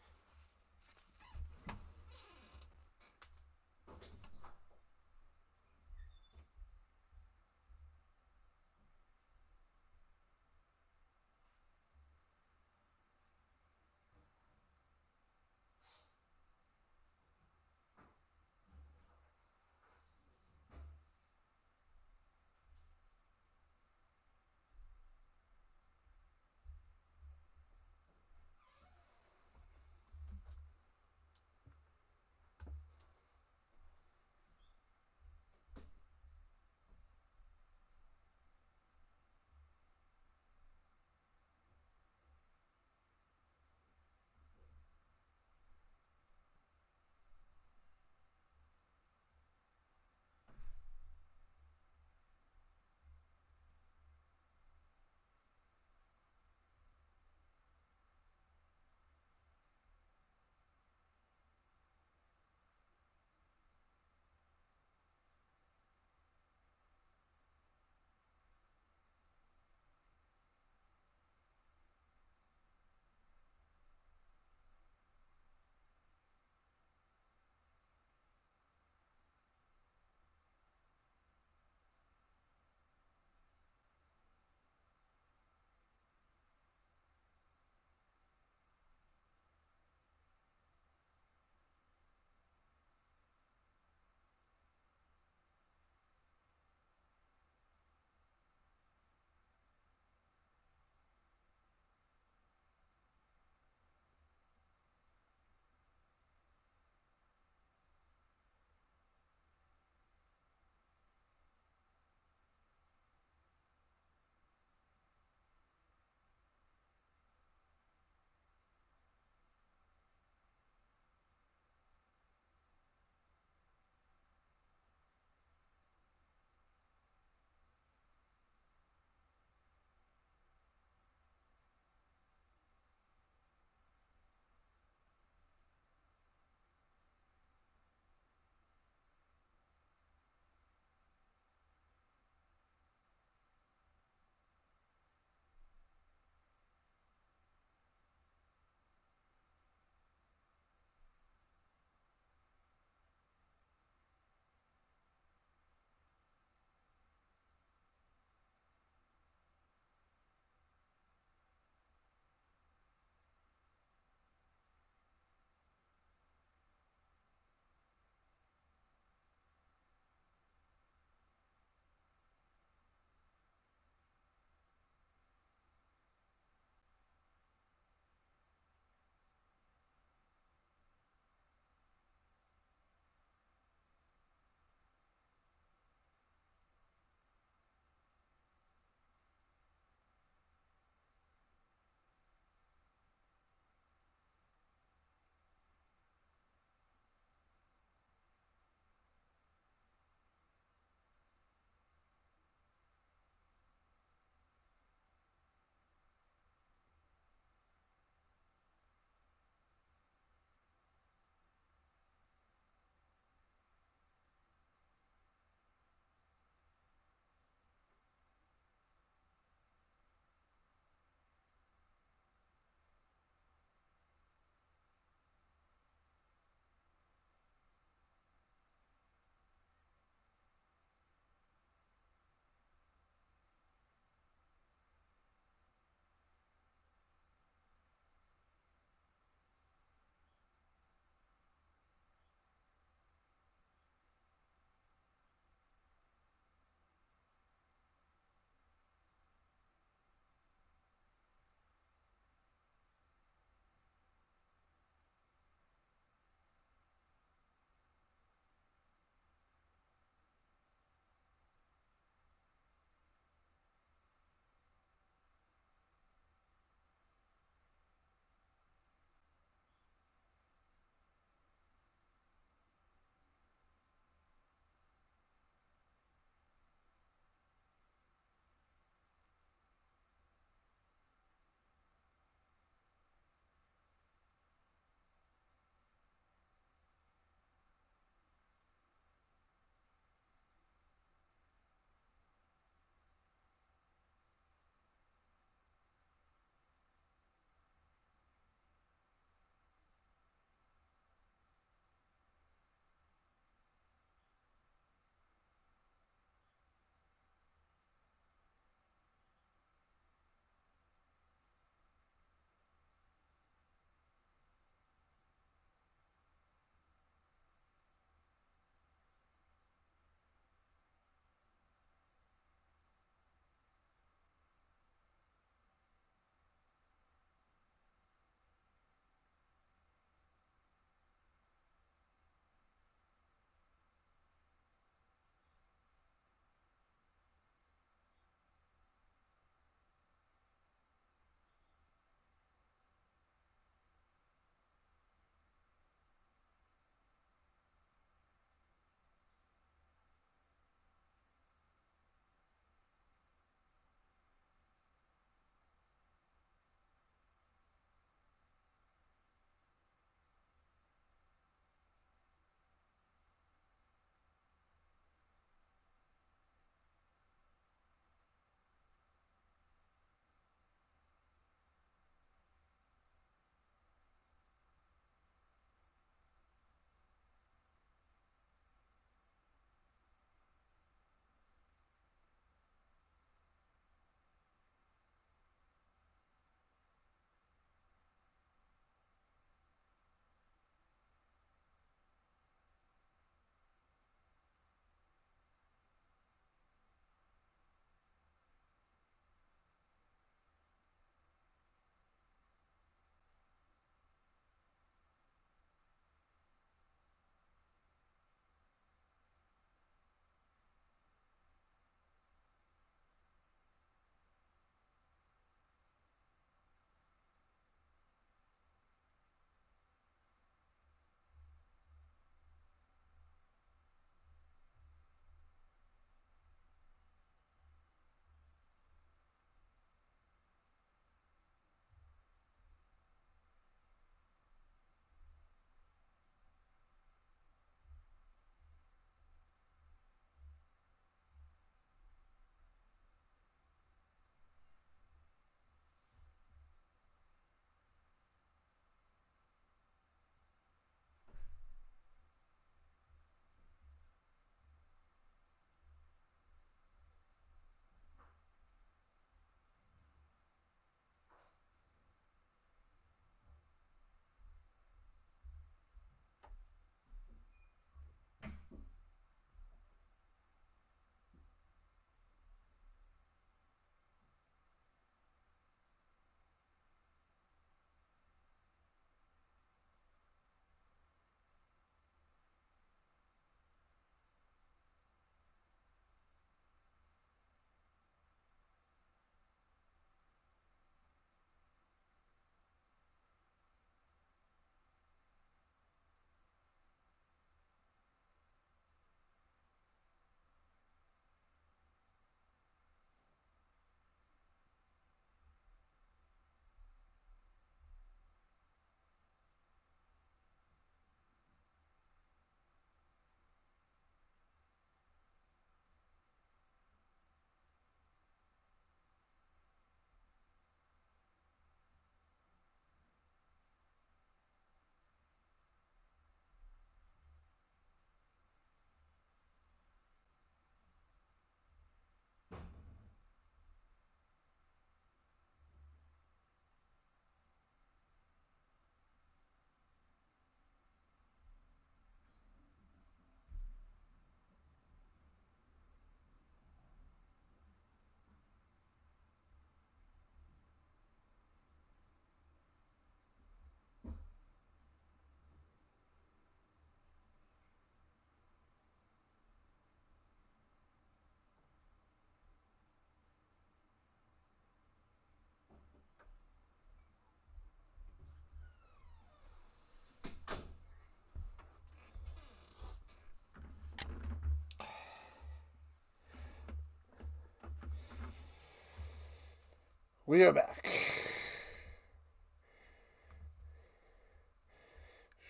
We are back.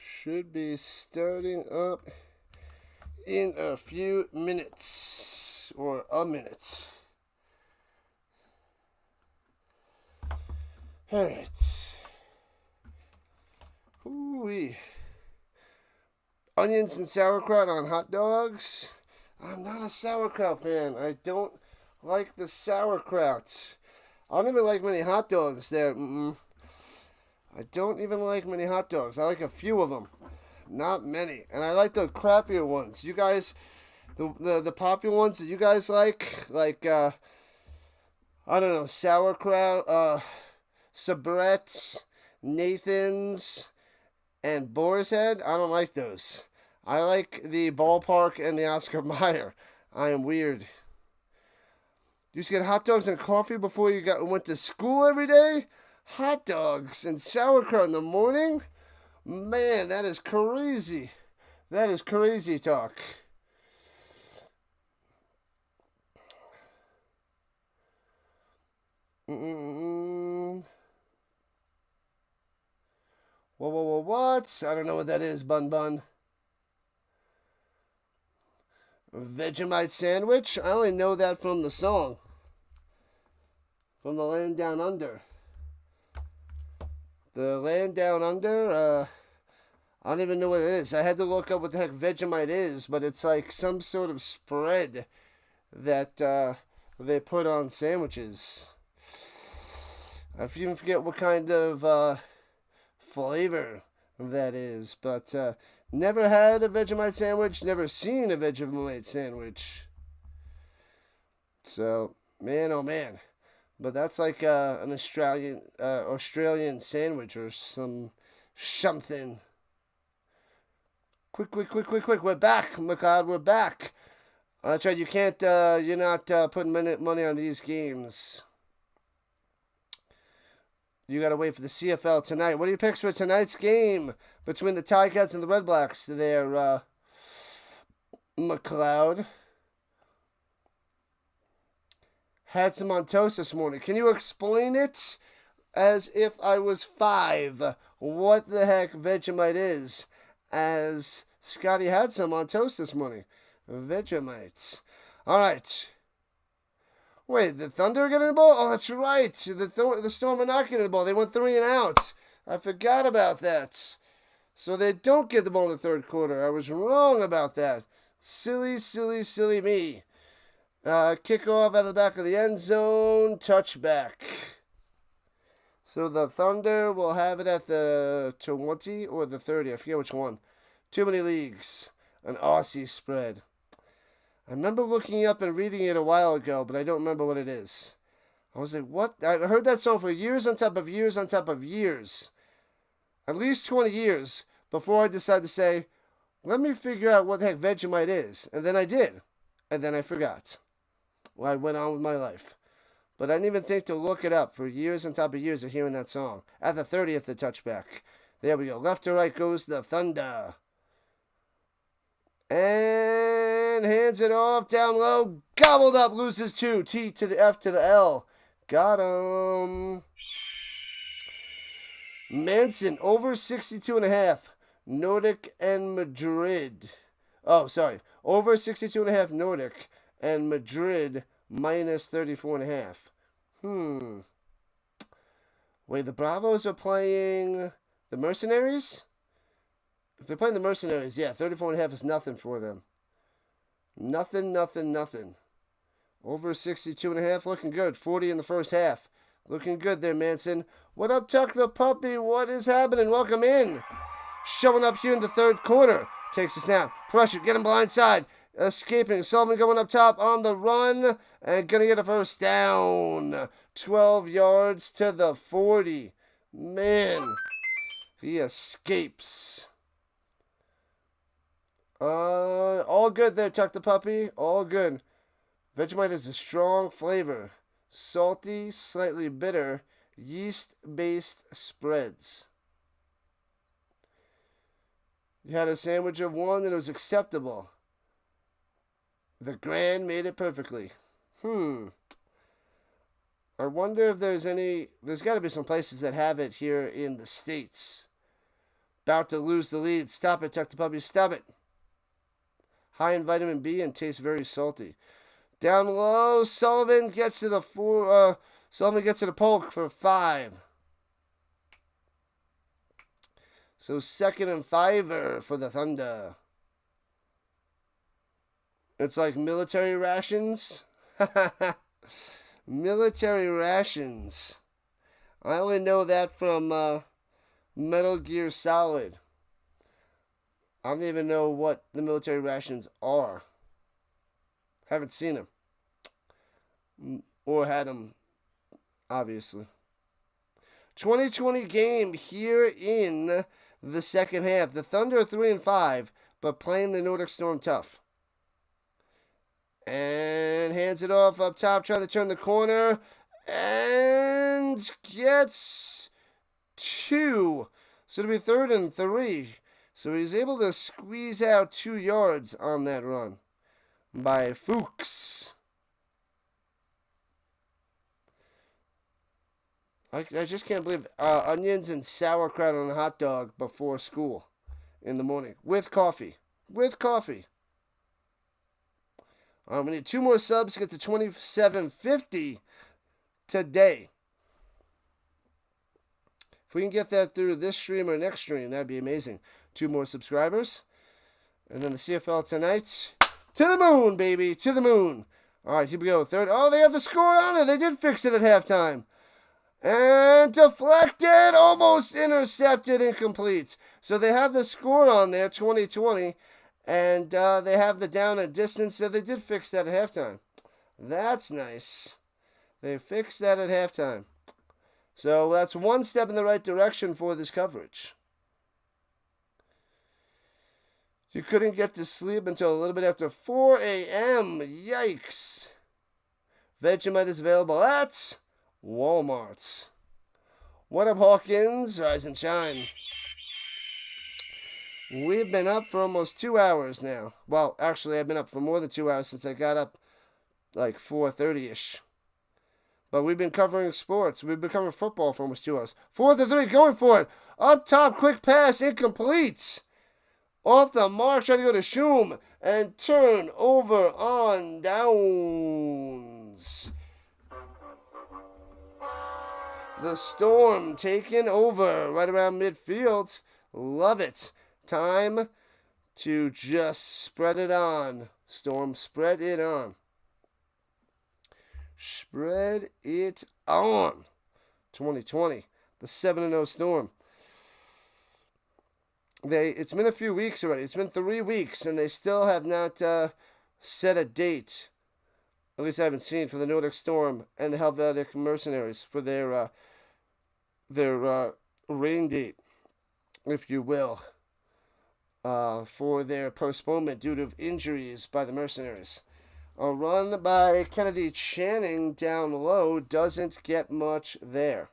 Should be starting up in a few minutes, or a minute. Alright. Ooh-wee. Onions and sauerkraut on hot dogs. I'm not a sauerkraut fan. I don't like the sauerkrauts. I don't even like many hot dogs there. I don't even like many hot dogs. I like a few of them. Not many. And I like the crappier ones. You guys, the popular ones that you guys like I don't know, sauerkraut, Sabrett's, Nathan's, and Boar's Head. I don't like those. I like the Ballpark and the Oscar Mayer. I am weird. You used to get hot dogs and coffee before you went to school every day? Hot dogs and sauerkraut in the morning? Man, that is crazy. That is crazy talk. Whoa, what? I don't know what that is, Bun. Vegemite sandwich? I only know that from the song. From the Land Down Under. The Land Down Under, I don't even know what it is. I had to look up what the heck Vegemite is, but it's like some sort of spread that they put on sandwiches. I even forget what kind of flavor that is, but never had a Vegemite sandwich, never seen a Vegemite sandwich. So, man, oh man. But that's like an Australian sandwich or something. Quick. We're back, McCod. We're back. That's right. You can't, you're not putting money on these games. You got to wait for the CFL tonight. What are your picks for tonight's game between the Ticats and the Red Blacks there, McLeod? Had some on toast this morning. Can you explain it as if I was 5? What the heck Vegemite is? As Scotty had some on toast this morning. Vegemites. All right. Wait, the Thunder are getting the ball? Oh, that's right. The Storm are not getting the ball. They went 3 and out. I forgot about that. So they don't get the ball in the third quarter. I was wrong about that. Silly me. Kickoff out of the back of the end zone. Touchback. So the Thunder will have it at the 20 or the 30. I forget which one. Too many leagues. An Aussie spread. I remember looking up and reading it a while ago, but I don't remember what it is. I was like, what? I heard that song for years on top of years on top of years. At least 20 years before I decided to say, let me figure out what the heck Vegemite is. And then I did. And then I forgot. Well, I went on with my life. But I didn't even think to look it up for years on top of years of hearing that song. At the 30th, the touchback. There we go. Left to right goes the Thunder. And hands it off down low. Gobbled up. Loses 2. T to the F to the L. Got him. Manson over 62.5. Nordic and Madrid. Oh, sorry. Over 62.5 Nordic and Madrid minus 34.5. Wait, the Bravos are playing the Mercenaries? If they're playing the Mercenaries, yeah, 34.5 is nothing for them. Nothing. Over 62.5, looking good. 40 in the first half. Looking good there, Manson. What up, Tuck the Puppy? What is happening? Welcome in. Showing up here in the third quarter. Takes a snap. Pressure. Get him blindside. Escaping. Sullivan going up top on the run. And going to get a first down. 12 yards to the 40. Man. He escapes. All good there, Tuck the Puppy. All good. Vegemite is a strong flavor. Salty, slightly bitter, yeast-based spreads. You had a sandwich of one and it was acceptable. The Grand made it perfectly. I wonder if there's any. There's got to be some places that have it here in the States. About to lose the lead. Stop it, Tuck the Puppy. Stop it. High in vitamin B and tastes very salty. Down low, Sullivan gets to the Sullivan gets to the poke for 5. So 2nd and 5 for the Thunder. It's like military rations. Military rations. I only know that from Metal Gear Solid. I don't even know what the military rations are. Haven't seen them. Or had them, obviously. 2020 game here in the second half. The Thunder are 3 and 5, but playing the Nordic Storm tough. And hands it off up top, trying to turn the corner. And gets 2. So it'll be 3rd and 3. So he's able to squeeze out 2 yards on that run by Fuchs. I just can't believe onions and sauerkraut on a hot dog before school in the morning with coffee. With coffee. We need 2 more subs to get to 2750 today. If we can get that through this stream or next stream, that'd be amazing. 2 more subscribers. And then the CFL tonight. To the moon, baby. To the moon. All right, here we go. 3rd. Oh, they have the score on it. They did fix it at halftime. And deflected. Almost intercepted. Incomplete. So they have the score on there, 2020. And they have the down and distance. So they did fix that at halftime. That's nice. They fixed that at halftime. So that's 1 step in the right direction for this coverage. You couldn't get to sleep until a little bit after 4 a.m. Yikes. Vegemite is available at Walmart. What up, Hawkins? Rise and shine. We've been up for almost 2 hours now. Well, actually, I've been up for more than 2 hours since I got up like 4:30-ish. But we've been covering sports. We've been covering football for almost 2 hours. 4th and 3, going for it. Up top, quick pass, incomplete. Off the mark, trying to go to Shum. And turn over on downs. The Storm taking over right around midfield. Love it. Time to just spread it on. Storm, spread it on. Spread it on. 2020. The 7-0 Storm. It's been a few weeks already. It's been 3 weeks, and they still have not set a date. At least I haven't seen for the Nordic Storm and the Helvetic Mercenaries for their rain date, if you will, for their postponement due to injuries by the Mercenaries. A run by Kennedy Channing down low doesn't get much there.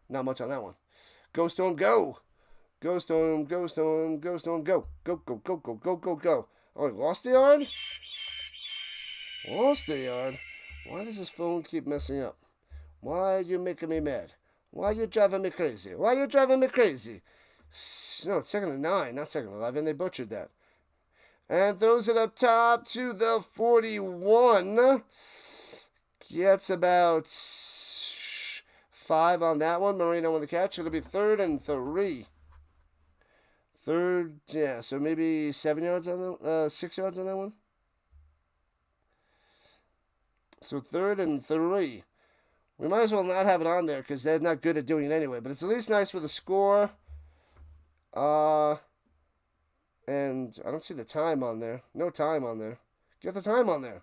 Not much on that one. Go Storm, go! Go Storm, go Storm, go Storm, go. Go, go, go, go, go, go, go. Oh, lost the yard? Lost the yard? Why does this phone keep messing up? Why are you making me mad? Why are you driving me crazy? Why are you driving me crazy? No, it's 2nd and 9, not 2nd and 11. They butchered that. And throws it up top to the 41. Gets about 5 on that one. Marino with the catch. It'll be 3rd and 3. So maybe 7 yards on that, 6 yards on that one. So 3rd and 3. We might as well not have it on there because they're not good at doing it anyway. But it's at least nice with a score. And I don't see the time on there. No time on there. Get the time on there.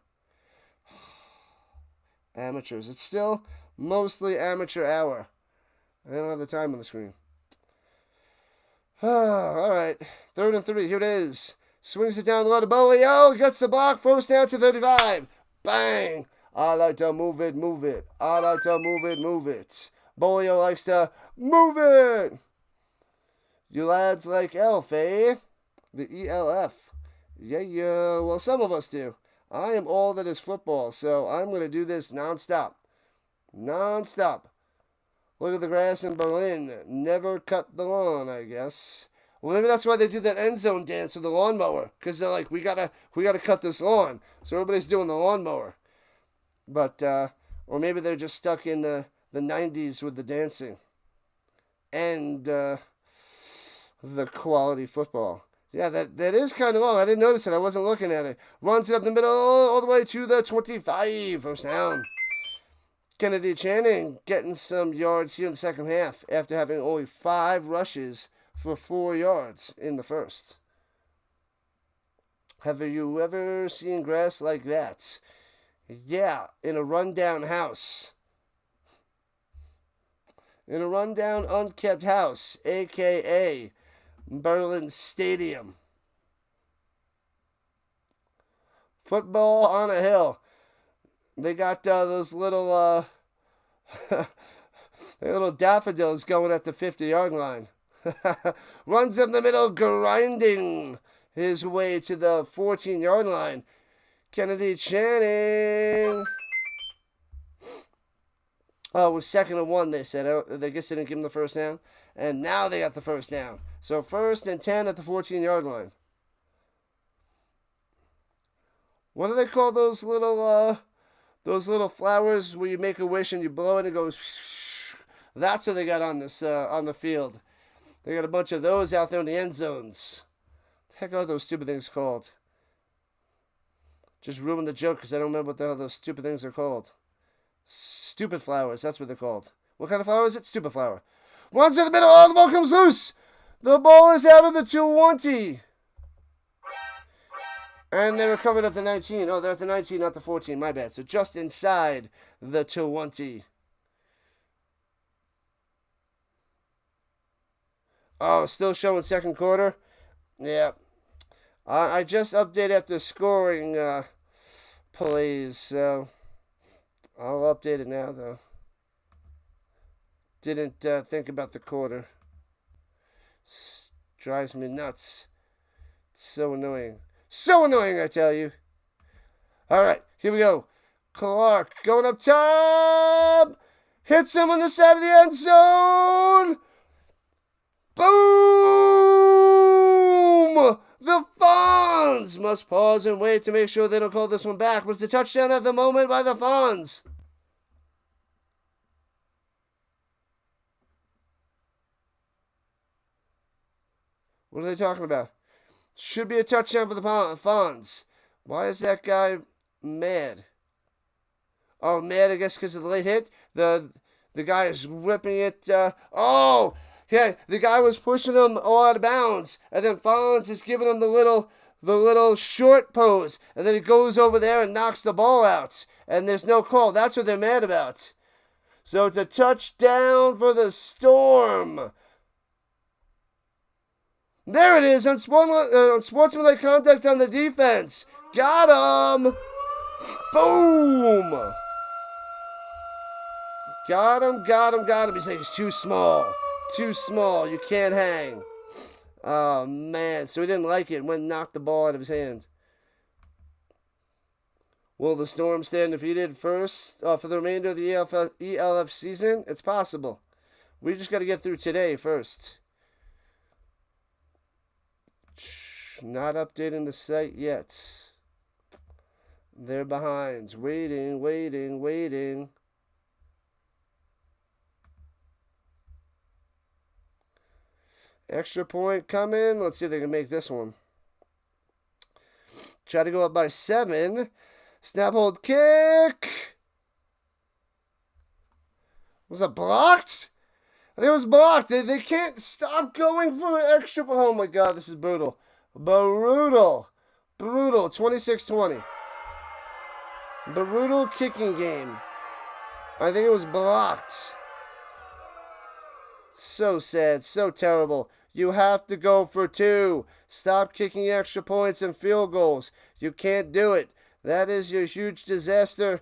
Amateurs. It's still mostly amateur hour. I don't have the time on the screen. All right. 3rd and 3. Here it is. Swings it down the low to Bolio. Gets the block. First down to 35. Bang. I like to move it, move it. I like to move it, move it. Bolio likes to move it. You lads like ELF, eh? The ELF. Yeah. Well, some of us do. I am all that is football, so I'm going to do this nonstop. Non-stop. Look at the grass in Berlin. Never cut the lawn, I guess. Well, maybe that's why they do that end zone dance with the lawnmower. Because they're like, we gotta cut this lawn. So everybody's doing the lawnmower. But, or maybe they're just stuck in the 90s with the dancing. And the quality football. Yeah, that is kind of long. I didn't notice it. I wasn't looking at it. Runs it up the middle all the way to the 25. First down. Kennedy Channing getting some yards here in the second half after having only 5 rushes for 4 yards in the first. Have you ever seen grass like that? Yeah, in a rundown house. In a rundown, unkept house, a.k.a. Berlin Stadium. Football on a hill. They got those little little daffodils going at the 50-yard line. Runs up the middle, grinding his way to the 14-yard line. Kennedy Channing. Oh, it was 2nd and 1, they said. I guess they didn't give him the first down. And now they got the first down. So 1st and 10 at the 14-yard line. What do they call those little flowers where you make a wish and you blow it and it goes? That's what they got on this on the field. They got a bunch of those out there in the end zones. The heck are those stupid things called? Just ruined the joke because I don't remember what the hell those stupid things are called. Stupid flowers, that's what they're called. What kind of flower is it? Stupid flower. Runs in the middle, oh, the ball comes loose. The ball is out of the 20. And they recovered at the 19. Oh, they're at the 19, not the 14, my bad. So just inside the 20. Oh, still showing second quarter? Yeah. I just updated after scoring plays, so I'll update it now, though. Didn't think about the quarter. Drives me nuts. It's so annoying. So annoying, I tell you. All right, here we go. Clark going up top. Hits him on the side of the end zone. Boom! The Fonz must pause and wait to make sure they don't call this one back. But it's a touchdown at the moment by the Fonz. What are they talking about? Should be a touchdown for the Fonz. Why is that guy mad? Oh, mad, I guess, because of the late hit? The guy is ripping it. Yeah, the guy was pushing him all out of bounds. And then Fonz is giving him the little short pose. And then he goes over there and knocks the ball out. And there's no call. That's what they're mad about. So it's a touchdown for the Storm. There it is, unsportsmanlike conduct on the defense. Got him. Boom. Got him. He's like, he's too small. Too small. You can't hang. Oh, man. So he didn't like it and went and knocked the ball out of his hand. Will the Storm stay undefeated first for the remainder of the ELF season? It's possible. We just got to get through today first. Not updating the site yet. They're behind. Waiting. Extra point coming. Let's see if they can make this one. Try to go up by 7. Snap, hold, kick. Was it blocked? I think it was blocked. They can't stop going for an extra. Oh my God, this is brutal. 26-20. Brutal kicking game. I think it was blocked. So sad, so terrible. You have to go for 2. Stop kicking extra points and field goals. You can't do it. That is your huge disaster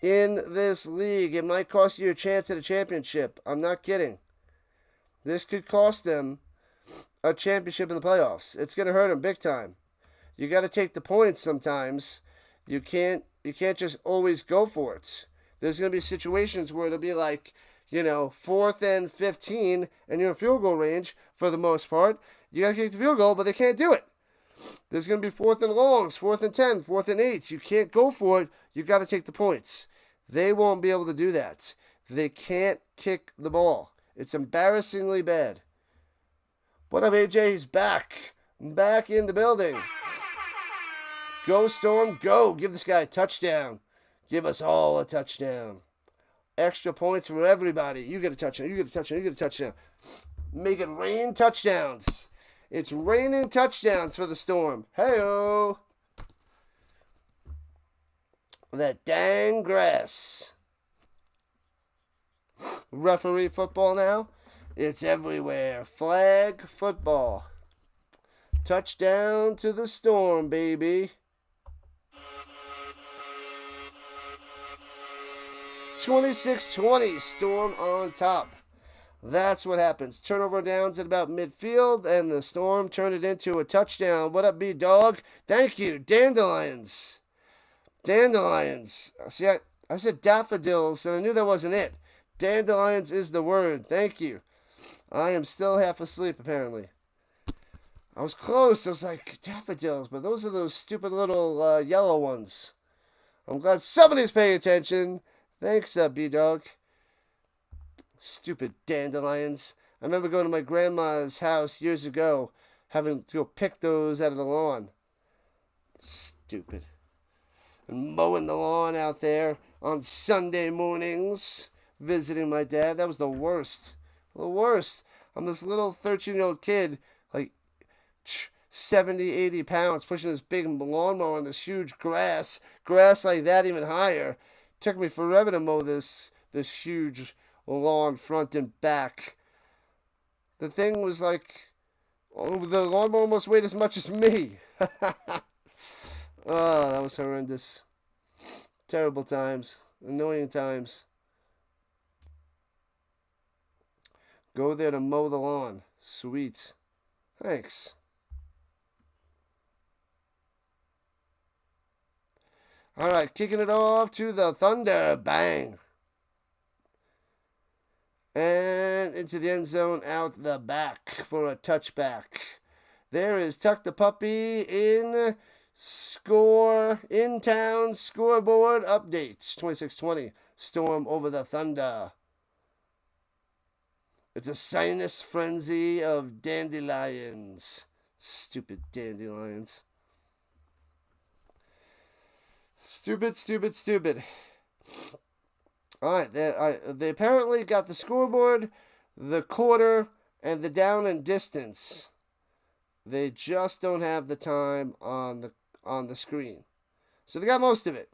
in this league. It might cost you a chance at a championship. I'm not kidding. This could cost them a championship in the playoffs. It's going to hurt them big time. You got to take the points sometimes. You can't just always go for it. There's going to be situations where it'll be like, 4th and 15, and you're in field goal range for the most part. You got to kick the field goal, but they can't do it. There's going to be 4th and longs, 4th and 10, 4th and 8s. You can't go for it. You got to take the points. They won't be able to do that. They can't kick the ball. It's embarrassingly bad. What up, AJ? He's back. Back in the building. Go, Storm, go. Give this guy a touchdown. Give us all a touchdown. Extra points for everybody. You get a touchdown. You get a touchdown. You get a touchdown. Make it rain touchdowns. It's raining touchdowns for the Storm. Hey-oh. That dang grass. Referee football now. It's everywhere. Flag football. Touchdown to the Storm, baby. 26-20, Storm on top. That's what happens. Turnover downs at about midfield, and the Storm turned it into a touchdown. What up, B-Dog? Thank you, Dandelions. Dandelions. See, I said daffodils, and I knew that wasn't it. Dandelions is the word. Thank you. I am still half asleep, apparently. I was close. I was like, daffodils, but those are those stupid little yellow ones. I'm glad somebody's paying attention. Thanks, B-Dog. Stupid dandelions. I remember going to my grandma's house years ago, having to go pick those out of the lawn. Stupid. And mowing the lawn out there on Sunday mornings, visiting my dad. That was the worst. The worst. I'm this little 13-year-old kid, like 70, 80 pounds, pushing this big lawnmower on this huge grass like that, even higher. Took me forever to mow this huge lawn front and back. The thing was like, the lawnmower almost weighed as much as me. Oh, that was horrendous. Terrible times. Annoying times. Go there to mow the lawn. Sweet. Thanks. All right, kicking it off to the Thunder. Bang. And into the end zone, out the back for a touchback. There is Tuck the Puppy in town scoreboard updates. 26-20. Storm over the Thunder. It's a sinus frenzy of dandelions. Stupid dandelions. Stupid. All right, they apparently got the scoreboard, the quarter, and the down and distance. They just don't have the time on the screen. So they got most of it.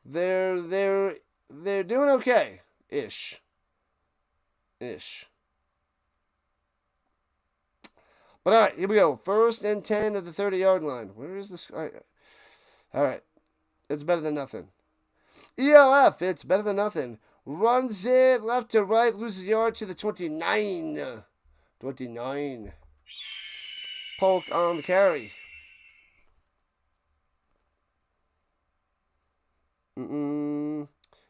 They're doing okay, ish. But all right, here we go. 1st and 10 at the 30-yard line. Where is this? All right. It's better than nothing. ELF, it's better than nothing. Runs it left to right, loses yard to the 29. 29. Polk on the carry.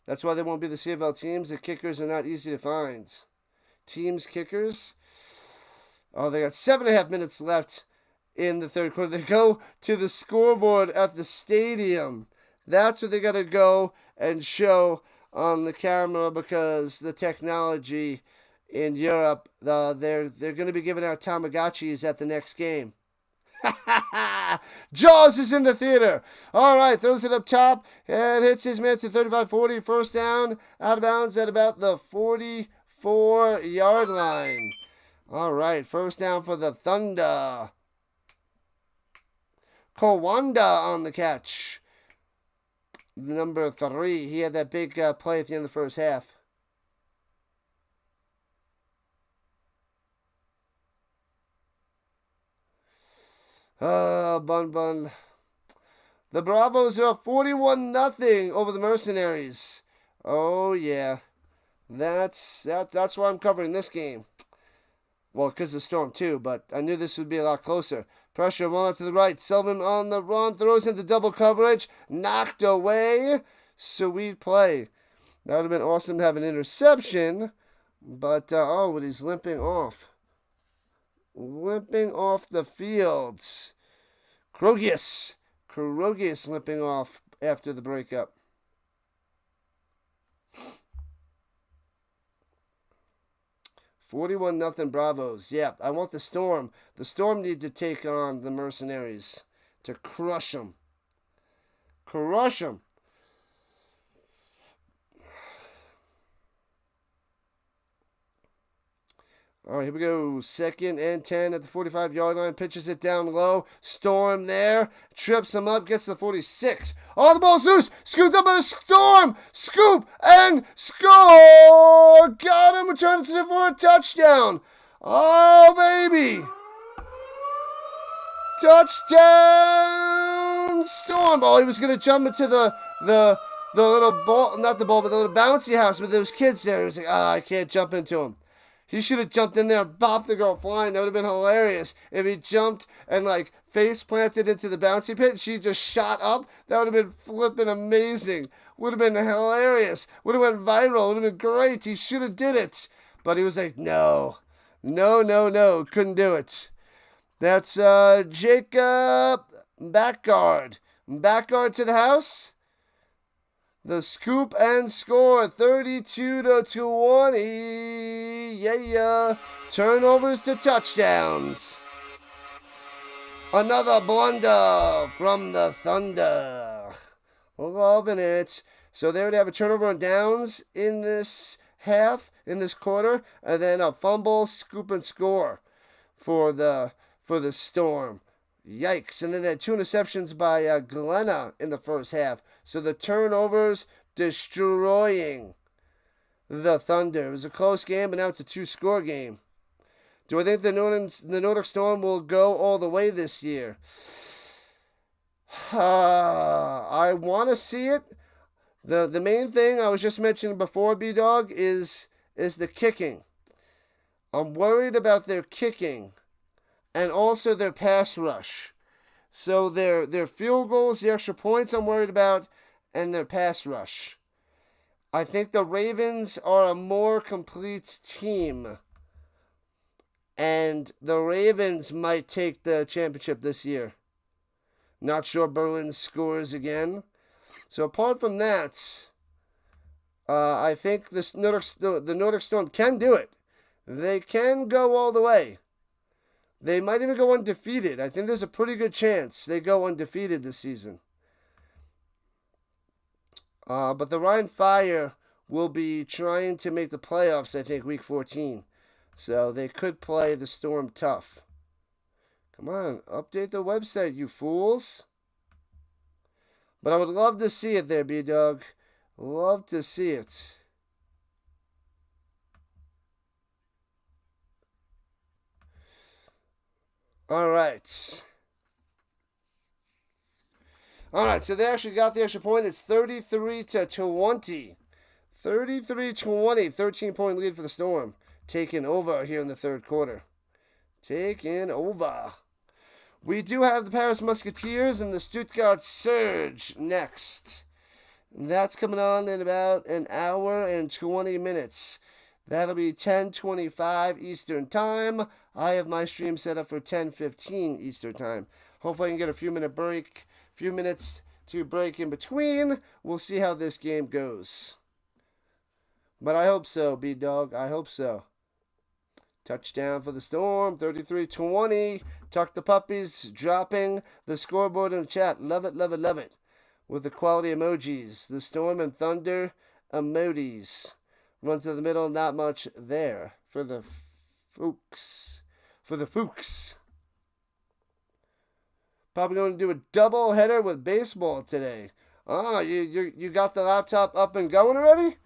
That's why they won't be the CFL teams. The kickers are not easy to find. Teams kickers. Oh, they got 7.5 minutes left in the third quarter. They go to the scoreboard at the stadium. That's what they got to go and show on the camera, because the technology in Europe, they're going to be giving out Tamagotchis at the next game. Jaws is in the theater. All right, throws it up top and hits his man to 35-40. First down, out of bounds at about the 44-yard line. All right, first down for the Thunder. Kawanda on the catch. Number 3. He had that big play at the end of the first half. Bun. The Bravos are up 41-0 over the Mercenaries. Oh, yeah. That's why I'm covering this game. Well, because of the Storm, too, but I knew this would be a lot closer. Pressure, one out to the right. Sullivan on the run, throws into double coverage. Knocked away. Sweet play. That would have been awesome to have an interception. But, but he's limping off. Limping off the fields. Krogius limping off after the breakup. $41-0 Bravos. Yeah, I want the Storm. The Storm need to take on the Mercenaries to crush them. Crush them. All right, here we go. 2nd and 10 at the 45-yard line. Pitches it down low. Storm there. Trips him up. Gets to the 46. Oh, the ball's loose. Scooped up by the Storm. Scoop and score. Got him. Returns it for a touchdown. Oh, baby. Touchdown, Storm. Oh, he was going to jump into the little ball. Not the ball, but the little bouncy house with those kids there. He was like, I can't jump into him. He should have jumped in there, bopped the girl flying. That would have been hilarious. If he jumped and, face planted into the bouncy pit and she just shot up, that would have been flipping amazing. Would have been hilarious. Would have went viral. Would have been great. He should have did it. But he was like, no. Couldn't do it. That's Jacob Backguard. Backguard to the house. The scoop and score, 32-20. Yeah. Turnovers to touchdowns. Another blunder from the Thunder. Loving it. So there they have a turnover on downs in this half, in this quarter, and then a fumble, scoop and score for the Storm. Yikes. And then they had 2 interceptions by Glenna in the first half. So the turnovers destroying the Thunder. It was a close game, but now it's a 2-score game. Do I think the Nordic Storm will go all the way this year? I want to see it. The main thing I was just mentioning before, B-Dog, is the kicking. I'm worried about their kicking and also their pass rush. So their field goals, the extra points I'm worried about, and their pass rush. I think the Ravens are a more complete team. And the Ravens might take the championship this year. Not sure Berlin scores again. So apart from that, I think the Nordic Storm can do it. They can go all the way. They might even go undefeated. I think there's a pretty good chance they go undefeated this season. But the Rhine Fire will be trying to make the playoffs, I think, week 14. So they could play the Storm tough. Come on, update the website, you fools. But I would love to see it there, B-Dog. Love to see it. All right, so they actually got the extra point. It's 33-20. 33-20, 13-point lead for the Storm. Taking over here in the third quarter. Taking over. We do have the Paris Musketeers and the Stuttgart Surge next. That's coming on in about an hour and 20 minutes. That'll be 10:25 Eastern Time. I have my stream set up for 10:15 Eastern Time. Hopefully I can get a few minutes to break in between. We'll see how this game goes. But I hope so, B-Dog. I hope so. Touchdown for the Storm, 33-20. Tuck the puppies, dropping the scoreboard in the chat. Love it, love it, love it. With the quality emojis. The Storm and Thunder emojis. Run to the middle, not much there for the Fuchs. Probably going to do a double header with baseball today. Oh, you got the laptop up and going already?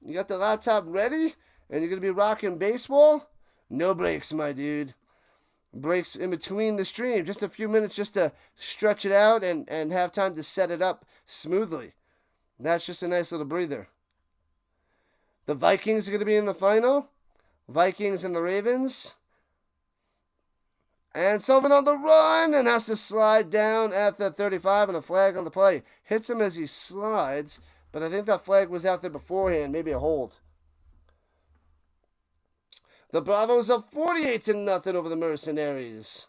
You got the laptop ready? And you're going to be rocking baseball? No breaks, my dude. Breaks in between the stream. Just a few minutes just to stretch it out and have time to set it up smoothly. That's just a nice little breather. The Vikings are going to be in the final. Vikings and the Ravens. And Sullivan on the run and has to slide down at the 35 and a flag on the play. Hits him as he slides, But I think that flag was out there beforehand. Maybe a hold. The Bravos up 48-0 over the Mercenaries.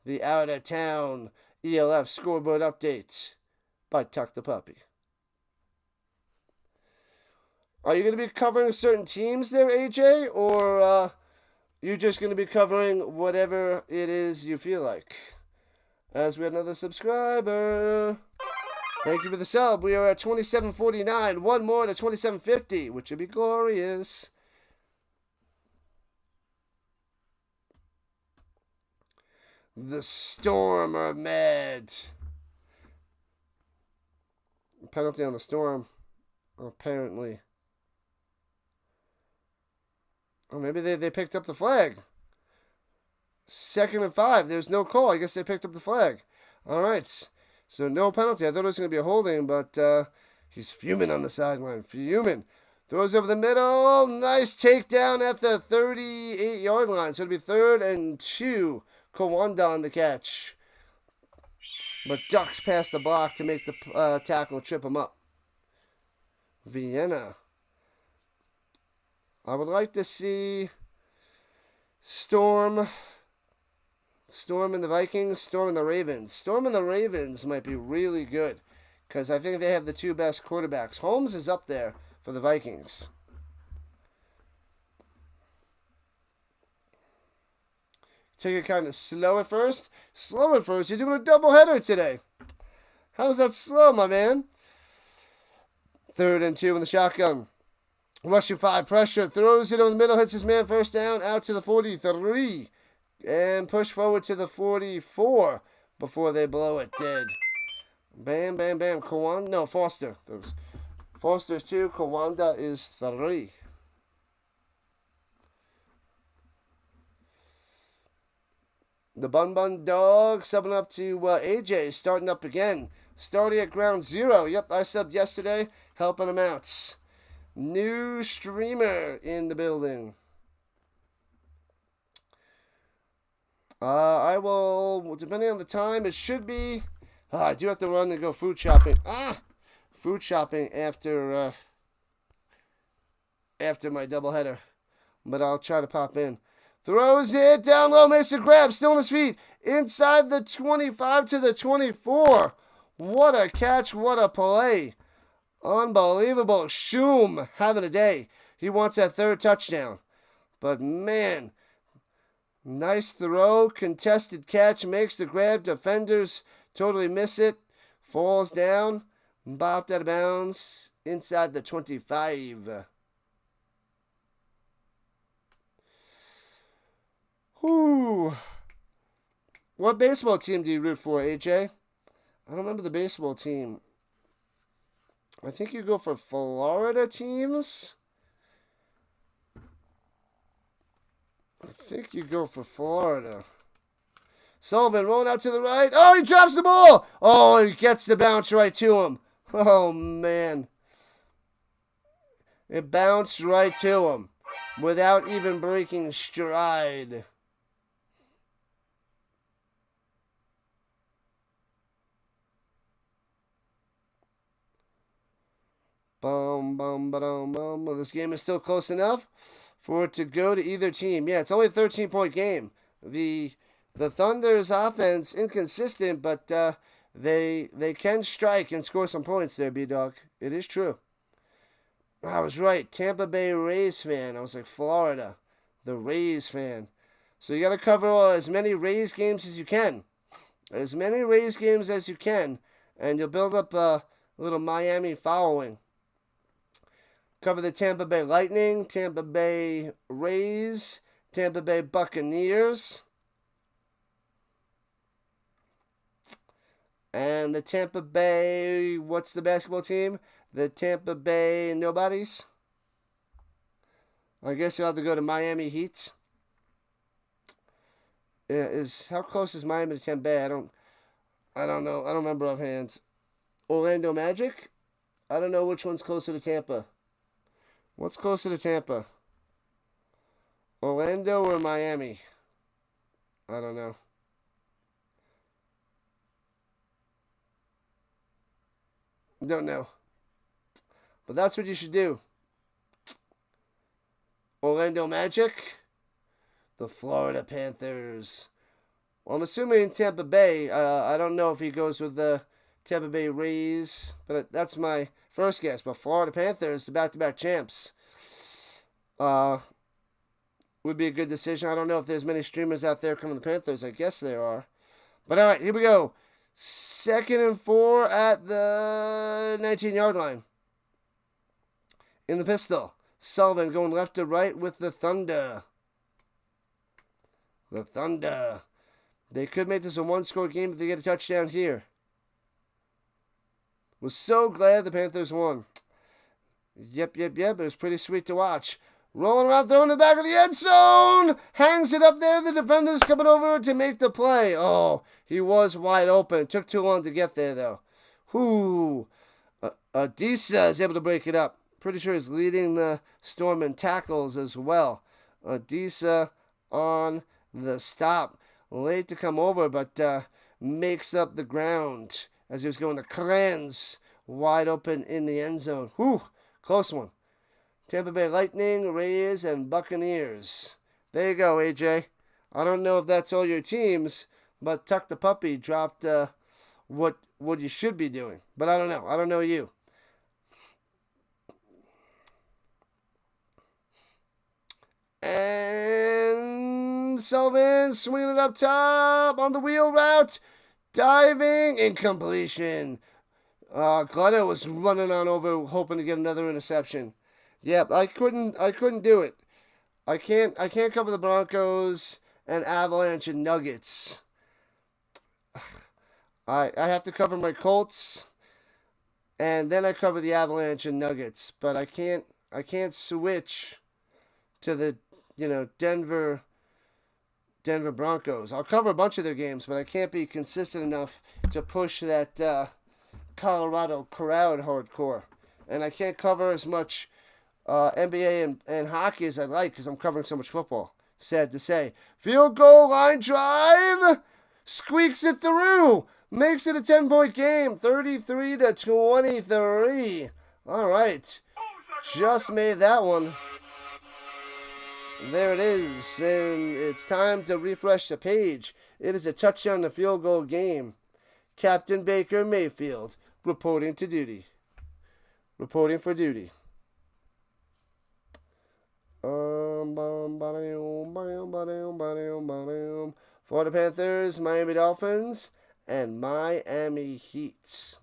The out-of-town ELF scoreboard update by Tuck the Puppy. Are you going to be covering certain teams there, AJ? Or you're just going to be covering whatever it is you feel like? As we have another subscriber. Thank you for the sub. We are at 2749. One more to 2750, which would be glorious. The Storm are mad. Penalty on the Storm, apparently. Or maybe they picked up the flag. 2nd and 5. There's no call. I guess they picked up the flag. All right. So no penalty. I thought it was going to be a holding, but he's fuming on the sideline. Fuming. Throws over the middle. Nice takedown at the 38-yard line. So it'll be 3rd and 2. Kawanda on the catch. But ducks past the block to make the tackle, trip him up. Vienna. I would like to see Storm and the Vikings, Storm and the Ravens. Storm and the Ravens might be really good because I think they have the 2 best quarterbacks. Holmes is up there for the Vikings. Take it kind of slow at first. Slow at first. You're doing a doubleheader today. How's that slow, my man? 3rd and 2 in the shotgun. Rushing 5 pressure. Throws it over the middle. Hits his man. First down. Out to the 43. And push forward to the 44 before they blow it dead. Bam, bam, bam. Kawanda. No, Foster. Foster's 2. Kawanda is 3. The Bun Bun Dog subbing up to AJ, starting up again. Starting at ground 0. Yep, I subbed yesterday, helping him out. New streamer in the building. I will, depending on the time, it should be. I do have to run and go food shopping. Food shopping after my doubleheader. But I'll try to pop in. Throws it down low, makes a grab, still on his feet. Inside the 25 to the 24. What a catch, what a play. Unbelievable. Shoom having a day. He wants that 3rd touchdown. But man, nice throw, contested catch, makes the grab. Defenders totally miss it. Falls down, bopped out of bounds inside the 25. Whew. What baseball team do you root for, AJ? I don't remember the baseball team. I think you go for Florida teams. I think you go for Florida. Sullivan rolling out to the right. Oh, he drops the ball. Oh, he gets the bounce right to him. Oh, man. It bounced right to him without even breaking stride. Well, this game is still close enough for it to go to either team. Yeah, it's only a 13-point game. The Thunder's offense inconsistent, but they can strike and score some points there, B-Dog. It is true. I was right. Tampa Bay Rays fan. I was like, Florida. The Rays fan. So you got to cover as many Rays games as you can. As many Rays games as you can. And you'll build up a little Miami following. Cover the Tampa Bay Lightning, Tampa Bay Rays, Tampa Bay Buccaneers, and the Tampa Bay, what's the basketball team? The Tampa Bay Nobodies. I guess you'll have to go to Miami Heat. How close is Miami to Tampa Bay? I don't know. I don't remember offhand. Orlando Magic? I don't know which one's closer to Tampa. What's closer to Tampa? Orlando or Miami? I don't know. Don't know. But that's what you should do. Orlando Magic, the Florida Panthers. Well, I'm assuming Tampa Bay. I don't know if he goes with the Tampa Bay Rays, but that's my first guess. But Florida Panthers, the back-to-back champs, would be a good decision. I don't know if there's many streamers out there coming to Panthers. I guess there are. But all right, here we go. 2nd and 4 at the 19-yard line. In the pistol, Sullivan going left to right with the Thunder. The Thunder. They could make this a one-score game if they get a touchdown here. Was so glad the Panthers won. Yep. It was pretty sweet to watch. Rolling around, throwing the back of the end zone. Hangs it up there. The defender's coming over to make the play. Oh, he was wide open. It took too long to get there, though. Whoo. Adisa is able to break it up. Pretty sure he's leading the Storm in tackles as well. Adisa on the stop. Late to come over, but makes up the ground as he was going to cleanse wide open in the end zone. Whew, close one. Tampa Bay Lightning, Rays, and Buccaneers. There you go, AJ. I don't know if that's all your teams, but Tuck the Puppy dropped what you should be doing. But I don't know. I don't know you. And Sullivan swinging it up top on the wheel route. Diving, incompletion. Glenna was running on over hoping to get another interception. Yep, I couldn't do it. I can't cover the Broncos and Avalanche and Nuggets. I have to cover my Colts, and then I cover the Avalanche and Nuggets. But I can't switch to the Denver Broncos. I'll cover a bunch of their games, but I can't be consistent enough to push that Colorado crowd hardcore. And I can't cover as much NBA and hockey as I'd like because I'm covering so much football. Sad to say. Field goal line drive. Squeaks it through. Makes it a 10-point game. 33-23. All right. Just made that one. There it is, and it's time to refresh the page. It is a touchdown to field goal game. Captain Baker Mayfield reporting to duty. Reporting for duty. For the Panthers, Miami Dolphins, and Miami Heat.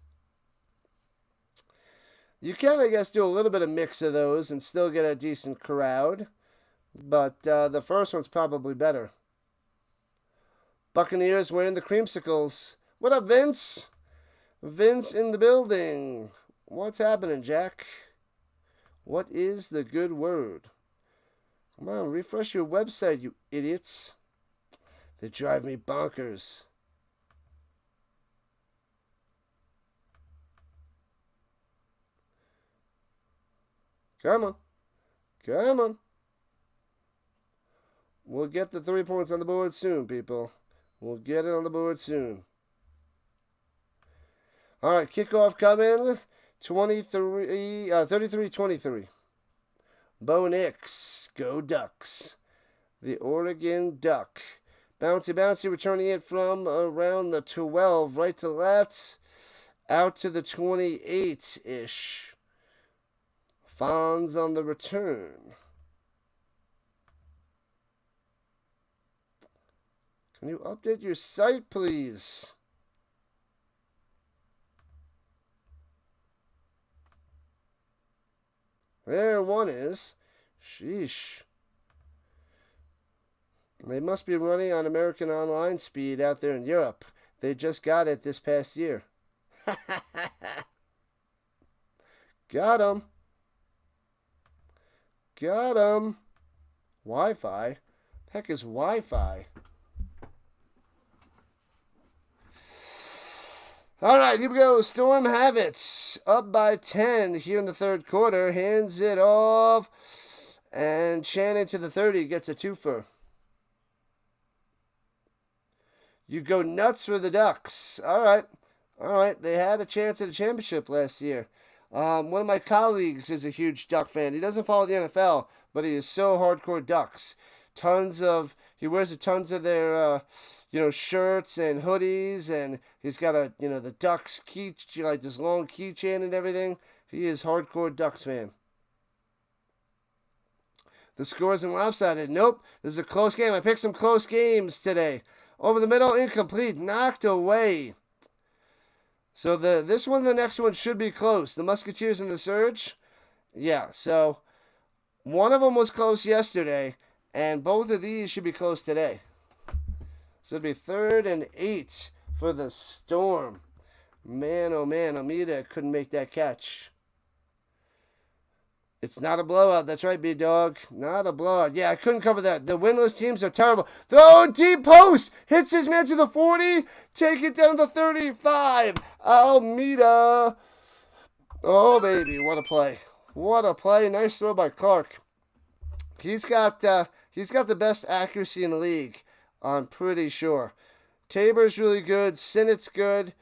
You can, I guess, do a little bit of mix of those and still get a decent crowd. But the first one's probably better. Buccaneers wearing the creamsicles. What up, Vince? Vince in the building. What's happening, Jack? What is the good word? Come on, refresh your website, you idiots. They drive me bonkers. Come on. Come on. We'll get the 3 points on the board soon, people. We'll get it on the board soon. All right, kickoff coming. 33-23. Bo Nix, go Ducks. The Oregon Duck. Bouncy, returning it from around the 12, right to left, out to the 28-ish. Fonz on the return. Can you update your site, please? There one is. Sheesh. They must be running on American Online speed out there in Europe. They just got it this past year. Got 'em. Got 'em. Wi-Fi? Heck is Wi-Fi? All right, here we go. Storm have it. Up by 10 here in the third quarter. Hands it off. And Shannon to the 30 gets a twofer. You go nuts for the Ducks. All right. They had a chance at a championship last year. One of my colleagues is a huge Duck fan. He doesn't follow the NFL, but he is so hardcore Ducks. He wears tons of their, shirts and hoodies, and he's got the Ducks key, like this long keychain and everything. He is hardcore Ducks fan. The score isn't lopsided. Nope, this is a close game. I picked some close games today. Over the middle, incomplete, knocked away. So this one and the next one should be close. The Musketeers and the Surge. Yeah, so one of them was close yesterday, and both of these should be close today. So it'd be 3rd and 8 for the Storm. Man, oh man, Amita couldn't make that catch. It's not a blowout. That's right, B-Dog. Not a blowout. Yeah, I couldn't cover that. The winless teams are terrible. Throw deep post. Hits his man to the 40. Take it down to 35. Almeida. Oh, baby. What a play. What a play. Nice throw by Clark. He's got the best accuracy in the league, I'm pretty sure. Tabor's really good. Sinnett's good.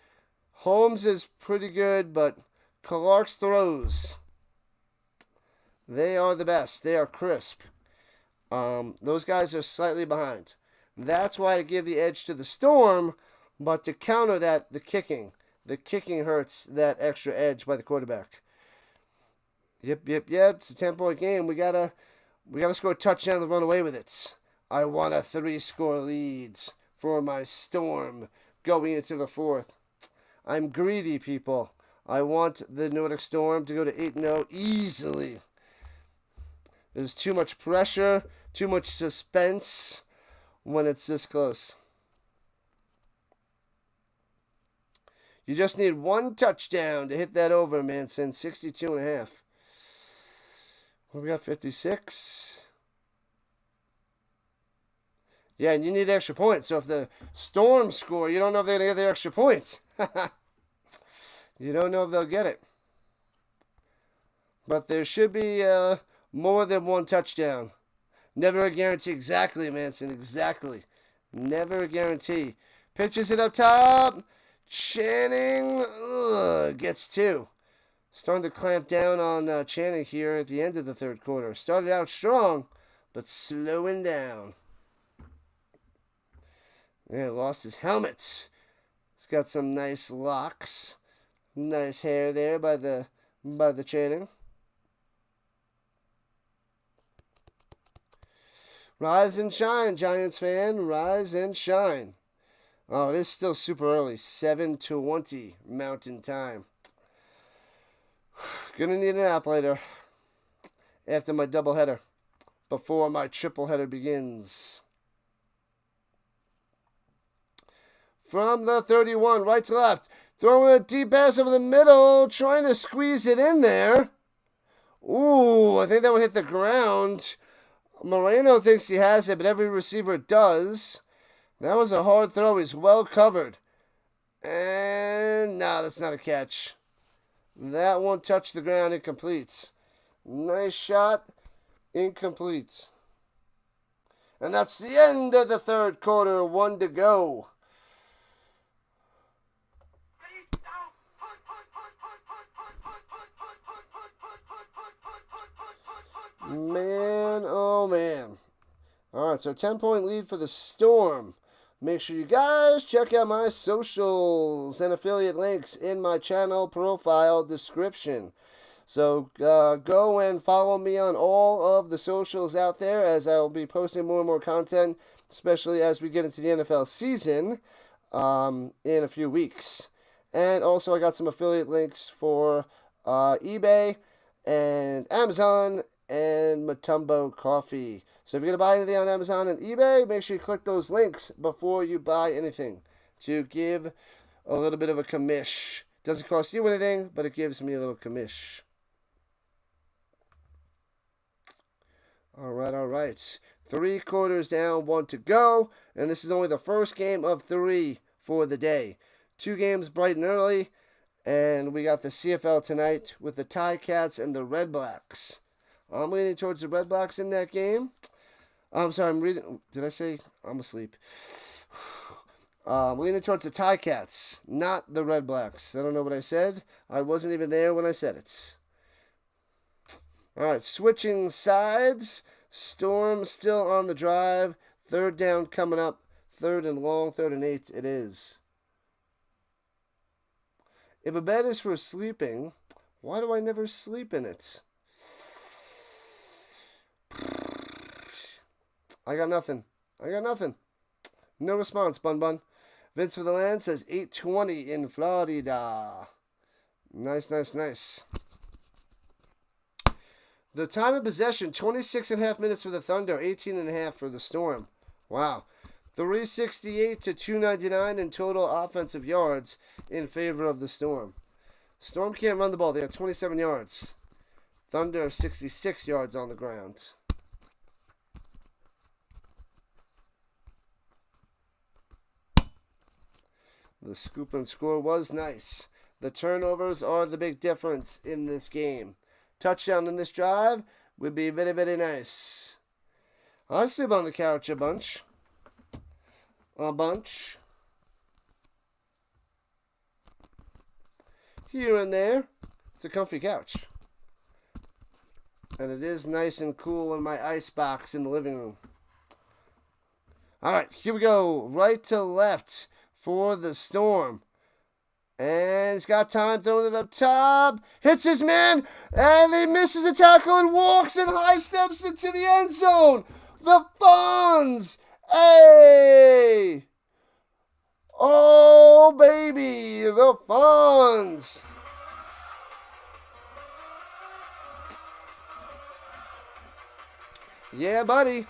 Holmes is pretty good, but Clark's throws, they are the best. They are crisp. Those guys are slightly behind. That's why I give the edge to the Storm, but to counter that, the kicking. The kicking hurts that extra edge by the quarterback. Yep. It's a 10-point game. We gotta score a touchdown to run away with it. I want a 3-score lead for my Storm going into the 4th. I'm greedy, people. I want the Nordic Storm to go to 8-0 easily. There's too much pressure, too much suspense when it's this close. You just need one touchdown to hit that over, Manson. 62.5. Well, we got 56. Yeah, and you need extra points. So if the Storm score, you don't know if they're going to get the extra points. You don't know if they'll get it. But there should be more than one touchdown. Never a guarantee. Exactly, Manson. Exactly. Never a guarantee. Pitches it up top. Channing gets 2. Starting to clamp down on Channing here at the end of the 3rd quarter. Started out strong, but slowing down. Yeah, lost his helmet. He's got some nice locks. Nice hair there by the Channing. Rise and shine, Giants fan. Rise and shine. Oh, it is still super early. 7:20 Mountain Time. Gonna need a nap later. After my doubleheader. Before my triple header begins. From the 31, right to left. Throwing a deep pass over the middle. Trying to squeeze it in there. Ooh, I think that one hit the ground. Moreno thinks he has it, but every receiver does. That was a hard throw. He's well covered. And no, that's not a catch. That won't touch the ground. Incomplete. Nice shot. Incomplete. And that's the end of the 3rd quarter. 1 to go. Man, oh man. Alright, so 10-point lead for the Storm. Make sure you guys check out my socials and affiliate links in my channel profile description. So go and follow me on all of the socials out there, as I will be posting more and more content, especially as we get into the NFL season in a few weeks. And also I got some affiliate links for eBay and Amazon and Matumbo Coffee. So if you're going to buy anything on Amazon and eBay, make sure you click those links before you buy anything to give a little bit of a commish. Doesn't cost you anything, but it gives me a little commish. All right. 3 quarters down, 1 to go. And this is only the first game of 3 for the day. 2 games bright and early. And we got the CFL tonight with the Ticats and the Red Blacks. I'm leaning towards the Red Blacks in that game. I'm sorry, I'm reading. Did I say I'm asleep? Leaning towards the Ticats, not the Red Blacks. I don't know what I said. I wasn't even there when I said it. All right, switching sides. Storm still on the drive. Third down coming up. Third and long, 3rd and 8 it is. If a bed is for sleeping, why do I never sleep in it? I got nothing. No response, Bun Bun. Vince for the Land says 8:20 in Florida. Nice. The time of possession, 26.5 minutes for the Thunder, 18.5 for the Storm. Wow. 368 to 299 in total offensive yards in favor of the Storm. Storm can't run the ball. They have 27 yards. Thunder 66 yards on the ground. The scoop and score was nice. The turnovers are the big difference in this game. Touchdown in this drive would be very, very nice. I sleep on the couch a bunch. Here and there. It's a comfy couch. And it is nice and cool in my ice box in the living room. All right, here we go. Right to left for the Storm. And he's got time, throwing it up top. Hits his man, and he misses a tackle and walks and high steps into the end zone. The Fonz. Hey! Oh, baby, the Fonz. Yeah, buddy.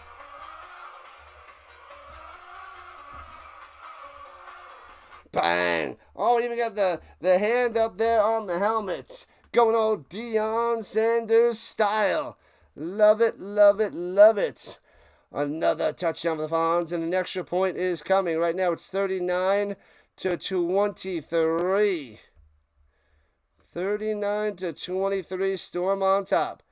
Bang! Oh, even got the hand up there on the helmet. Going all Deion Sanders style. Love it. Another touchdown for the Fonz, and an extra point is coming. Right now it's 39 to 23. 39 to 23, Storm on top.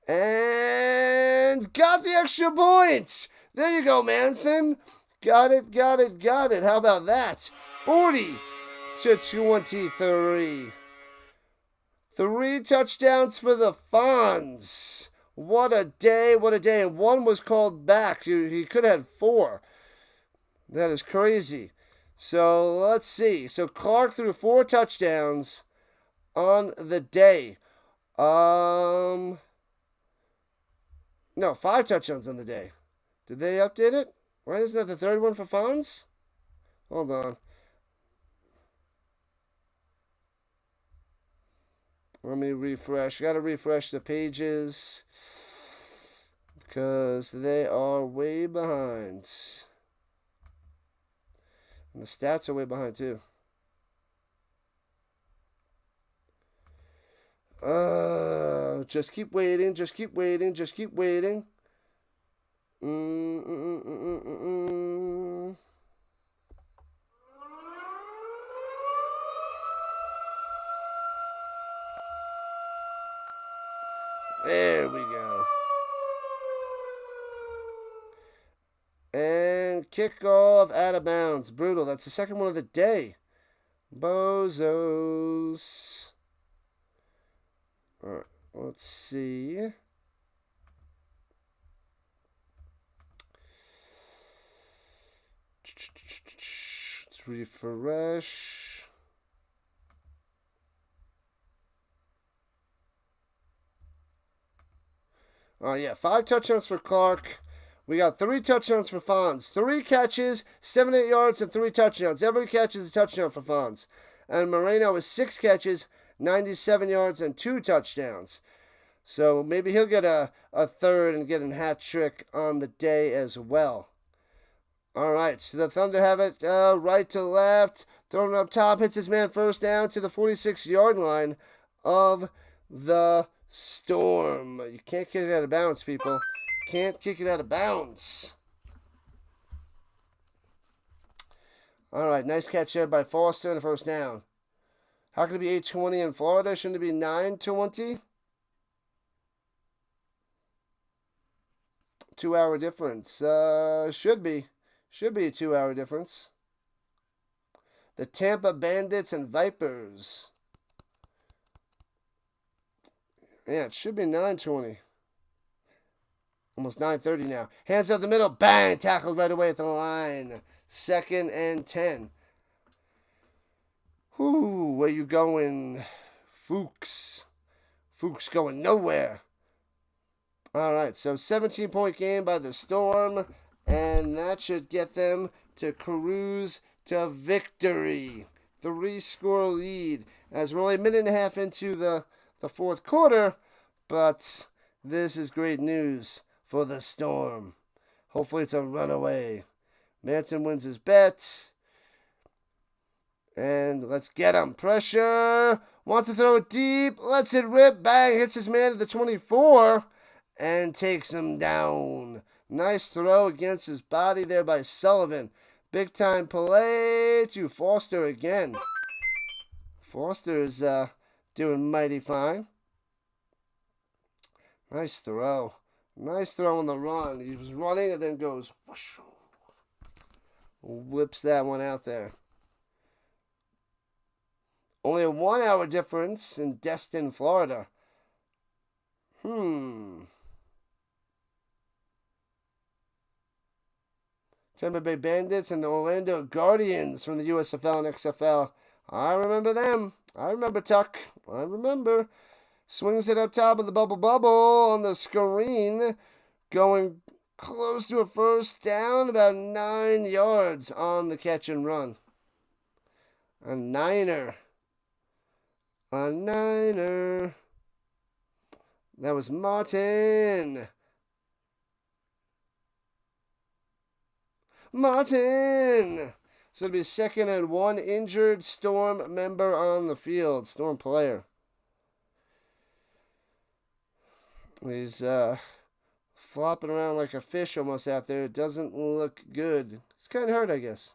And got the extra points. There you go, Manson. Got it. How about that? 40 to 23. 3 touchdowns for the Fonz. What a day. And one was called back. He could have had 4. That is crazy. So, let's see. So, Clark threw 4 touchdowns on the day. No, 5 touchdowns on the day. Did they update it? Why isn't that the third one for Fonz? Hold on. Let me refresh. Got to refresh the pages because they are way behind. And the stats are way behind too. Just keep waiting. There we go. And kickoff out of bounds. Brutal. That's the second one of the day. Bozos. All right. Let's see. Let's refresh. Oh, yeah. 5 touchdowns for Clark. We got 3 touchdowns for Fonz. 3 catches, 78 yards, and 3 touchdowns. Every catch is a touchdown for Fonz. And Moreno with 6 catches, 97 yards, and 2 touchdowns. So maybe he'll get a third and get a hat trick on the day as well. All right, so the Thunder have it right to left. Throwing it up top, hits his man first down to the 46-yard line of the Storm. You can't kick it out of bounds, people. Can't kick it out of bounds. All right, nice catch there by Foster and a first down. How can it be 8:20 in Florida? Shouldn't it be 9:20? 2-hour difference. Should be a 2-hour difference. the Tampa Bandits and Vipers. Yeah, it should be 9:20. Almost 9:30 now. Hands up the middle. Bang! Tackled right away at the line. 2nd and 10. Whoo, where you going, Fuchs? Fuchs going nowhere. All right, so 17-point game by the Storm, and that should get them to cruise to victory. 3-score lead, as we're only a minute and a half into the fourth quarter, but this is great news for the Storm. Hopefully it's a runaway. Manson wins his bet. And let's get him. Pressure. Wants to throw it deep. Lets it rip. Bang. Hits his man at the 24. And takes him down. Nice throw against his body there by Sullivan. Big time play to Foster again. Foster is doing mighty fine. Nice throw. Nice throw on the run. He was running and then goes whoosh. Whips that one out there. Only a 1-hour difference in Destin, Florida. Tampa Bay Bandits and the Orlando Guardians from the USFL and XFL. I remember them. I remember Tuck. I remember. Swings it up top of the bubble on the screen. Going close to a first down, about 9 yards on the catch and run. A niner. A niner. That was Martin. Martin! So it'll be 2nd and 1. Injured Storm member on the field. Storm player. He's flopping around like a fish almost out there. It doesn't look good. He's kind of hurt, I guess.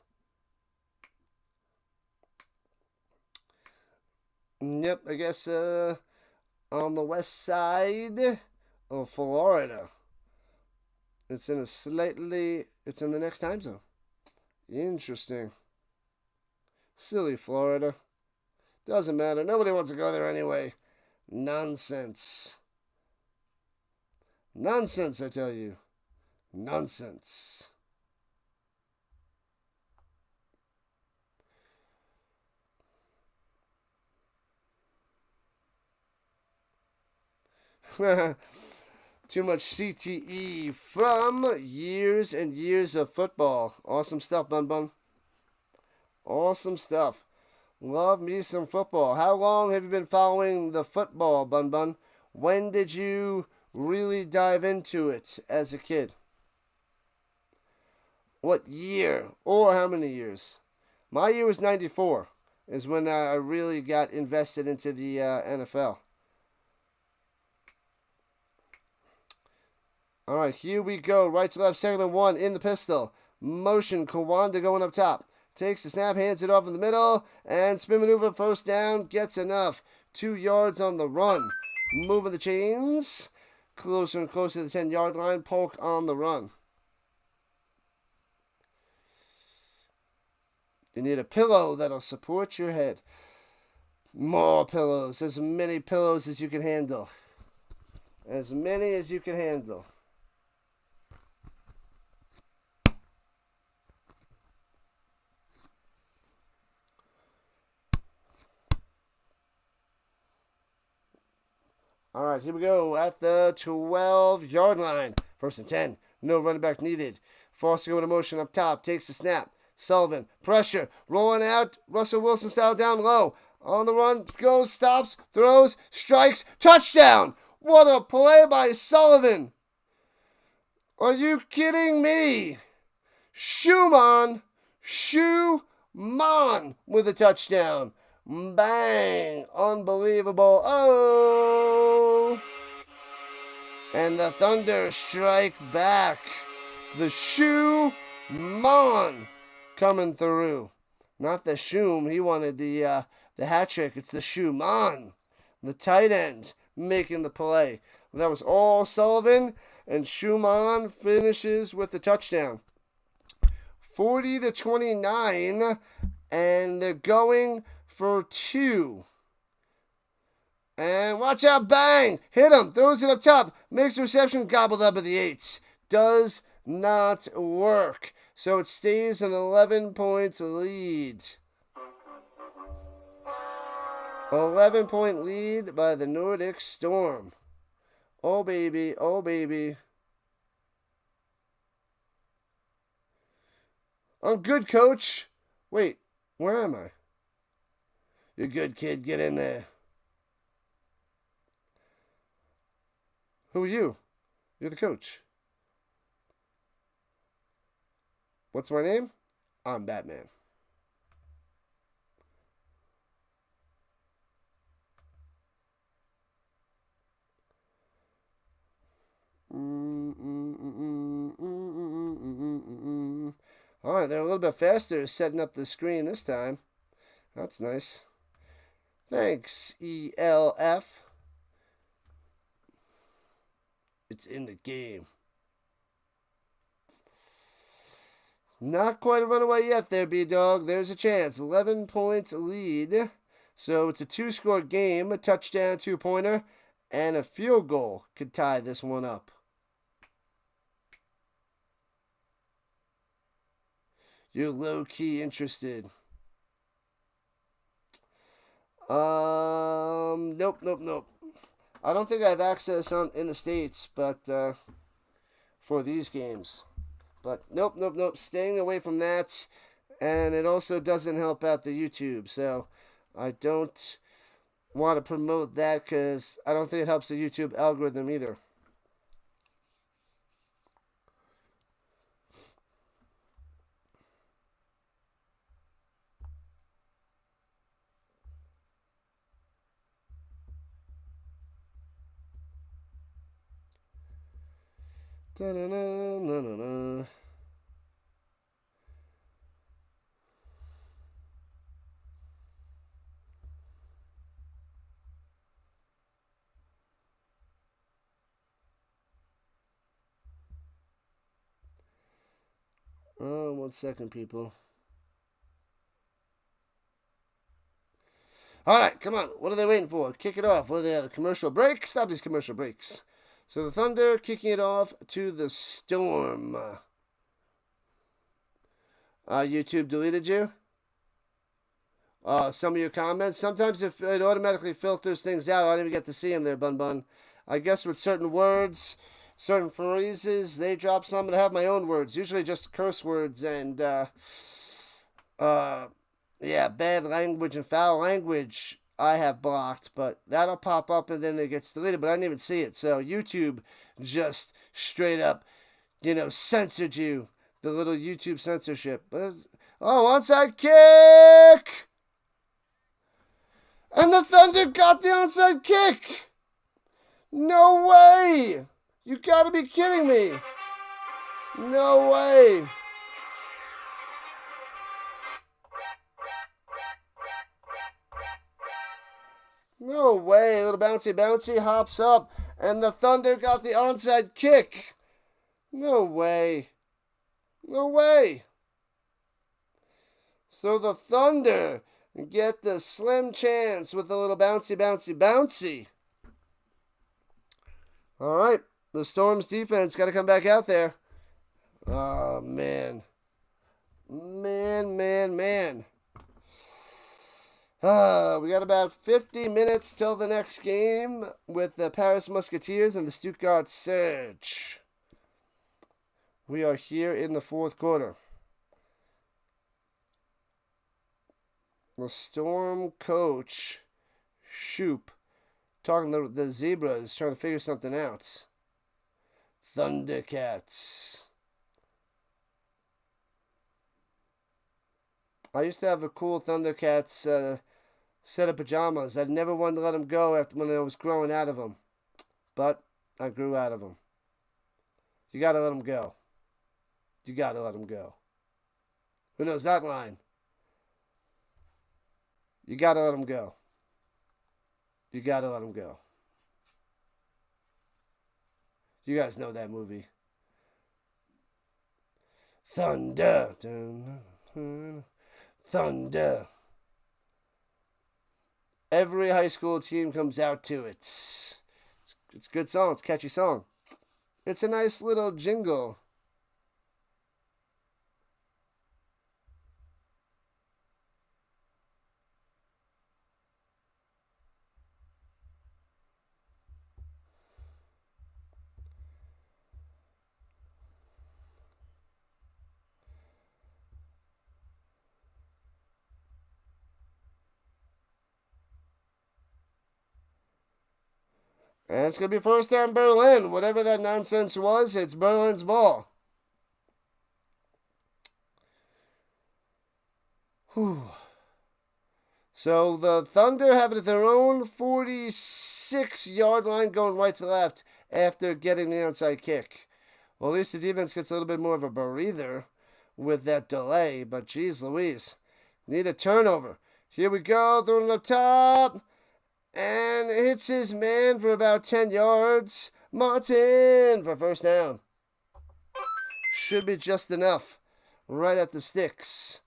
Yep, I guess on the west side of Florida. It's in the next time zone. Interesting. Silly Florida. Doesn't matter. Nobody wants to go there anyway. Nonsense. Nonsense, I tell you. Nonsense. Too much CTE from years and years of football. Awesome stuff, Bun Bun. Awesome stuff. Love me some football. How long have you been following the football, Bun Bun? When did you really dive into it as a kid? What year or how many years? My year was 94 is when I really got invested into the NFL. All right, here we go. Right to left, 2nd and 1 in the pistol. Motion, Kawanda going up top. Takes the snap, hands it off in the middle, and spin maneuver, first down, gets enough. 2 yards on the run. Moving the chains. Closer and closer to the 10-yard line. Polk on the run. You need a pillow that'll support your head. More pillows. As many pillows as you can handle. As many as you can handle. All right, here we go at the 12-yard line. 1st and 10. No running back needed. Foster going to motion up top. Takes the snap. Sullivan. Pressure. Rolling out. Russell Wilson style down low. On the run. Goes. Stops. Throws. Strikes. Touchdown. What a play by Sullivan. Are you kidding me? Schumann with a touchdown. Bang! Unbelievable. Oh! And the Thunder strike back. The Schumann coming through. Not the Schum. He wanted the hat trick. It's the Schumann. The tight end making the play. That was all Sullivan. And Schumann finishes with the touchdown. 40-29. And they're going for 2. And watch out, bang! Hit him, throws it up top, makes the reception, gobbled up at the 8. Does not work. So it stays an 11 points lead. 11-point lead by the Nordic Storm. Oh, baby, oh, baby. I'm good, coach. Wait, where am I? You're good, kid. Get in there. Who are you? You're the coach. What's my name? I'm Batman. All right, they're a little bit faster setting up the screen this time. That's nice. Thanks, ELF. It's in the game. Not quite a runaway yet there, B-Dog. There's a chance. 11 points lead. So it's a 2-score game. A touchdown, 2-pointer, and a field goal could tie this one up. You're low-key interested. Nope. I don't think I have access in the States, but for these games. But nope. Staying away from that. And it also doesn't help out the YouTube. So I don't want to promote that because I don't think it helps the YouTube algorithm either. Da-na-na-na-na-na. Oh, 1 second, people. All right, come on. What are they waiting for? Kick it off. What are they at? A commercial break? Stop these commercial breaks. So the Thunder kicking it off to the Storm. YouTube deleted you? Some of your comments. Sometimes if it automatically filters things out, I don't even get to see them there, Bun. I guess with certain words, certain phrases, they drop some, and I have my own words. Usually just curse words and, bad language and foul language I have blocked, but that'll pop up and then it gets deleted, but I didn't even see it. So YouTube just straight up, censored you. The little YouTube censorship. Onside kick! And the Thunder got the onside kick! No way! You gotta be kidding me! No way! No way! A little bouncy hops up, and the Thunder got the onside kick! No way! No way! So the Thunder get the slim chance with a little bouncy. All right, the Storm's defense got to come back out there. Oh, man. Man. We got about 50 minutes till the next game with the Paris Musketeers and the Stuttgart Surge. We are here in the fourth quarter. The Storm coach, Shoop, talking to the Zebras, trying to figure something out. Thundercats. I used to have a cool Thundercats set of pajamas. I'd never wanted to let them go when I was growing out of them. But I grew out of them. You gotta let them go. You gotta let them go. Who knows that line? You gotta let them go. You gotta let them go. You guys know that movie. Thunder. Thunder. Every high school team comes out to it. It's a good song. It's a catchy song. It's a nice little jingle. And it's going to be first down Berlin. Whatever that nonsense was, it's Berlin's ball. Whew. So the Thunder have it at their own 46-yard line going right to left after getting the onside kick. Well, at least the defense gets a little bit more of a breather with that delay. But geez Louise, need a turnover. Here we go, throwing it up top. And hits his man for about 10 yards. Martin for first down. Should be just enough. Right at the sticks.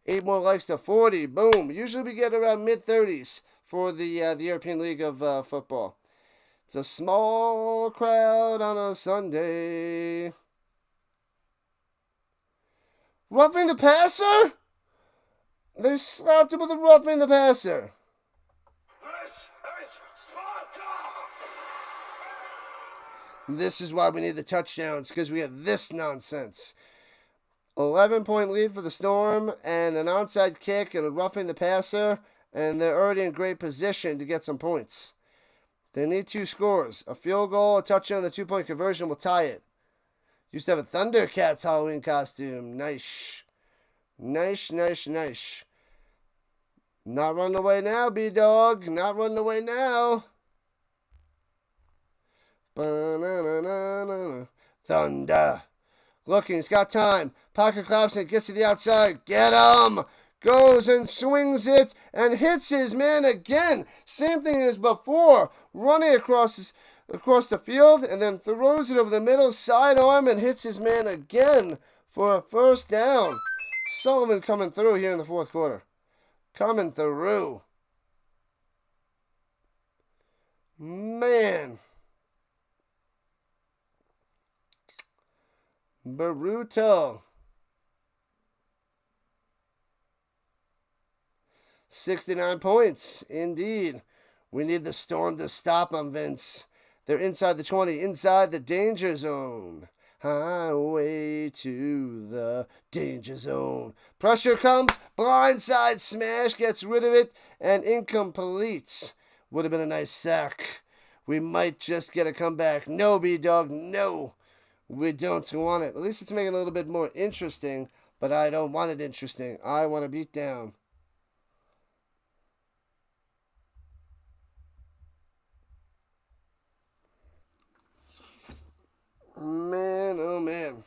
8 more likes to 40. Boom. Usually we get around mid-30s for the European League of Football. It's a small crowd on a Sunday. Roughing the passer? They slapped him with a roughing the passer. This is why we need the touchdowns, because we have this nonsense. 11-point lead for the Storm, and an onside kick and a roughing the passer, and they're already in great position to get some points. They need 2 scores. A field goal, a touchdown, and a 2-point conversion will tie it. Used to have a Thundercats Halloween costume. Nice. Nice, nice, nice. Not running away now, B-Dog. Not running away now. Thunder. Looking, he's got time. Pocket claps and gets to the outside. Get him! Goes and swings it and hits his man again. Same thing as before. Running across the field and then throws it over the middle, sidearm, and hits his man again for a first down. Sullivan coming through here in the fourth quarter. Coming through. Man. Brutal. 69 points, indeed. We need the Storm to stop them, Vince. They're inside the 20, inside the danger zone. Highway to the danger zone. Pressure comes, blindside smash, gets rid of it, and incomplete. Would have been a nice sack. We might just get a comeback. No, B-Dog, no. We don't want it. At least it's making it a little bit more interesting, but I don't want it interesting. I want to beat down. Man, oh man.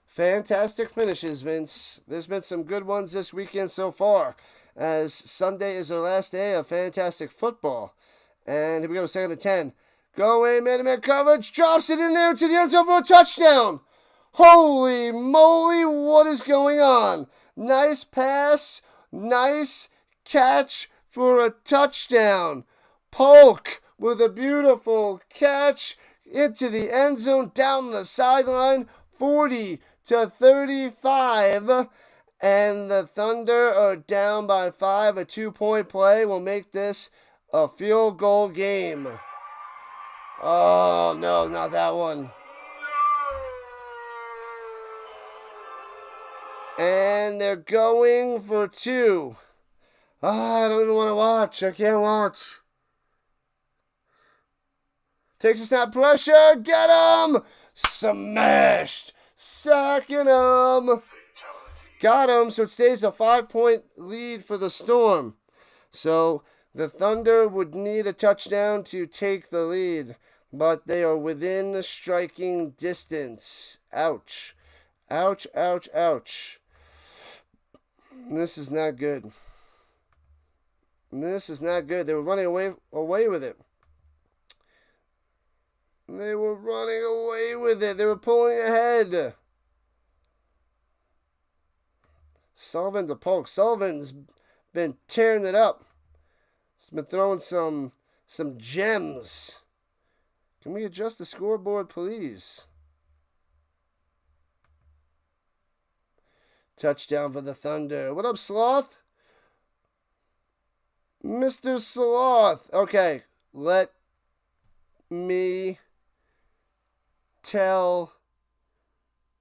Fantastic finishes, Vince. There's been some good ones this weekend so far, as Sunday is our last day of fantastic football. And here we go, 2nd and 10. Go away, man-to-man coverage. Drops it in there to the end zone for a touchdown. Holy moly, what is going on? Nice pass, nice catch for a touchdown. Polk with a beautiful catch into the end zone, down the sideline, 40-35. And the Thunder are down by 5. A 2-point play will make this a field goal game. Oh, no, not that one. And they're going for 2. I don't even want to watch. I can't watch. Takes a snap, pressure. Get him! Smashed. Sacking him. Got him, so it stays a 5-point lead for the Storm. So the Thunder would need a touchdown to take the lead, but they are within striking distance. Ouch. Ouch, ouch, ouch. This is not good. This is not good. They were running away with it. They were running away with it. They were pulling ahead. Sullivan to Polk. Sullivan's been tearing it up. He's been throwing some gems. Can we adjust the scoreboard, please? Touchdown for the Thunder. What up, Sloth? Mr. Sloth. Okay, let me tell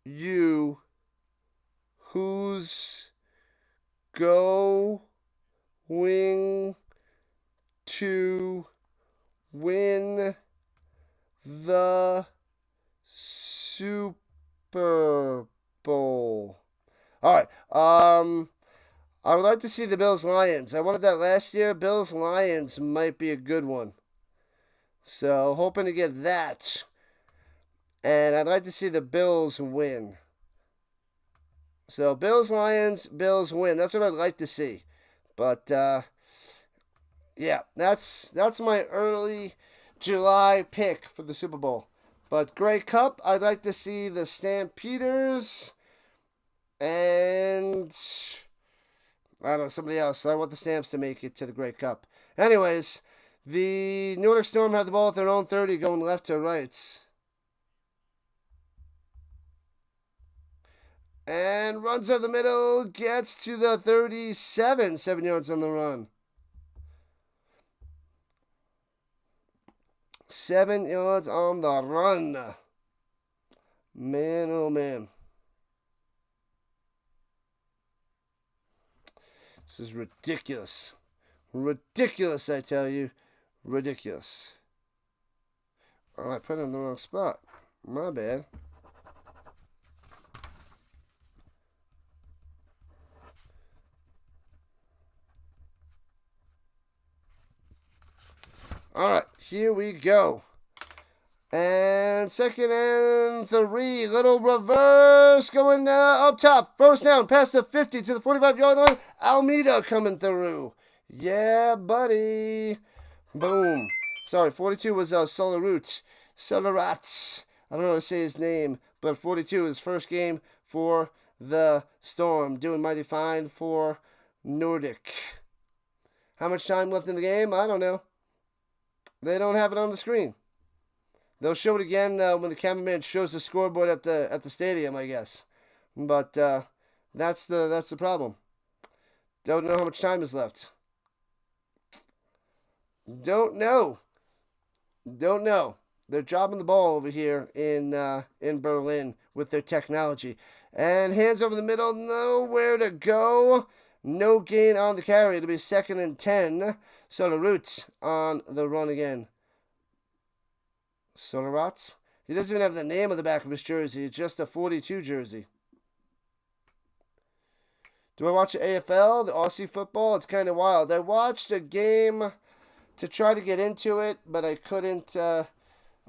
you who's going to win the Super Bowl. All right. I would like to see the Bills-Lions. I wanted that last year. Bills-Lions might be a good one. So, hoping to get that. And I'd like to see the Bills win. So, Bills-Lions, Bills win. That's what I'd like to see. But, yeah, that's my early July pick for the Super Bowl. But Grey Cup, I'd like to see the Stampeders and I don't know, somebody else. So I want the Stamps to make it to the Grey Cup. Anyways, the Nordic Storm have the ball at their own 30 going left to right. And runs up the middle, gets to the 37, 7 yards on the run. 7 yards on the run. Man, oh man. This is ridiculous. Ridiculous, I tell you. Ridiculous. Oh, I put it in the wrong spot. My bad. All right, here we go. And 2nd and 3. Little reverse going up top. First down, past the 50 to the 45-yard line. Almeida coming through. Yeah, buddy. Boom. Sorry, 42 was Solarat. I don't know how to say his name, but 42 is first game for the Storm. Doing mighty fine for Nordic. How much time left in the game? I don't know. They don't have it on the screen. They'll show it again when the cameraman shows the scoreboard at the stadium, I guess. But that's the problem. Don't know how much time is left. Don't know. They're dropping the ball over here in Berlin with their technology. And hands over the middle, nowhere to go. No gain on the carry. It'll be 2nd and 10. Solarat on the run again. Solarat? He doesn't even have the name on the back of his jersey. It's just a 42 jersey. Do I watch the AFL, the Aussie football? It's kind of wild. I watched a game to try to get into it, but I couldn't. I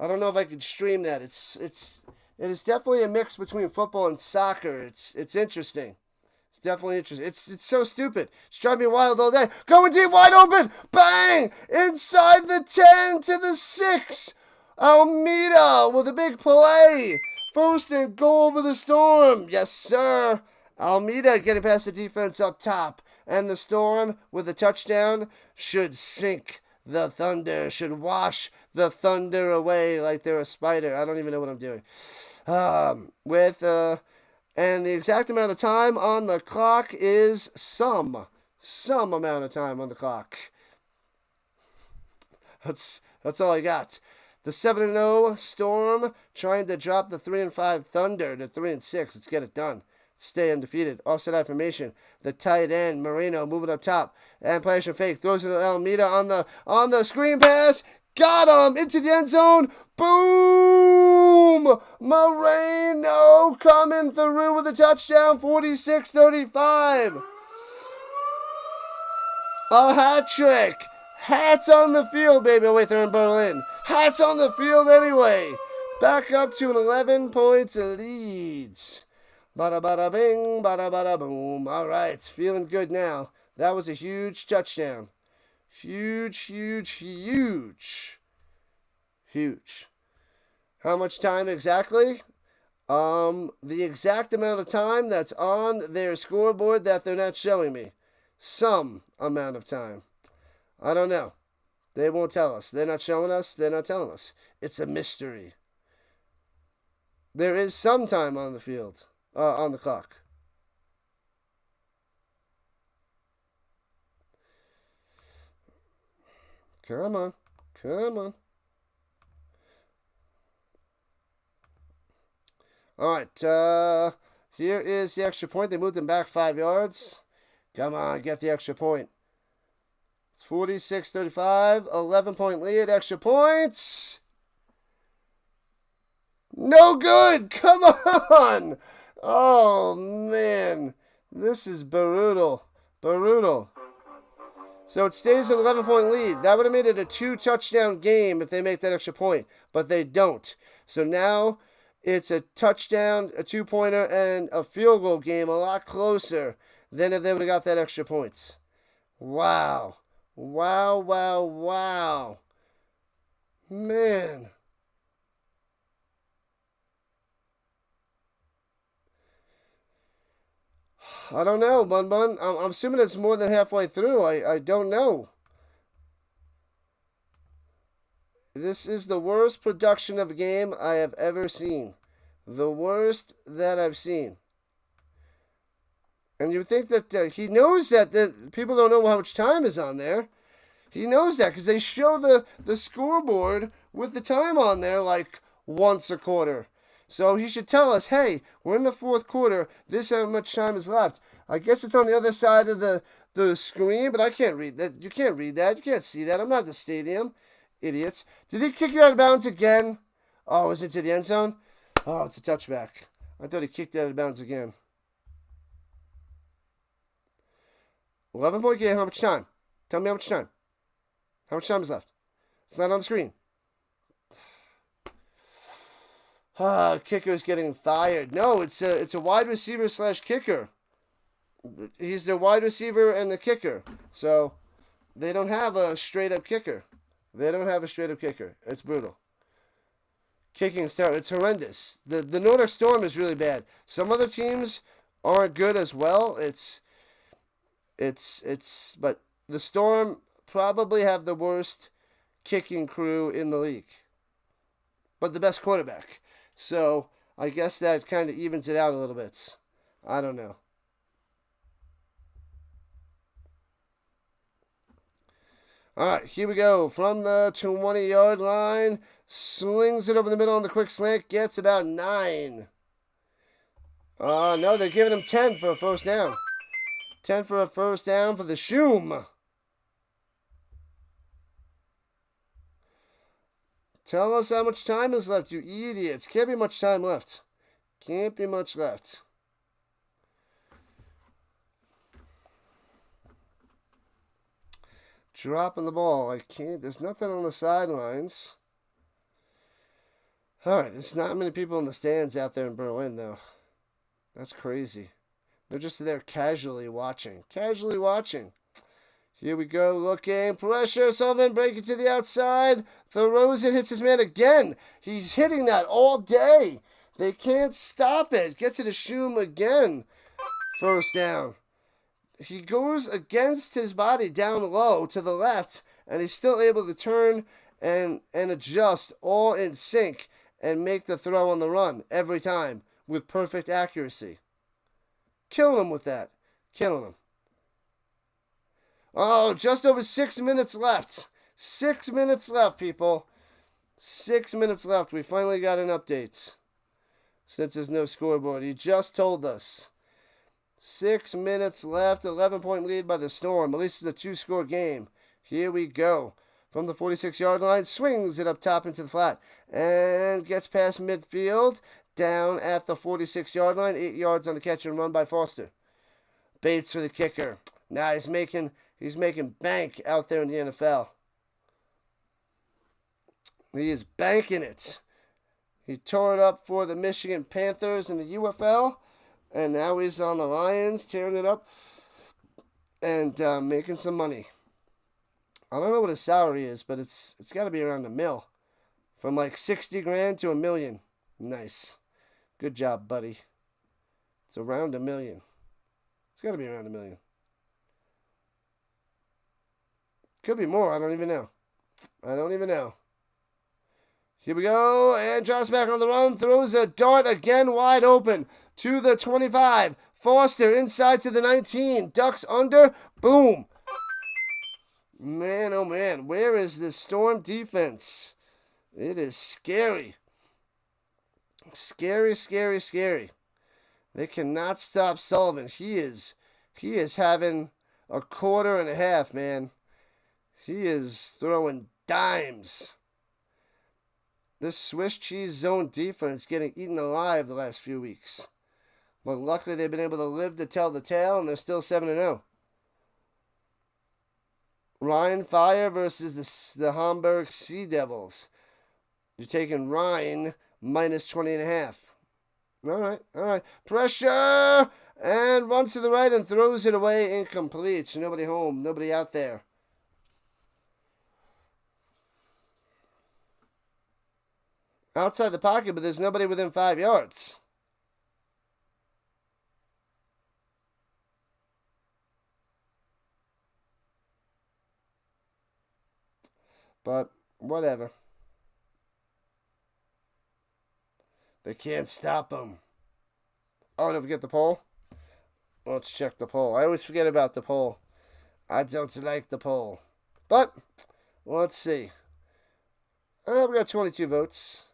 don't know if I could stream that. It is definitely a mix between football and soccer. It's interesting. It's definitely interesting. It's so stupid. It's driving me wild all day. Going deep, wide open. Bang! Inside the 10 to the 6. Almeida with a big play. 1st and goal for the Storm. Yes, sir. Almeida getting past the defense up top. And the Storm with a touchdown should sink the Thunder. Should wash the Thunder away like they're a spider. I don't even know what I'm doing. And the exact amount of time on the clock is some amount of time on the clock. That's all I got. The 7-0 Storm trying to drop the 3-5 Thunder to 3-6. Let's get it done. Stay undefeated. Offset affirmation. The tight end Moreno moving up top and play action fake. Throws it to Almeida on the screen pass. Got him into the end zone. Boom! Moreno coming through with a touchdown. 46-35. A hat trick. Hats on the field, baby. Oh, wait, they're in Berlin. Hats on the field anyway. Back up to an 11 points leads. Bada bada bing, bada bada boom. All right, it's feeling good now. That was a huge touchdown. Huge. How much time exactly? The exact amount of time that's on their scoreboard that they're not showing me. Some amount of time. I don't know. They won't tell us. They're not showing us. They're not telling us. It's a mystery. There is some time on the field, on the clock. Come on. Come on. All right. Here is the extra point. They moved him back 5 yards. Come on, get the extra point. It's 46-35. 11-point lead. Extra points. No good. Come on. Oh, man. This is brutal. Brutal. So it stays an 11-point lead. That would have made it a 2-touchdown game if they make that extra point. But they don't. So now it's a touchdown, a 2-pointer, and a field goal game. A lot closer than if they would have got that extra points. Wow. Wow, wow, wow. Man. I don't know, Bun Bun. I'm assuming it's more than halfway through. I don't know. This is the worst production of a game I have ever seen. The worst that I've seen. And you think that he knows that people don't know how much time is on there. He knows that because they show the scoreboard with the time on there like once a quarter. So he should tell us, hey, we're in the fourth quarter. This how much time is left. I guess it's on the other side of the screen, but I can't read that. You can't read that. You can't see that. I'm not at the stadium. Idiots. Did he kick it out of bounds again? Oh, was it to the end zone? Oh, it's a touchback. I thought he kicked it out of bounds again. 11-point game. How much time? Tell me how much time. How much time is left? It's not on the screen. Kicker's getting fired. No, it's a wide receiver / kicker. He's the wide receiver and the kicker. So they don't have a straight up kicker. It's brutal. Kicking start. It's horrendous. The Nordic Storm is really bad. Some other teams aren't good as well. But the Storm probably have the worst kicking crew in the league. But the best quarterback. So I guess that kind of evens it out a little bit. I don't know. All right, here we go. From the 20-yard line, slings it over the middle on the quick slant, gets about 9. No, they're giving him 10 for a first down. 10 for a first down for the Shoom. Tell us how much time is left, you idiots. Can't be much time left. Can't be much left. Dropping the ball. I can't. There's nothing on the sidelines. All right, there's not many people in the stands out there in Berlin, though. That's crazy. They're just there casually watching. Casually watching. Here we go, looking, pressure, Sullivan breaking to the outside, throws it, hits his man again. He's hitting that all day. They can't stop it. Gets it to Shoom again. First down. He goes against his body down low to the left, and he's still able to turn and adjust all in sync and make the throw on the run every time with perfect accuracy. Killing him with that. Killing him. Oh, just over 6 minutes left. 6 minutes left, people. 6 minutes left. We finally got an update. Since there's no scoreboard. He just told us. 6 minutes left. 11-point lead by the Storm. At least it's a 2-score game. Here we go. From the 46-yard line. Swings it up top into the flat. And gets past midfield. Down at the 46-yard line. 8 yards on the catch and run by Foster. Bates for the kicker. Now he's making bank out there in the NFL. He is banking it. He tore it up for the Michigan Panthers in the UFL, and now he's on the Lions, tearing it up and making some money. I don't know what his salary is, but it's got to be around $1 million From like 60 grand to $1 million. Nice. Good job, buddy. It's around $1 million. It's got to be around $1 million. Could be more. I don't even know. Here we go. And drops back on the run. Throws a dart again wide open to the 25. Foster inside to the 19. Ducks under. Boom. Man, oh man. Where is this Storm defense? It is scary. Scary, scary, scary. They cannot stop Sullivan. He is having a quarter and a half, man. He is throwing dimes. This Swiss cheese zone defense getting eaten alive the last few weeks. But luckily they've been able to live to tell the tale, and they're still 7-0. Rhine Fire versus the Hamburg Sea Devils. You're taking Rhine minus 20.5. All right. Pressure! And runs to the right and throws it away incomplete. So nobody home, nobody out there. Outside the pocket, but there's nobody within 5 yards. But whatever. They can't stop them. Oh, don't forget the pole. Let's check the poll. I always forget about the poll. I don't like the poll. But let's see. We got 22 votes.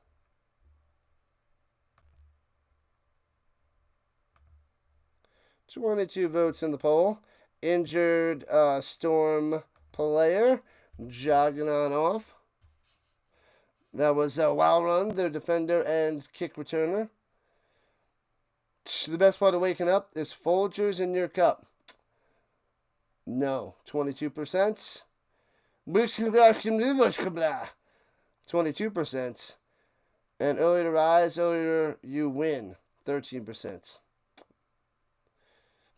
$22 votes in the poll. Injured Storm player jogging on off. That was Wild Run, their defender and kick returner. The best part of waking up is Folgers in your cup. No, 22%. 22%. And earlier to rise, earlier you win. 13%.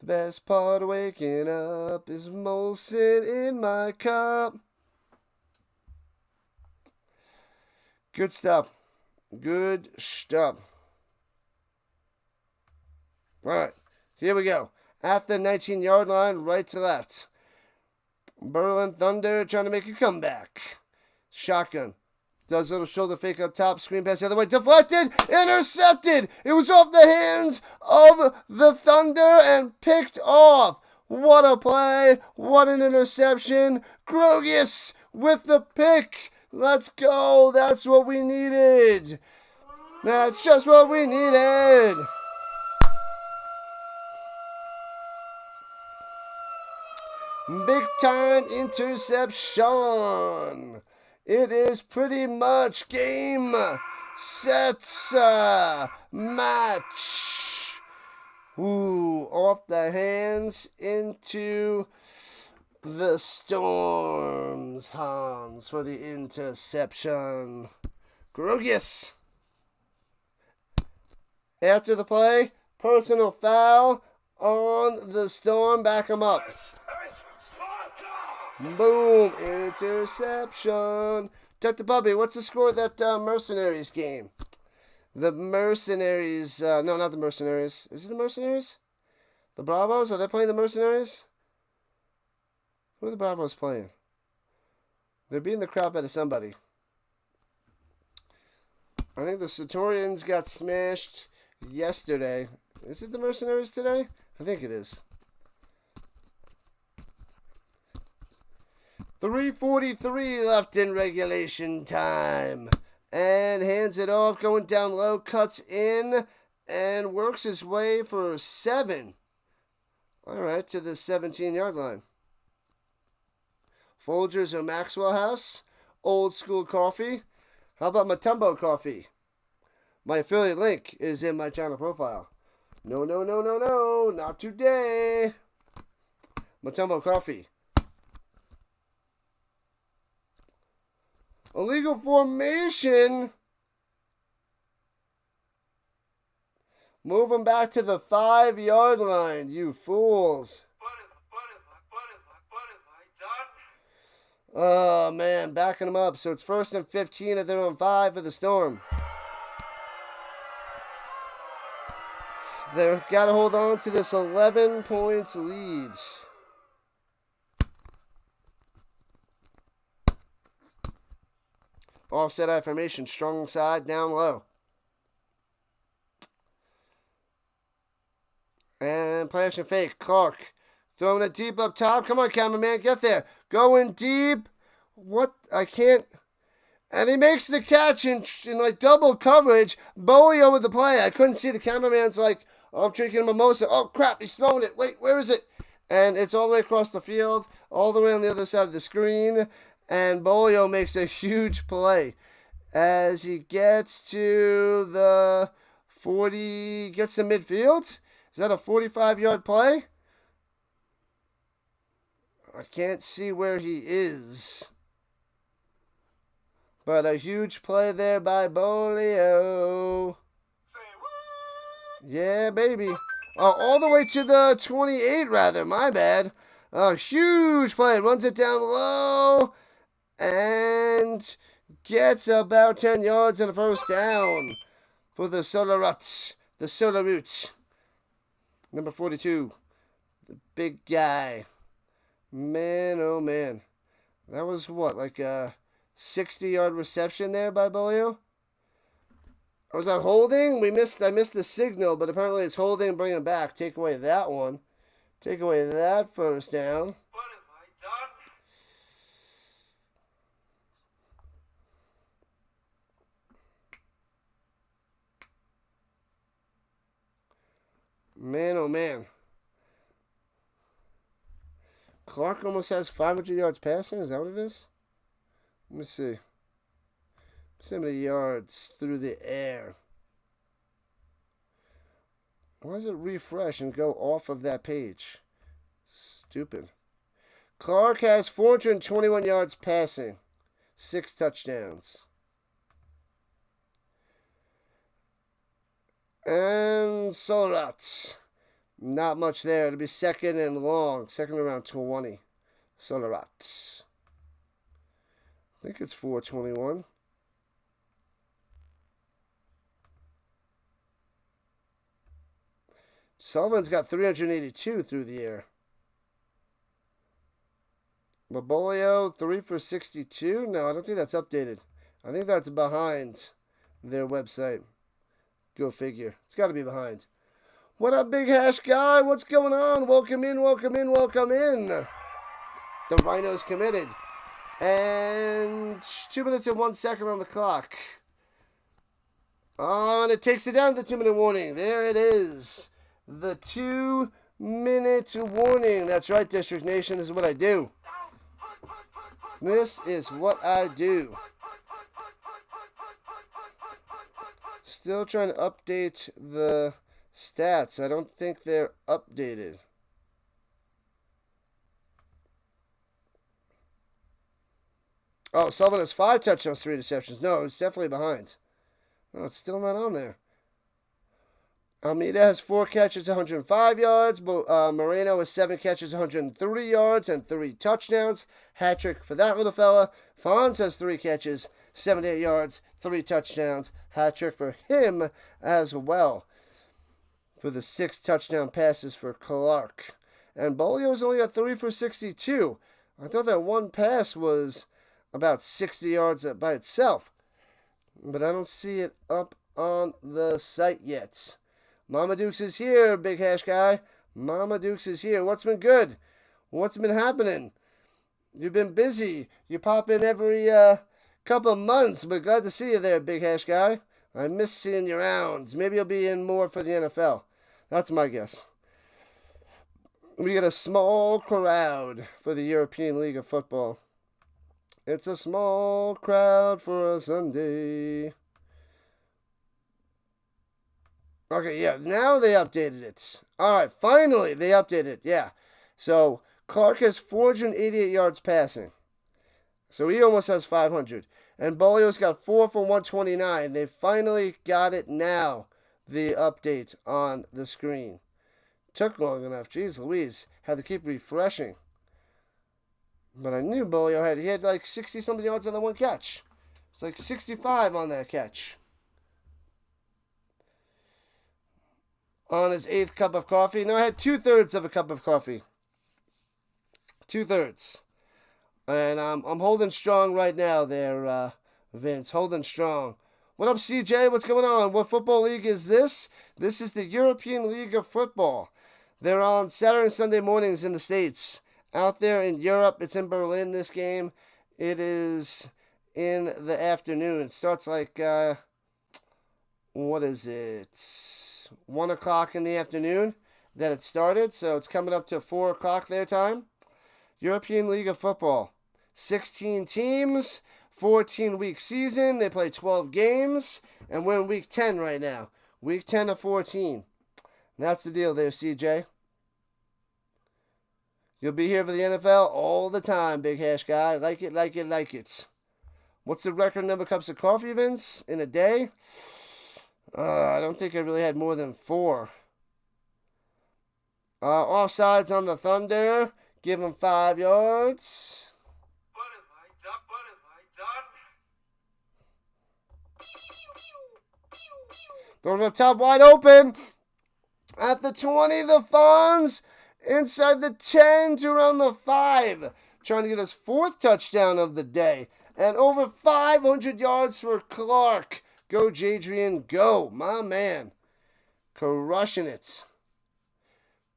The best part of waking up is Molson in my cup. Good stuff. Good stuff. All right, here we go. At the 19-yard line, right to left. Berlin Thunder trying to make a comeback. Shotgun. Does a little shoulder fake up top. Screen pass the other way. Deflected. Intercepted. It was off the hands of the Thunder and picked off. What a play. What an interception. Grogius with the pick. Let's go. That's what we needed. That's just what we needed. Big time interception. It is pretty much game, set, match. Ooh, off the hands into the Storm's hands for the interception. Grogius. After the play, personal foul on the Storm. Back him up. Boom, interception. Tuck the puppy, what's the score of that Mercenaries game? The Mercenaries, no, not the Mercenaries. Is it the Mercenaries? The Bravos, are they playing the Mercenaries? Who are the Bravos playing? They're beating the crap out of somebody. I think the Centurions got smashed yesterday. Is it the Mercenaries today? I think it is. 3:43 left in regulation time. And hands it off, going down low, cuts in, and works his way for 7. All right, to the 17-yard line. Folgers or Maxwell House. Old school coffee. How about Matumbo coffee? My affiliate link is in my channel profile. No, not today. Matumbo coffee. Illegal formation. Move them back to the 5-yard line, you fools. Oh, man, backing them up. So it's 1st and 15 at their own 5 for the Storm. They've got to hold on to this 11 points lead. Offset affirmation, strong side, down low. And play action fake, Clark. Throwing it deep up top. Come on, cameraman, get there. Going deep. What? I can't. And he makes the catch in like double coverage. Bowie over the play. I couldn't see. The cameraman's like, oh, I'm drinking a mimosa. Oh, crap, he's throwing it. Wait, where is it? And it's all the way across the field, all the way on the other side of the screen. And Bolio makes a huge play as he gets to the 40, gets to midfield. Is that a 45-yard play? I can't see where he is. But a huge play there by Bolio. Say what? Yeah, baby. Oh, all the way to the 28, rather. My bad. A huge play. Runs it down low. And gets about 10 yards and a first down for the Solaruts. The Solaroots. Number 42. The big guy. Man, oh man. That was what, like a 60-yard reception there by Bolio? Was that holding? I missed the signal, but apparently it's holding, bring it back. Take away that one. Take away that first down. What have I done? Man, oh man. Clark almost has 500 yards passing. Is that what it is? Let me see. See how many yards through the air. Why does it refresh and go off of that page? Stupid. Clark has 421 yards passing. 6 touchdowns. And Solorats. Not much there. It'll be second and long. Second around 20. Solorats. I think it's 421. Sullivan's got 382 through the air. Babolio, 3 for 62. No, I don't think that's updated. I think that's behind their website. Go figure. It's got to be behind. What up, Big Hash Guy? What's going on? Welcome in, welcome in, welcome in. The Rhino's committed. And 2 minutes and 1 second on the clock. And it takes it down to 2-minute warning. There it is. The 2-minute warning. That's right, District Nation. This is what I do. This is what I do. Still trying to update the stats. I don't think they're updated. Oh, Sullivan has 5 touchdowns, 3 interceptions. No, it's definitely behind. No, it's still not on there. Almeida has 4 catches, 105 yards. Moreno has 7 catches, 103 yards, and 3 touchdowns. Hat trick for that little fella. Fonz has 3 catches, 78 yards, 3 touchdowns. Hat trick for him as well. For the 6 touchdown passes for Clark. And Bolio's only got 3 for 62. I thought that one pass was about 60 yards by itself. But I don't see it up on the site yet. Mama Dukes is here, Big Hash Guy. Mama Dukes is here. What's been good? What's been happening? You've been busy. You pop in every couple of months, but glad to see you there, Big Hash Guy. I miss seeing you around. Maybe you'll be in more for the NFL. That's my guess. We get a small crowd for the European League of Football. It's a small crowd for a Sunday. Okay, yeah, now they updated it. All right, finally they updated it, yeah. So Clark has 488 yards passing. So he almost has 500. And Bolio's got 4 for 129. They finally got it now, the update on the screen. Took long enough. Jeez Louise. Had to keep refreshing. But I knew Bolio had like 60-something yards on the one catch. It's like 65 on that catch. On his 8th cup of coffee. No, I had 2/3 of a cup of coffee. 2/3. And I'm holding strong right now there, Vince. Holding strong. What up, CJ? What's going on? What football league is this? This is the European League of Football. They're on Saturday and Sunday mornings in the States. Out there in Europe, it's in Berlin, this game. It is in the afternoon. It starts like, what is it? 1 o'clock in the afternoon that it started. So it's coming up to 4 o'clock their time. European League of Football. 16 teams, 14-week season. They play 12 games, and we're in week 10 right now. Week 10 of 14. That's the deal there, CJ. You'll be here for the NFL all the time, big hash guy. Like it, like it, like it. What's the record number of cups of coffee, Vince, in a day? I don't think I really had more than 4. Offsides on the Thunder. Give him 5 yards. What have I done? What have I done? Throw it up top, wide open. At the 20, the Fonz. Inside the 10 to around the 5. Trying to get his 4th touchdown of the day. And over 500 yards for Clark. Go, Jadrian, go. My man. Crushing it.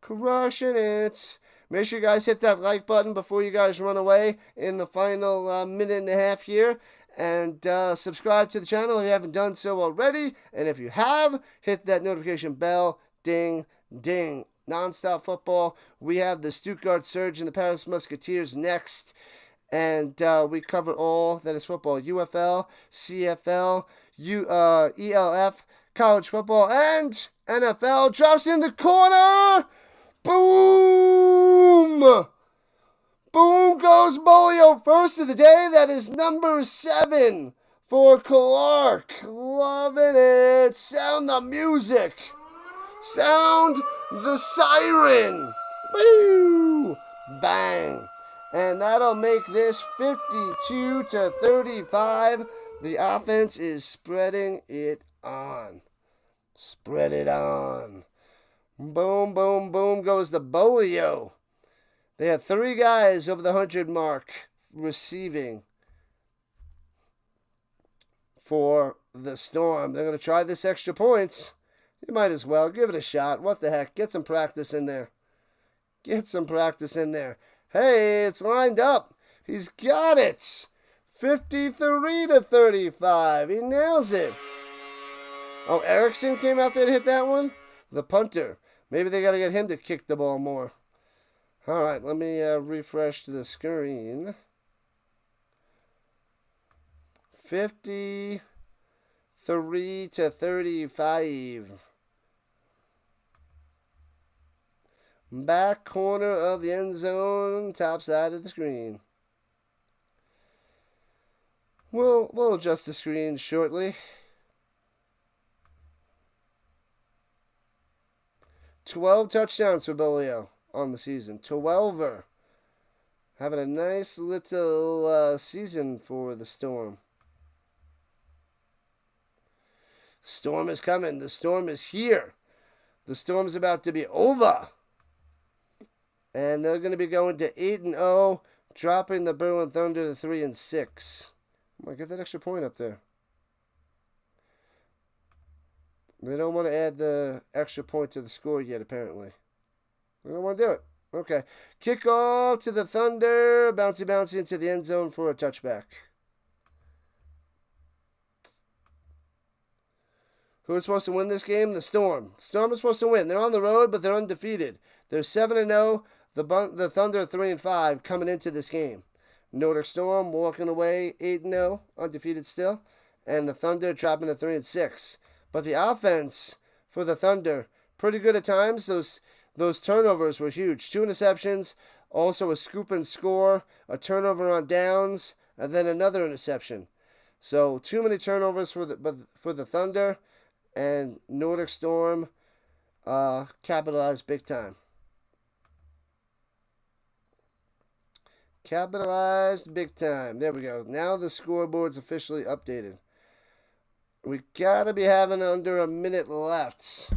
Crushing it. Make sure you guys hit that like button before you guys run away in the final minute and a half here. And subscribe to the channel if you haven't done so already. And if you have, hit that notification bell. Ding, ding. Non-stop football. We have the Stuttgart Surge and the Paris Musketeers next. And we cover all that is football. UFL, CFL, ELF, college football, and NFL. Drops in the corner. Boom! Boom goes Bolio. First of the day. That is number 7 for Clark. Loving it. Sound the music. Sound the siren. Boo! Bang. And that'll make this 52-35. The offense is spreading it on. Spread it on. Boom, boom, boom goes the Bolio. They had 3 guys over the 100 mark receiving for the Storm. They're going to try this extra points. You might as well. Give it a shot. What the heck? Get some practice in there. Get some practice in there. Hey, it's lined up. He's got it. 53-35. He nails it. Oh, Erickson came out there to hit that one? The punter. Maybe they got to get him to kick the ball more. All right, let me refresh the screen. 53-35. Back corner of the end zone, top side of the screen. We'll adjust the screen shortly. 12 touchdowns for Bolio on the season. 12er. Having a nice little season for the Storm. Storm is coming. The Storm is here. The Storm is about to be over. And they're going to be going to 8-0, dropping the Berlin Thunder to 3-6. I'm going to get that extra point up there. They don't want to add the extra point to the score yet, apparently. They don't want to do it. Okay. Kickoff to the Thunder. Bouncy, bouncy into the end zone for a touchback. Who is supposed to win this game? The Storm. Storm is supposed to win. They're on the road, but they're undefeated. They're 7-0. The Thunder are 3-5 coming into this game. Nordic Storm walking away 8-0, undefeated still. And the Thunder dropping to 3-6. But the offense for the Thunder, pretty good at times. Those turnovers were huge. 2 interceptions, also a scoop and score, a turnover on downs, and then another interception. So too many turnovers for the Thunder, and Nordic Storm capitalized big time. Capitalized big time. There we go. Now the scoreboard's officially updated. We gotta be having under a minute left.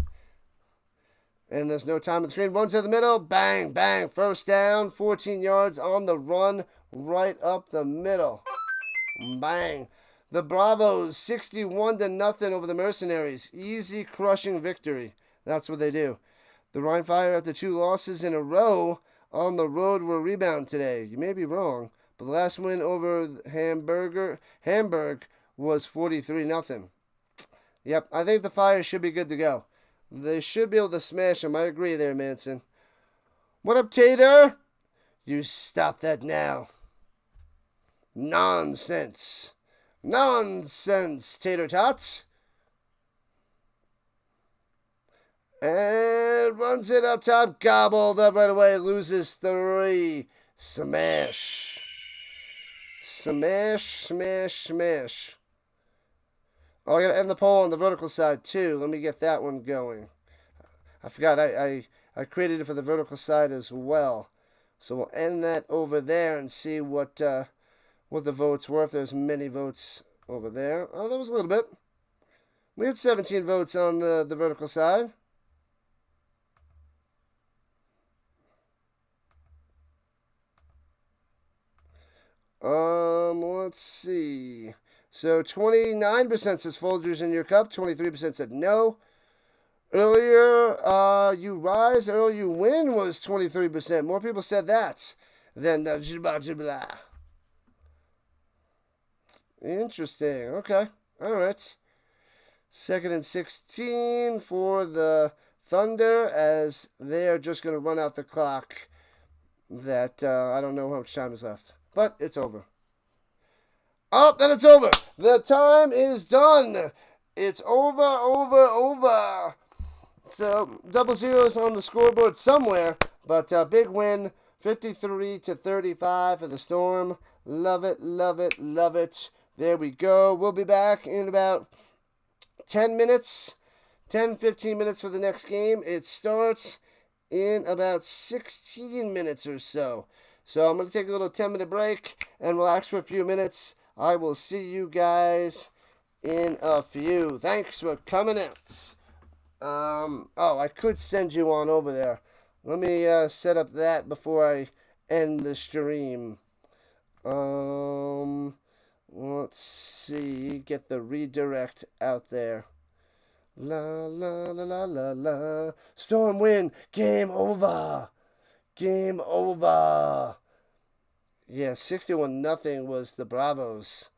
And there's no time on the screen. One to the middle. Bang, bang. First down. 14 yards on the run. Right up the middle. Bang. The Bravos 61-0 over the Mercenaries. Easy crushing victory. That's what they do. The Rhine Fire, after 2 losses in a row on the road, will rebound today. You may be wrong, but the last win over Hamburg was 43-0. Yep, I think the Fire should be good to go. They should be able to smash them. I agree there, Manson. What up, Tater? You stop that now. Nonsense. Nonsense, Tater Tots. And runs it up top. Gobbled up right away. Loses 3. Smash. Smash, smash, smash. Oh, I got to end the poll on the vertical side, too. Let me get that one going. I forgot. I created it for the vertical side as well. So we'll end that over there and see what the votes were. If there's many votes over there. Oh, there was a little bit. We had 17 votes on the vertical side. Let's see. So 29% says Folgers in your cup. 23% said no. Earlier, you rise, earlier you win was 23%. More people said that than the jibba. Interesting. Okay. All right. 2nd and 16 for the Thunder, as they're just going to run out the clock. That I don't know how much time is left, but it's over. Oh, then it's over. The time is done. It's over. So, double zeros on the scoreboard somewhere, but big win, 53-35 for the Storm. Love it, love it, love it. There we go. We'll be back in about 10 minutes, 10-15 minutes for the next game. It starts in about 16 minutes or so. So I'm going to take a little 10-minute break and relax for a few minutes. I will see you guys in a few. Thanks for coming out. I could send you on over there. Let me set up that before I end the stream. Let's see. Get the redirect out there. La la la la la la. Storm win. Game over. Game over. Yeah, 61-0 was the Bravos.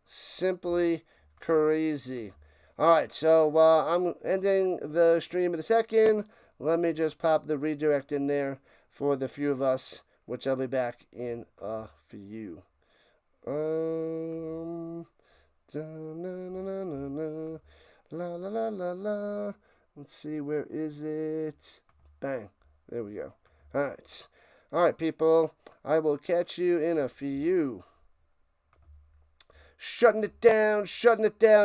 Simply crazy. Alright, so I'm ending the stream in a second. Let me just pop the redirect in there for the few of us, which I'll be back in a few. La la la la la. Let's see, where is it? Bang. There we go. Alright. Alright, people. I will catch you in a few. Shutting it down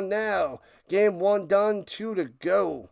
now. Game 1 done, 2 to go.